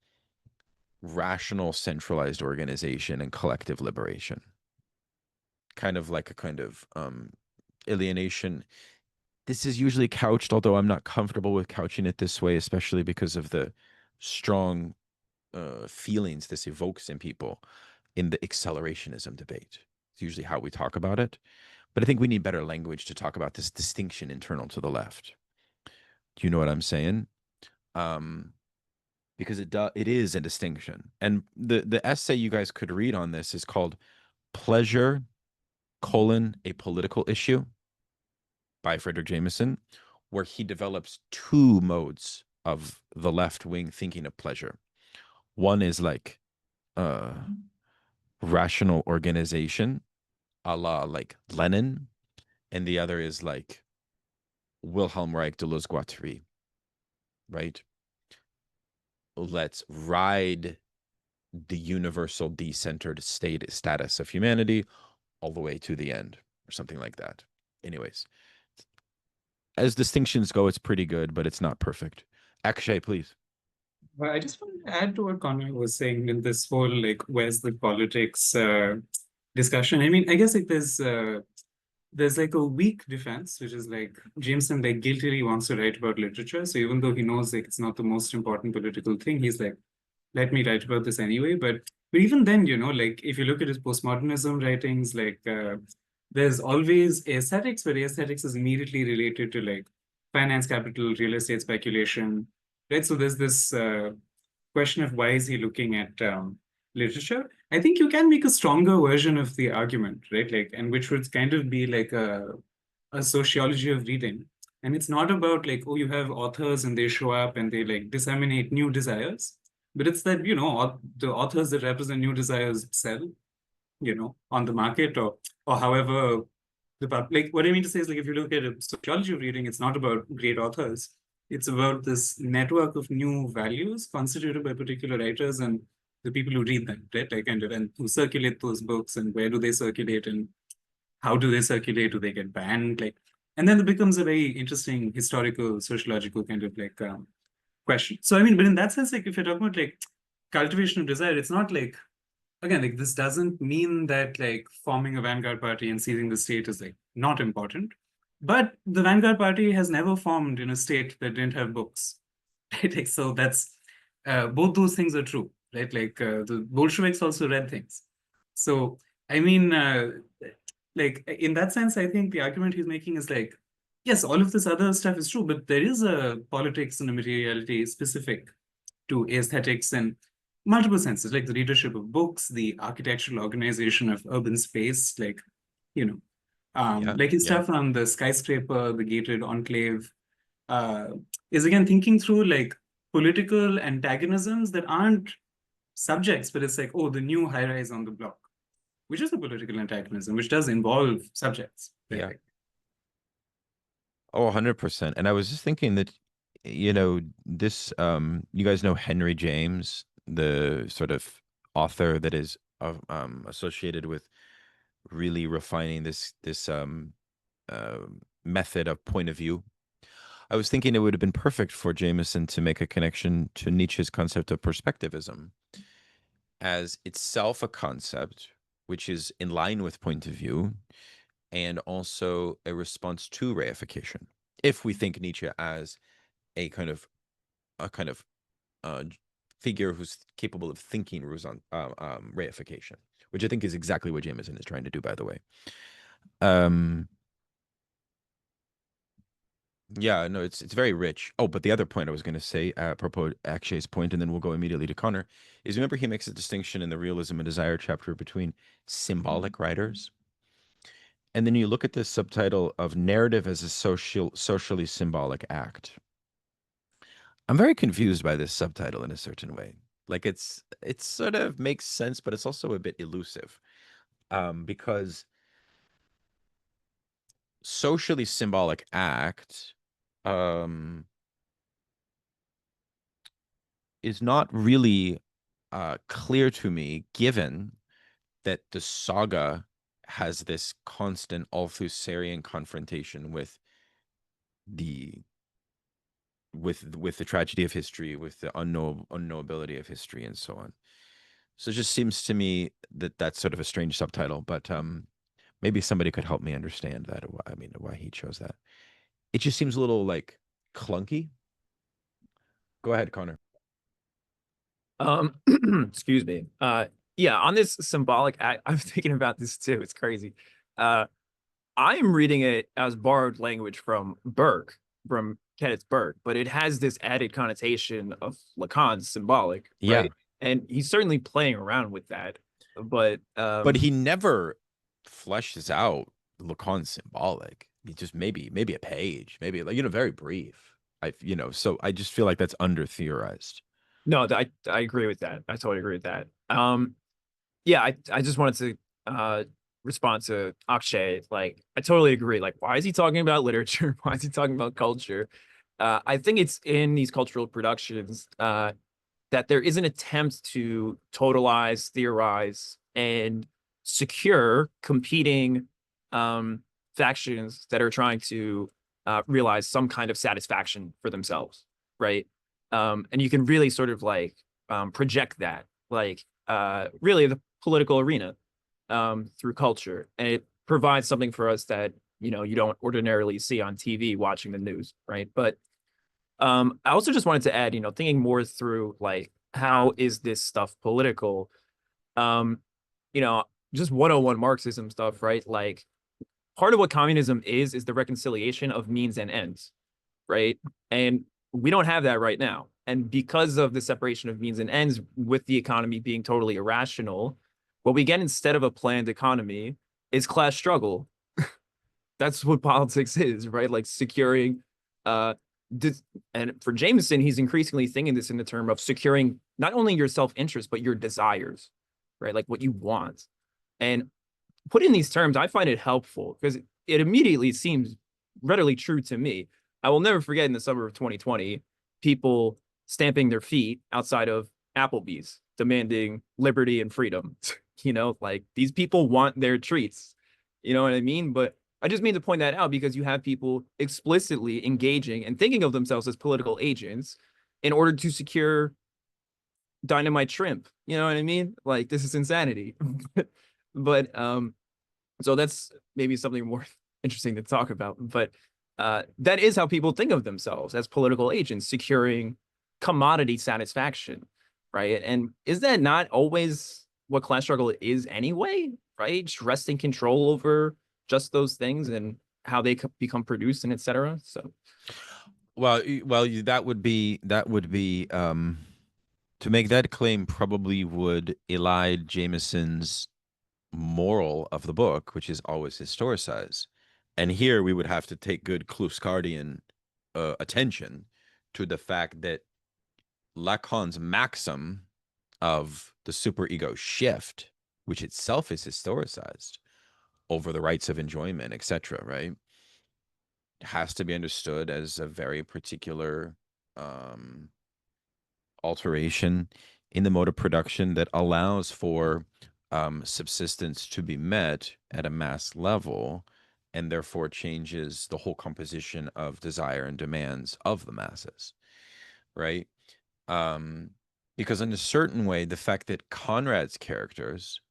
rational centralized organization and collective liberation. Kind of like a kind of alienation. This is usually couched, although I'm not comfortable with couching it this way, especially because of the strong feelings this evokes in people in the accelerationism debate. It's usually how we talk about it. But I think we need better language to talk about this distinction internal to the left. Do you know what I'm saying? Because it is a distinction. And the essay you guys could read on this is called Pleasure, a Political Issue by Frederick Jameson, where he develops two modes of the left wing thinking of pleasure. One is like rational organization, a la like Lenin, and the other is like Wilhelm Reich, Deleuze, Guattari, right? Let's ride the universal decentered status of humanity all the way to the end, or something like that. Anyways, as distinctions go, it's pretty good, but it's not perfect. Akshay, please. Well, I just want to add to what Conrad was saying in this whole like where's the politics discussion. I mean, I guess like there's like a weak defense, which is like Jameson like guiltily wants to write about literature. So even though he knows like it's not the most important political thing, he's like, let me write about this anyway. But even then, you know, like if you look at his postmodernism writings, like there's always aesthetics, but aesthetics is immediately related to like finance, capital, real estate speculation, right? So there's this question of why is he looking at literature? I think you can make a stronger version of the argument, right? Like, and which would kind of be like a sociology of reading. And it's not about like, oh, you have authors and they show up and they like disseminate new desires. But it's that, you know, the authors that represent new desires sell, you know, on the market or however like what I mean to say is like if you look at a sociology of reading, it's not about great authors. It's about this network of new values constituted by particular writers and the people who read them, right? Like and who circulate those books and where do they circulate and how do they circulate? Do they get banned? Like, and then it becomes a very interesting historical, sociological kind of like question. So I mean, but in that sense, like if you're talking about like cultivation of desire, it's not like again, like this doesn't mean that like forming a vanguard party and seizing the state is like not important. But the vanguard party has never formed in a state that didn't have books. Right? Like, so that's both those things are true, right? Like the Bolsheviks also read things. So I mean, like in that sense, I think the argument he's making is like, yes, all of this other stuff is true, but there is a politics and a materiality specific to aesthetics and multiple senses, like the readership of books, the architectural organization of urban space, like, you know, like his stuff on the skyscraper, the gated enclave, is again thinking through like political antagonisms that aren't subjects, but it's like, oh, the new high rise on the block, which is a political antagonism, which does involve subjects. Right? Yeah. Oh, 100%. And I was just thinking that, you know, this, you guys know Henry James, the sort of author that is associated with really refining this method of point of view. I was thinking it would have been perfect for Jameson to make a connection to Nietzsche's concept of perspectivism as itself a concept which is in line with point of view and also a response to reification. If we think Nietzsche as a kind of uh, figure who's capable of thinking reification, which I think is exactly what Jameson is trying to do, by the way. Yeah, no, it's very rich. Oh, but the other point I was going to say, apropos Akshay's point, and then we'll go immediately to Connor, is remember he makes a distinction in the Realism and Desire chapter between symbolic writers, and then you look at this subtitle of narrative as a socially symbolic act. I'm very confused by this subtitle in a certain way. Like it sort of makes sense, but it's also a bit elusive, because socially symbolic act is not really clear to me, given that the saga has this constant Althusserian confrontation with the tragedy of history, with the unknowability of history, and so on. So it just seems to me that that's sort of a strange subtitle, but maybe somebody could help me understand that. I mean, why he chose that. It just seems a little like clunky. Go ahead, Connor. Excuse me. Yeah, on this symbolic act, I'm thinking about this too. It's crazy. I am reading it as borrowed language from Burke, from Kenneth Burke, but it has this added connotation of Lacan's symbolic, Yeah. right? And he's certainly playing around with that. But he never fleshes out Lacan's symbolic. He just maybe a page, maybe like, very brief. So I just feel like that's under theorized. no, I agree with that. I totally agree with that. Yeah, I just wanted to respond to Akshay. Like, I totally agree. Like, why is he talking about literature? Why is he talking about culture? I think it's in these cultural productions that there is an attempt to totalize, theorize, and secure competing factions that are trying to realize some kind of satisfaction for themselves, right? And you can really sort of like project that, like really the political arena through culture, and it provides something for us that you don't ordinarily see on TV watching the news, right? But I also just wanted to add, thinking more through like how is this stuff political? Um, just 101 Marxism stuff, right? Like part of what communism is the reconciliation of means and ends, right? And we don't have that right now. And because of the separation of means and ends, with the economy being totally irrational, what we get instead of a planned economy is class struggle. That's what politics is, right? Like securing and for Jameson, he's increasingly thinking this in the term of securing not only your self-interest, but your desires, right? Like what you want. And put in these terms, I find it helpful because it immediately seems readily true to me. I will never forget in the summer of 2020, people stamping their feet outside of Applebee's, demanding liberty and freedom. Like these people want their treats. You know what I mean? But I just mean to point that out because you have people explicitly engaging and thinking of themselves as political agents in order to secure dynamite shrimp. You know what I mean? Like this is insanity. But so that's maybe something more interesting to talk about. But that is how people think of themselves as political agents, securing commodity satisfaction, right? And is that not always what class struggle is anyway, right? Just wresting control over just those things and how they become produced and etc. So, well, that would be to make that claim probably would elide Jameson's moral of the book, which is always historicize. And here we would have to take good Kluskardian attention to the fact that Lacan's maxim of the superego shift, which itself is historicized over the rights of enjoyment, etc., right, has to be understood as a very particular alteration in the mode of production that allows for subsistence to be met at a mass level and therefore changes the whole composition of desire and demands of the masses, right? Because in a certain way, the fact that Conrad's characters,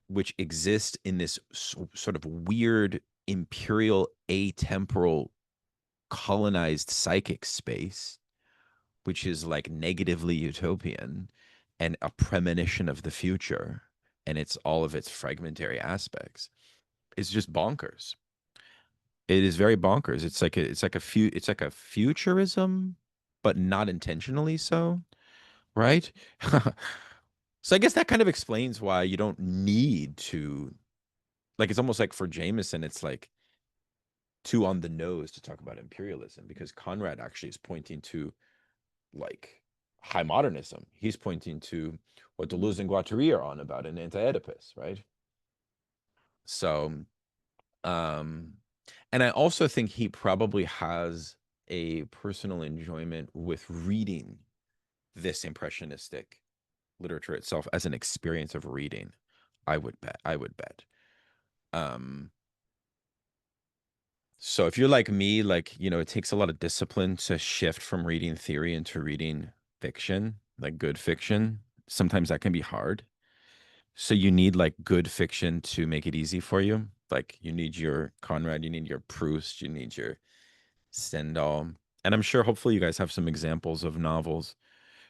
which exist in this sort of weird imperial atemporal colonized psychic space, which is like negatively utopian and a premonition of the future, and it's all of its fragmentary aspects, is just bonkers. It is very bonkers. It's like a futurism, but not intentionally so, right? So I guess that kind of explains why you don't need to, like, it's almost like for Jameson, it's like too on the nose to talk about imperialism, because Conrad actually is pointing to like high modernism. He's pointing to what Deleuze and Guattari are on about in Anti-Oedipus, right? So, and I also think he probably has a personal enjoyment with reading this impressionistic literature itself as an experience of reading. I would bet. I would bet. So if you're like me, like, it takes a lot of discipline to shift from reading theory into reading fiction, like good fiction. Sometimes that can be hard. So you need like good fiction to make it easy for you. Like you need your Conrad, you need your Proust, you need your Stendhal. And I'm sure hopefully you guys have some examples of novels.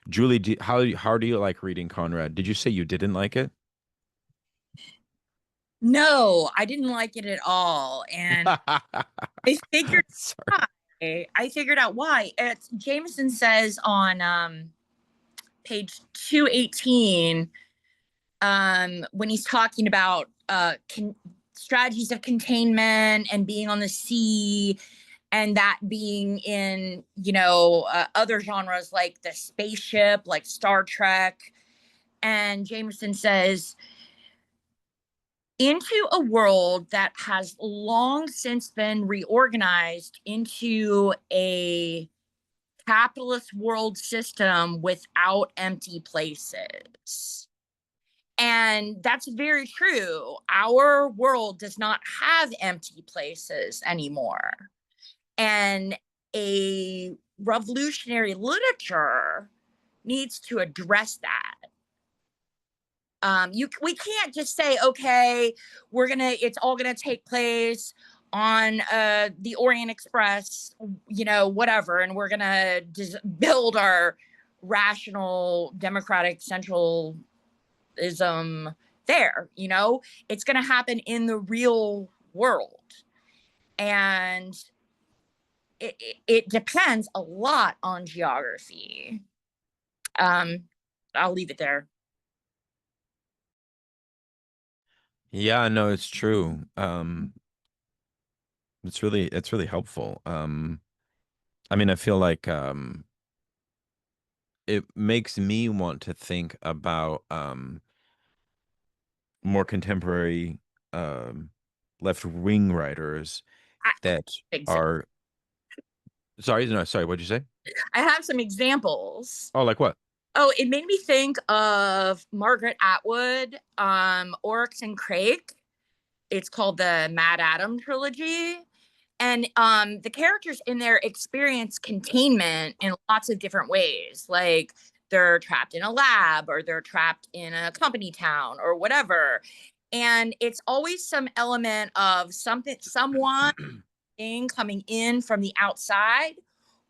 Julie, how do you like reading Conrad? Did you say you didn't like it? No, I didn't like it at all. And I figured Sorry. I figured out why. It's Jameson says on page 218, when he's talking about strategies of containment and being on the sea, and that being in, other genres like the spaceship, like Star Trek. And Jameson says, into a world that has long since been reorganized into a capitalist world system without empty places. And that's very true. Our world does not have empty places anymore. And a revolutionary literature needs to address that. We can't just say, okay, it's all gonna take place on the Orient Express, whatever, and we're gonna build our rational democratic centralism there. It's gonna happen in the real world, and it depends a lot on geography. I'll leave it there. Yeah, no, it's true. It's really helpful. I mean, I feel like it makes me want to think about more contemporary left-wing writers that are sorry, no, sorry, what'd you say? I have some examples. Oh, like what? Oh, it made me think of Margaret Atwood, Oryx and Crake. It's called the Mad Adam trilogy. And the characters in there experience containment in lots of different ways. Like they're trapped in a lab, or they're trapped in a company town, or whatever. And it's always some element of someone coming in from the outside,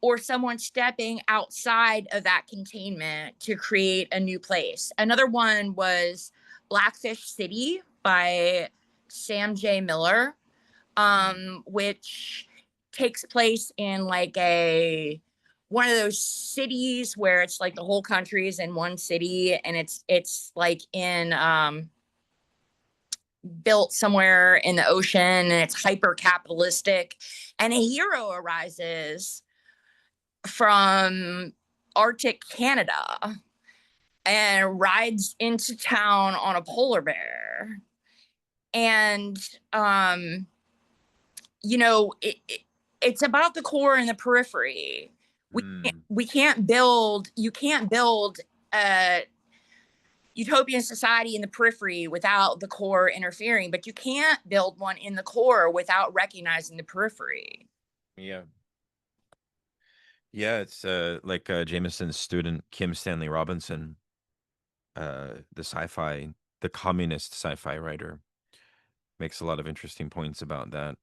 or someone stepping outside of that containment to create a new place. Another one was Blackfish City by Sam J. Miller, which takes place in like one of those cities where it's like the whole country is in one city, and it's like in built somewhere in the ocean, and it's hyper capitalistic, and a hero arises from Arctic Canada and rides into town on a polar bear. And it's about the core and the periphery. You can't build utopian society in the periphery without the core interfering, but you can't build one in the core without recognizing the periphery. Yeah. Yeah, it's like Jameson's student Kim Stanley Robinson, the communist sci-fi writer, makes a lot of interesting points about that.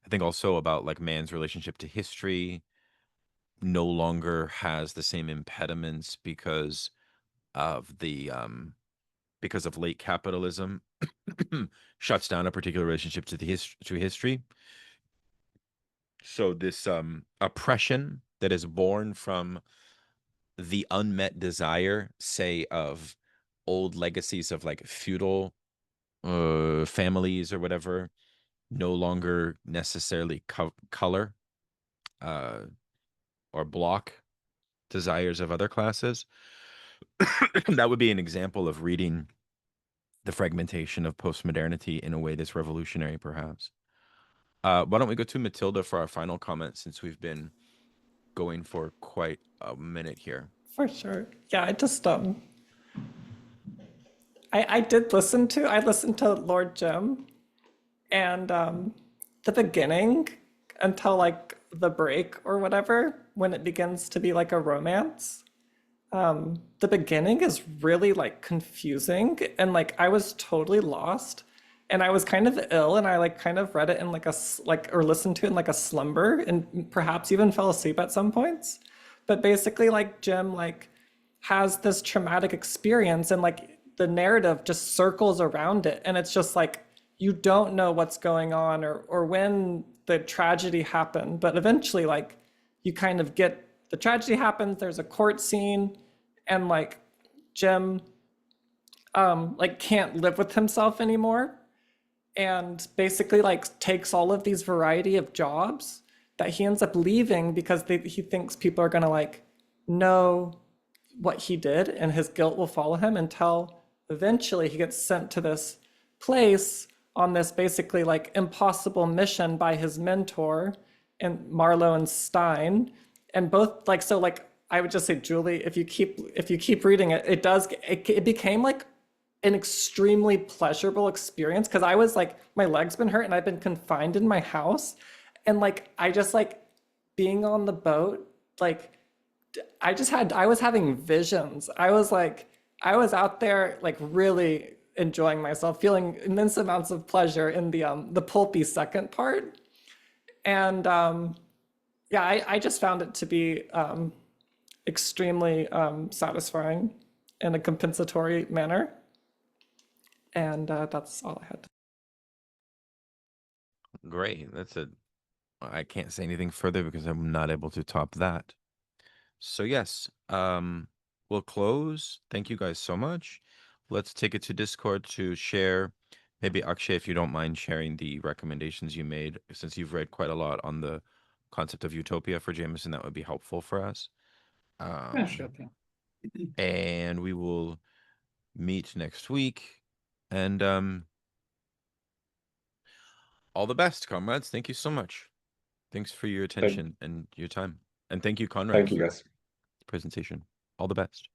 I think also about like man's relationship to history no longer has the same impediments of because of late capitalism shuts down a particular relationship to history. So this oppression that is born from the unmet desire, say, of old legacies of like feudal families or whatever, no longer necessarily color or block desires of other classes. That would be an example of reading the fragmentation of postmodernity in a way that's revolutionary, perhaps. Why don't we go to Matilda for our final comment, since we've been going for quite a minute here. For sure. Yeah, I just I listened to Lord Jim, and the beginning until like the break or whatever, when it begins to be like a romance, the beginning is really like confusing, and like I was totally lost, and I was kind of ill, and I like kind of read it in like or listened to it in like a slumber, and perhaps even fell asleep at some points. But basically, like Jim like has this traumatic experience, and like the narrative just circles around it, and it's just like you don't know what's going on or when the tragedy happened, but eventually like you kind of get the tragedy happens, there's a court scene, and like Jim like can't live with himself anymore, and basically like takes all of these variety of jobs that he ends up leaving because he thinks people are going to like know what he did, and his guilt will follow him until eventually he gets sent to this place on this basically like impossible mission by his mentor and Marlowe and Stein. And both like, so like I would just say, Julie, if you keep reading it, it became like an extremely pleasurable experience, because I was like, my leg's been hurt and I've been confined in my house, and like I just like being on the boat, like I was having visions. I was out there like really enjoying myself, feeling immense amounts of pleasure in the pulpy second part. And yeah, I just found it to be extremely satisfying in a compensatory manner. And that's all I had. Great. I can't say anything further because I'm not able to top that. So yes, we'll close. Thank you guys so much. Let's take it to Discord to share. Maybe Akshay, if you don't mind sharing the recommendations you made, since you've read quite a lot on the concept of Utopia for Jameson, that would be helpful for us. Yeah, sure thing. And we will meet next week. And all the best, comrades. Thank you so much. Thanks for your attention and your time. And thank you, Conrad, Thank you, for guys. the presentation. All the best.